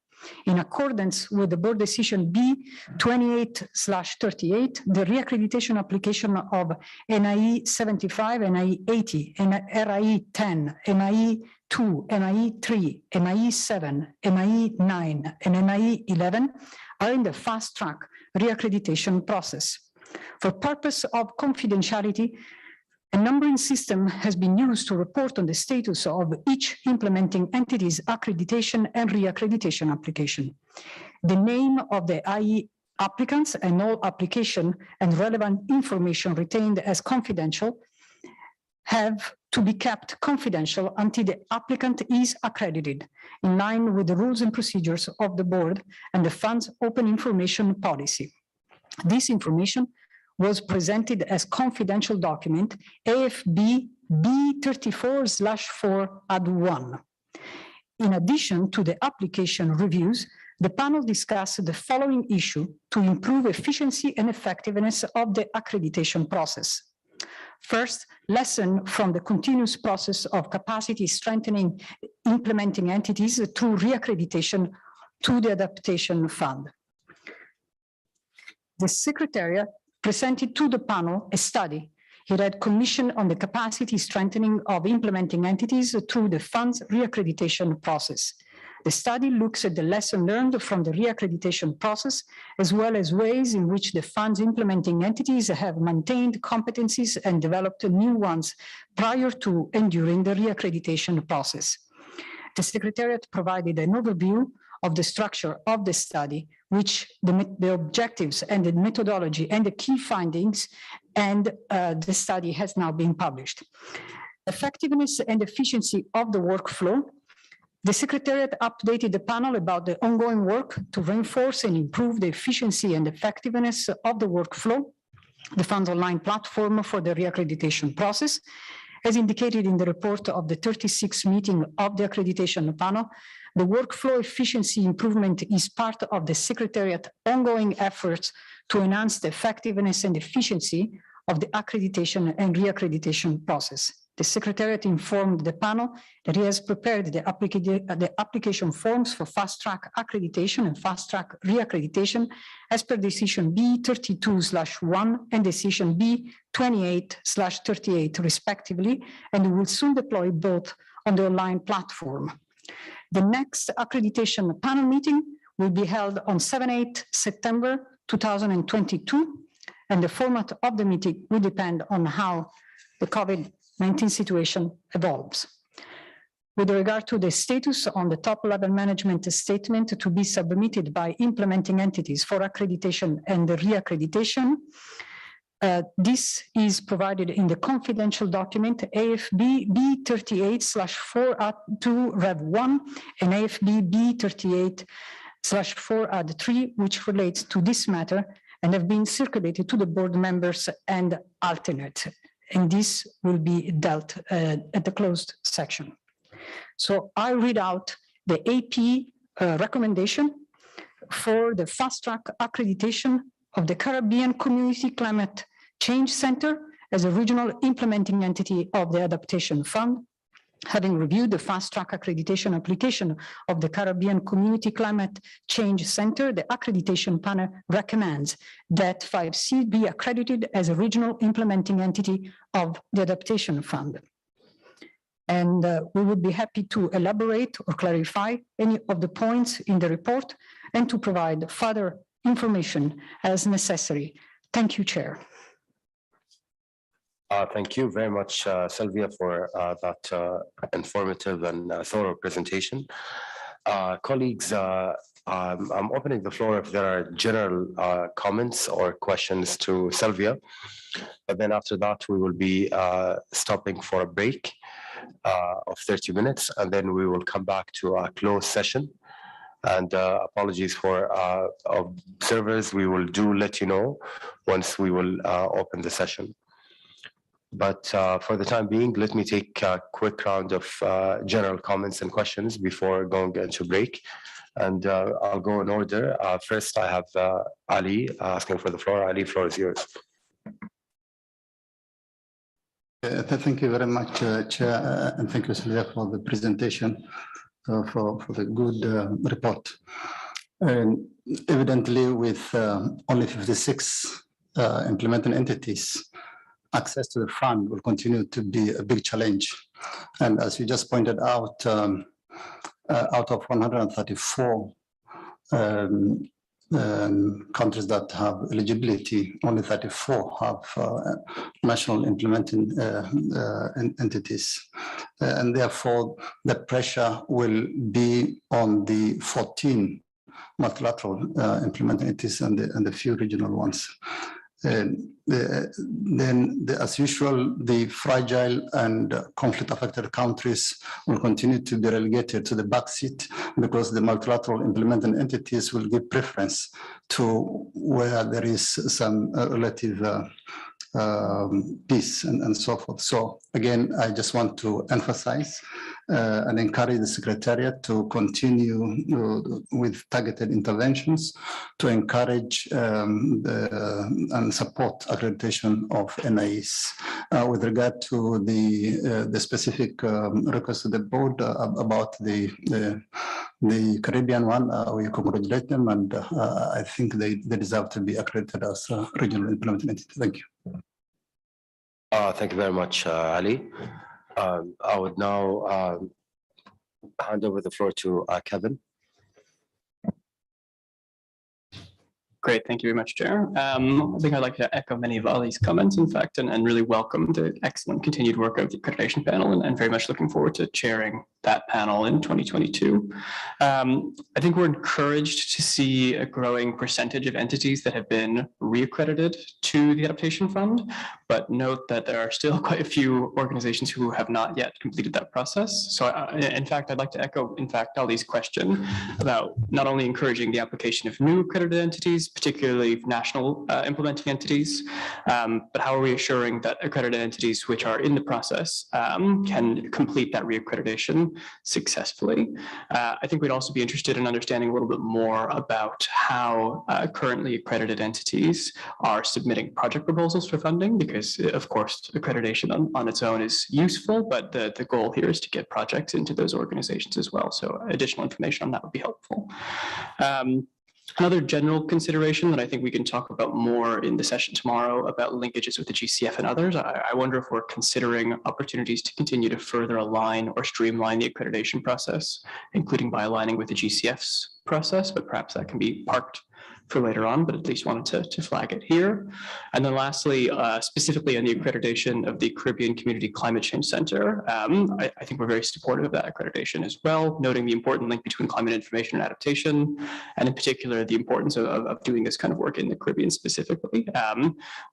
In accordance with the board decision B28/38, the reaccreditation application of NIE 75, NIE 80, RIE 10, MIE 2, MIE 3, MIE 7, MIE 9, and MIE 11 are in the fast track reaccreditation process. For purpose of confidentiality, a numbering system has been used to report on the status of each implementing entity's accreditation and reaccreditation application. The name of the IE applicants and all application and relevant information retained as confidential have to be kept confidential until the applicant is accredited, in line with the rules and procedures of the board and the fund's open information policy. This information was presented as confidential document AFB B34/4/1. In addition to the application reviews, the panel discussed the following issue to improve efficiency and effectiveness of the accreditation process. First, lesson from the continuous process of capacity strengthening implementing entities through reaccreditation to the adaptation fund. The Secretariat presented to the panel a study it had commissioned on the capacity strengthening of implementing entities through the fund's reaccreditation process. The study looks at the lesson learned from the reaccreditation process, as well as ways in which the fund's implementing entities have maintained competencies and developed new ones prior to and during the reaccreditation process. The Secretariat provided an overview of the structure of the study, which the objectives and the methodology and the key findings, and the study has now been published. Effectiveness and efficiency of the workflow. The Secretariat updated the panel about the ongoing work to reinforce and improve the efficiency and effectiveness of the workflow, the fund's online platform for the reaccreditation process. As indicated in the report of the 36th meeting of the accreditation panel, the workflow efficiency improvement is part of the Secretariat ongoing efforts to enhance the effectiveness and efficiency of the accreditation and reaccreditation process. The Secretariat informed the panel that he has prepared the application forms for fast-track accreditation and fast-track reaccreditation as per decision B32/1 and decision B28/38 respectively, and will soon deploy both on the online platform. The next accreditation panel meeting will be held on 7-8 September 2022, and the format of the meeting will depend on how the COVID-19 situation evolves. With regard to the status on the top-level management statement to be submitted by implementing entities for accreditation and reaccreditation, this is provided in the confidential document AFB B38/4/2 Rev 1 and AFB B38/4/3, which relates to this matter and have been circulated to the board members and alternate. And this will be dealt at the closed section. So I read out the AP recommendation for the fast-track accreditation of the Caribbean Community Climate Change Center as a regional implementing entity of the Adaptation Fund. Having reviewed the fast-track accreditation application of the Caribbean Community Climate Change Center, the accreditation panel recommends that 5C be accredited as a regional implementing entity of the Adaptation Fund. And we would be happy to elaborate or clarify any of the points in the report and to provide further information as necessary. Thank you, Chair. Thank you very much, Sylvia, for that informative and thorough presentation. Colleagues, I'm opening the floor if there are general comments or questions to Sylvia. But then after that, we will be stopping for a break of 30 minutes, and then we will come back to a closed session. And apologies for observers, we will let you know once we will open the session. But for the time being, let me take a quick round of general comments and questions before going into break. And I'll go in order. First, I have Ali asking for the floor. Ali, floor is yours. Thank you very much, Chair, and thank you, Sylvia, for the presentation, for the good report. And evidently, with only 56 implementing entities, access to the fund will continue to be a big challenge. And as you just pointed out of 134 countries that have eligibility, only 34 have national implementing entities. And therefore, the pressure will be on the 14 multilateral implementing entities and the few regional ones. As usual, the fragile and conflict-affected countries will continue to be relegated to the backseat because the multilateral implementing entities will give preference to where there is some relative peace and so forth. So again, I just want to emphasize and encourage the Secretariat to continue with targeted interventions to encourage and support accreditation of NIEs. With regard to the specific request to the board about the Caribbean one, we congratulate them, and I think they deserve to be accredited as a regional implementing entity. Thank you. Thank you very much, Ali. I would now hand over the floor to Kevin. Great, thank you very much, Chair. I think I'd like to echo many of Ali's comments, in fact, and really welcome the excellent continued work of the accreditation panel, and very much looking forward to chairing that panel in 2022. I think we're encouraged to see a growing percentage of entities that have been reaccredited to the Adaptation Fund, but note that there are still quite a few organizations who have not yet completed that process. So in fact, I'd like to echo, in fact, Ali's question about not only encouraging the application of new accredited entities, particularly national implementing entities, but how are we assuring that accredited entities which are in the process can complete that reaccreditation successfully? I think we'd also be interested in understanding a little bit more about how currently accredited entities are submitting project proposals for funding, because of course accreditation on its own is useful, but the goal here is to get projects into those organizations as well. So additional information on that would be helpful. Another general consideration that I think we can talk about more in the session tomorrow about linkages with the GCF and others. I wonder if we're considering opportunities to continue to further align or streamline the accreditation process, including by aligning with the GCF's process, but perhaps that can be parked for later on, but at least wanted to flag it here. And then lastly, specifically on the accreditation of the Caribbean Community Climate Change Center, I think we're very supportive of that accreditation as well, noting the important link between climate information and adaptation, and in particular, the importance of doing this kind of work in the Caribbean specifically.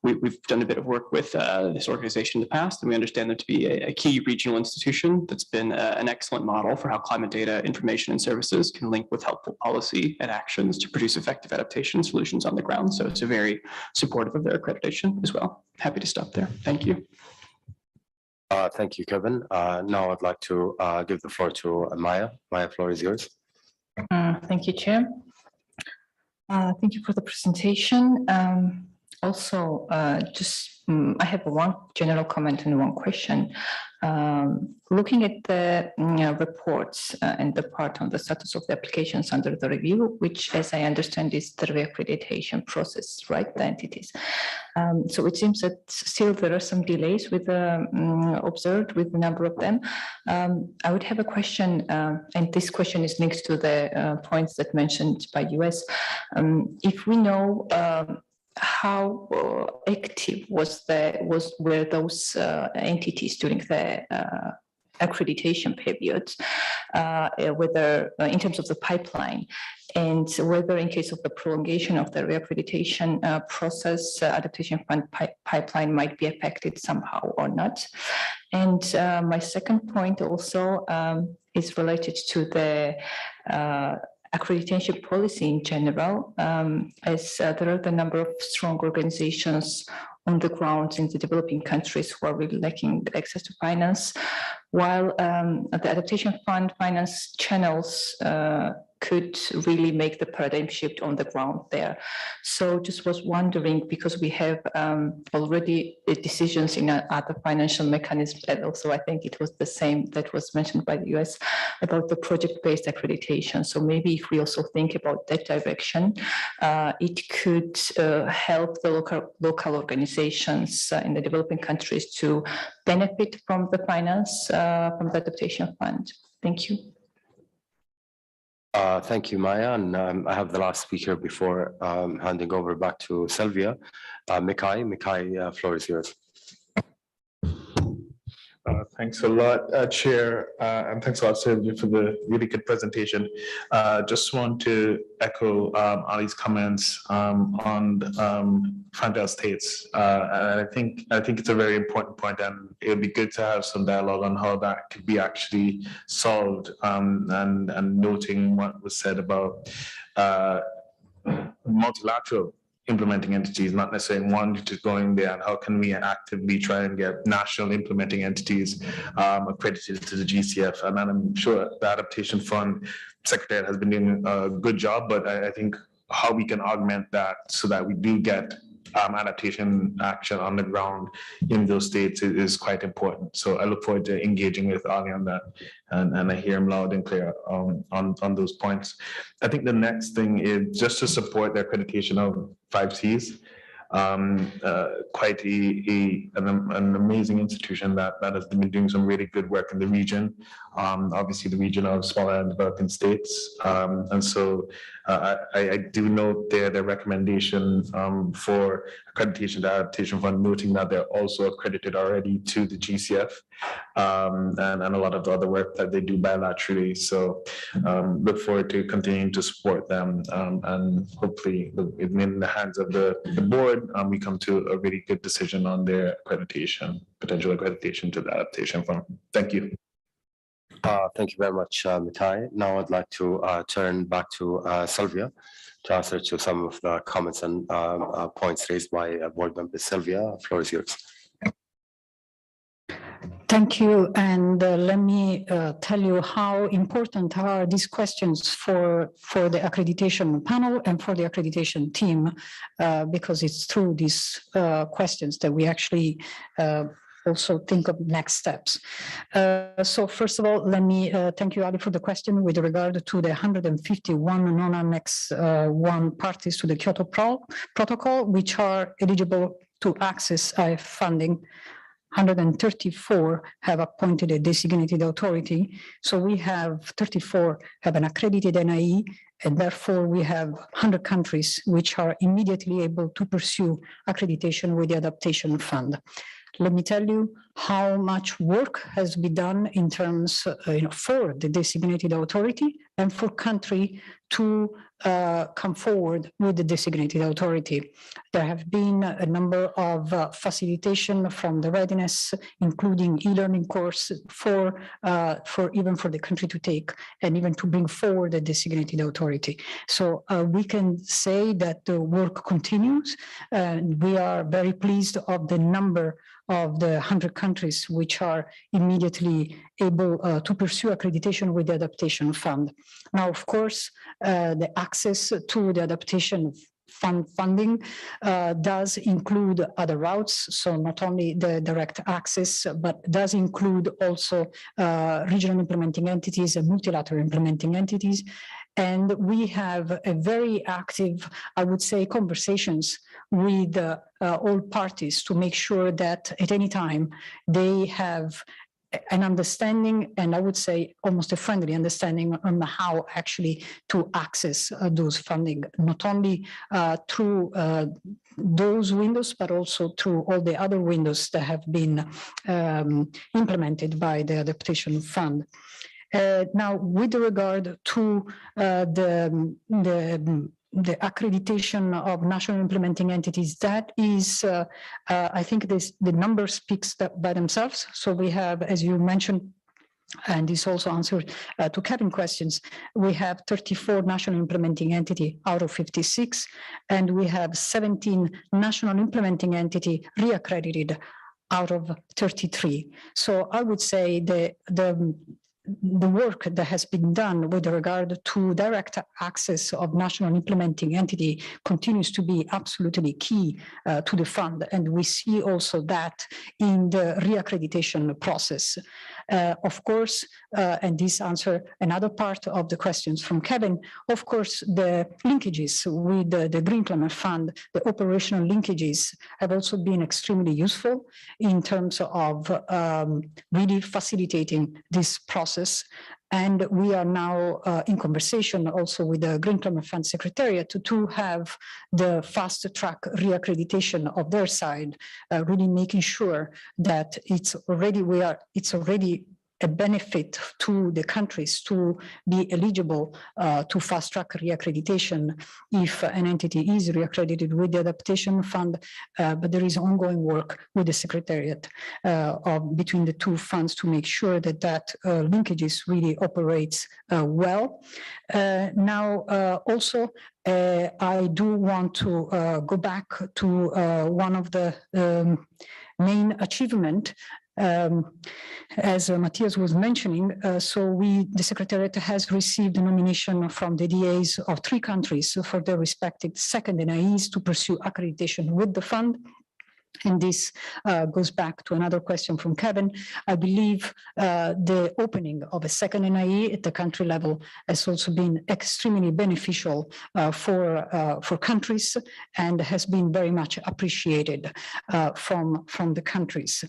We've done a bit of work with this organization in the past, and we understand them to be a key regional institution that's been an excellent model for how climate data, information, and services can link with helpful policy and actions to produce effective adaptation solutions on the ground. So it's a very supportive of their accreditation as well. Happy to stop there. Thank you. Thank you, Kevin. Now I'd like to give the floor to Maya. Maya, floor is yours. Thank you, Chair. Thank you for the presentation. Also, I have one general comment and one question. Looking at the reports and the part on the status of the applications under the review, which, as I understand, is the reaccreditation process, right? The entities. So it seems that still there are some delays with observed with the number of them. I would have a question, and this question is linked to the points that mentioned by US. If we know how active were those entities during the accreditation periods, whether in terms of the pipeline, and whether in case of the prolongation of the reaccreditation process, adaptation fund pipeline might be affected somehow or not. And my second point also is related to the accreditation policy in general, as there are the number of strong organizations on the ground in the developing countries who are really lacking access to finance, while the adaptation fund finance channels could really make the paradigm shift on the ground there. So just was wondering, because we have already decisions in other financial mechanisms, and also I think it was the same that was mentioned by the US about the project-based accreditation. So maybe if we also think about that direction, it could help the local organizations in the developing countries to benefit from the finance from the adaptation fund. Thank you. Thank you, Maya. And I have the last speaker before handing over back to Sylvia. Mikhail, floor is yours. Thanks a lot, Chair, and thanks a lot, Sylvia, for the really good presentation. Just want to echo Ali's comments on fragile states. And I think it's a very important point, and it would be good to have some dialogue on how that could be actually solved, and noting what was said about multilateral implementing entities, not necessarily one just going there, and how can we actively try and get national implementing entities accredited to the GCF. And I'm sure the Adaptation Fund Secretariat has been doing a good job, but I think how we can augment that so that we do get adaptation action on the ground in those states is quite important. So I look forward to engaging with Ali on that, and I hear him loud and clear on those points. I think the next thing is just to support the accreditation of 5Cs. Quite an amazing institution that has been doing some really good work in the region. Obviously the region of smaller and developing states. And so I do note their recommendation for accreditation to Adaptation Fund, noting that they're also accredited already to the GCF, and a lot of the other work that they do bilaterally. So look forward to continuing to support them, and hopefully in the hands of the board, we come to a really good decision on their accreditation, potential accreditation to the Adaptation Fund. Thank you. Thank you very much, Mikhail. Now I'd like to turn back to Sylvia to answer to some of the comments and points raised by board member Sylvia. The floor is yours. Thank you. And let me tell you how important are these questions for the accreditation panel and for the accreditation team, because it's through these questions that we actually also think of next steps. So first of all, let me thank you, Ali, for the question with regard to the 151 non-annex 1 parties to the Kyoto Protocol, which are eligible to access IF funding. 134 have appointed a designated authority. So we have 34 have an accredited NIE, and therefore we have 100 countries which are immediately able to pursue accreditation with the Adaptation Fund. Let me tell you how much work has been done in terms for the designated authority and for country to come forward with the designated authority. There have been a number of facilitation from the readiness, including e-learning course for even for the country to take and even to bring forward a designated authority. So we can say that the work continues, and we are very pleased of the number of the 100 countries which are immediately able to pursue accreditation with the Adaptation Fund. Now, of course, the access to the Adaptation funding does include other routes, so not only the direct access, but does include also regional implementing entities and multilateral implementing entities. And we have a very active, I would say, conversations with all parties to make sure that at any time they have an understanding, and I would say almost a friendly understanding on how actually to access those funding, not only through those windows, but also through all the other windows that have been implemented by the Adaptation Fund. Now, with regard to the accreditation of national implementing entities, that is, I think the number speaks by themselves. So we have, as you mentioned, and this also answered to Kevin's questions, we have 34 national implementing entity out of 56, and we have 17 national implementing entity reaccredited out of 33. So I would say the work that has been done with regard to direct access of national implementing entity continues to be absolutely key to the fund. And we see also that in the reaccreditation process. Of course, and this answers another part of the questions from Kevin, of course, the linkages with the Green Climate Fund, the operational linkages have also been extremely useful in terms of really facilitating this process. And we are now in conversation also with the Green Climate Fund Secretariat to have the fast track reaccreditation of their side, really making sure that it's already a benefit to the countries to be eligible to fast track reaccreditation if an entity is reaccredited with the Adaptation Fund, but there is ongoing work with the Secretariat between the two funds to make sure that that linkages really operates well. Now, also, I do want to go back to one of the main achievement as Matthias was mentioning, so the Secretariat has received a nomination from the DAs of 3 countries for their respective second NIEs to pursue accreditation with the fund. And this goes back to another question from Kevin. I believe the opening of a second NIE at the country level has also been extremely beneficial for countries and has been very much appreciated from the countries.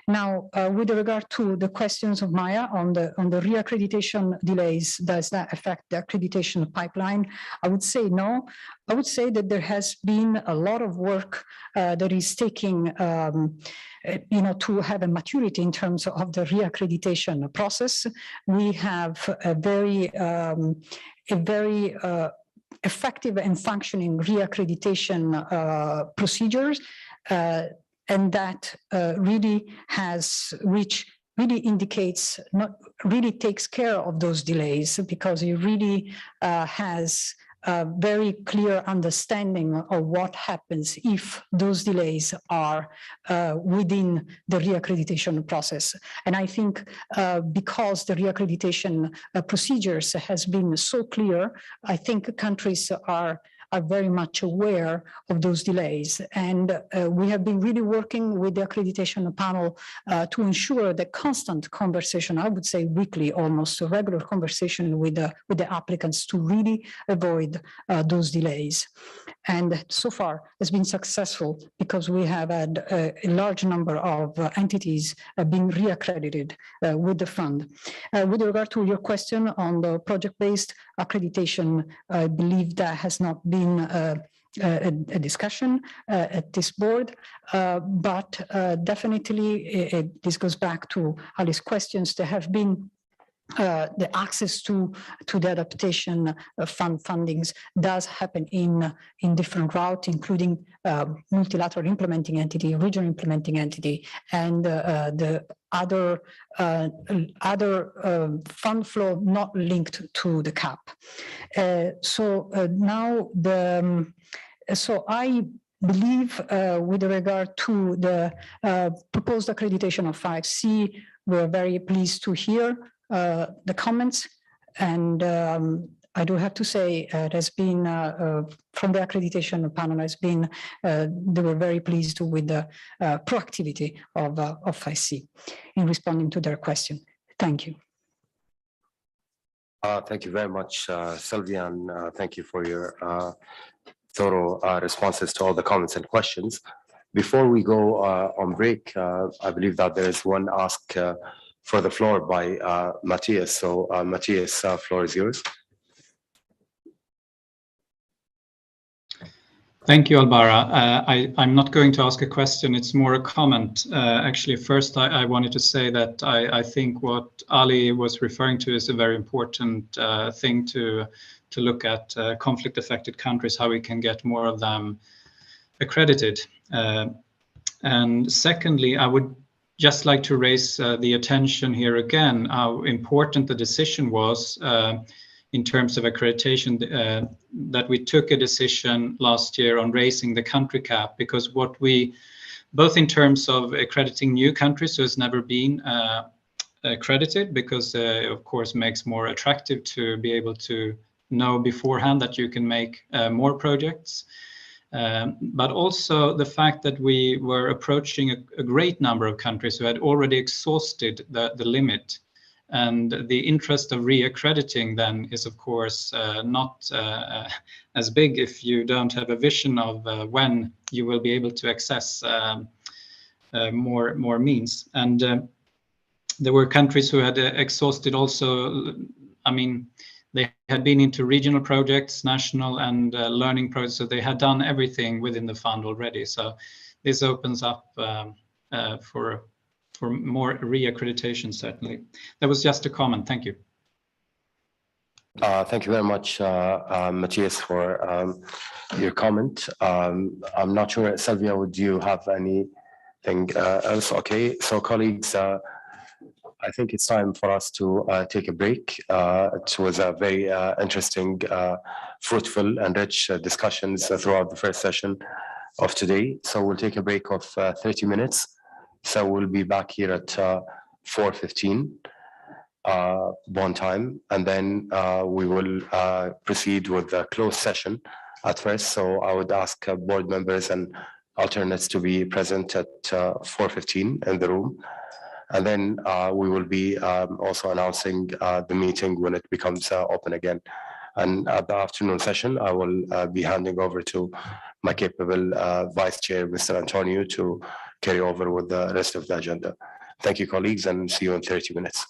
Now, with regard to the questions of Maya on the reaccreditation delays, does that affect the accreditation pipeline? I would say no. I would say that there has been a lot of work that is taking to have a maturity in terms of the reaccreditation process. We have a very effective and functioning reaccreditation procedures, and that really indicates, really takes care of those delays, because it really has a very clear understanding of what happens if those delays are within the reaccreditation process. And I think because the reaccreditation procedures has been so clear, I think countries are very much aware of those delays. And we have been really working with the accreditation panel to ensure the constant conversation, I would say weekly, almost a regular conversation with the applicants to really avoid those delays. And so far has been successful because we have had a large number of entities being reaccredited with the fund. With regard to your question on the project-based accreditation, I believe that has not been a discussion at this board, but definitely this goes back to Ali's questions. There have been the access to the adaptation fundings does happen in different routes, including multilateral implementing entity, regional implementing entity, and the other fund flow not linked to the CAP. So I believe with regard to the proposed accreditation of 5C, we're very pleased to hear the comments, and I do have to say, there's been, from the accreditation panel, they were very pleased with the proactivity of IC in responding to their question. Thank you. Thank you very much, Sylvia, and thank you for your thorough responses to all the comments and questions. Before we go on break, I believe that there is one ask for the floor by Matthias. So Matthias, floor is yours. Thank you, Albara. I'm not going to ask a question, it's more a comment. Actually, first, I wanted to say that I think what Ali was referring to is a very important thing to look at conflict-affected countries, how we can get more of them accredited. And secondly, I would just like to raise the attention here again, how important the decision was in terms of accreditation, that we took a decision last year on raising the country cap, because what we, both in terms of accrediting new countries who has never been accredited, because of course makes more attractive to be able to know beforehand that you can make more projects. But also the fact that we were approaching a great number of countries who had already exhausted the limit. And the interest of re-accrediting then is, of course, not as big if you don't have a vision of when you will be able to access more means. And there were countries who had exhausted also, I mean, they had been into regional projects, national and learning projects, so they had done everything within the fund already. So this opens up for more re-accreditation, certainly. That was just a comment. Thank you. Thank you very much, Matthias, for your comment. I'm not sure, Sylvia, would you have anything else? Okay, so colleagues, I think it's time for us to take a break. It was a very interesting, fruitful and rich discussions throughout the first session of today. So we'll take a break of 30 minutes. So we'll be back here at 4:15 Bonn time, and then we will proceed with the closed session at first. So I would ask board members and alternates to be present at 4:15 in the room. And then we will be also announcing the meeting when it becomes open again. And at the afternoon session, I will be handing over to my capable Vice Chair, Mr. Antonio, to carry over with the rest of the agenda. Thank you, colleagues, and see you in 30 minutes.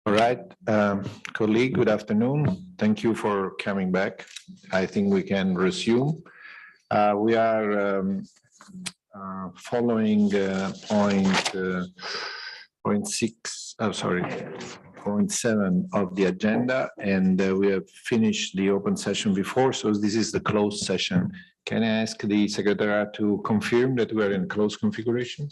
All right, colleague, good afternoon. Thank you for coming back. I think we can resume. We are following point 7 of the agenda, and we have finished the open session before, so this is the closed session. Can I ask the Secretariat to confirm that we are in closed configuration?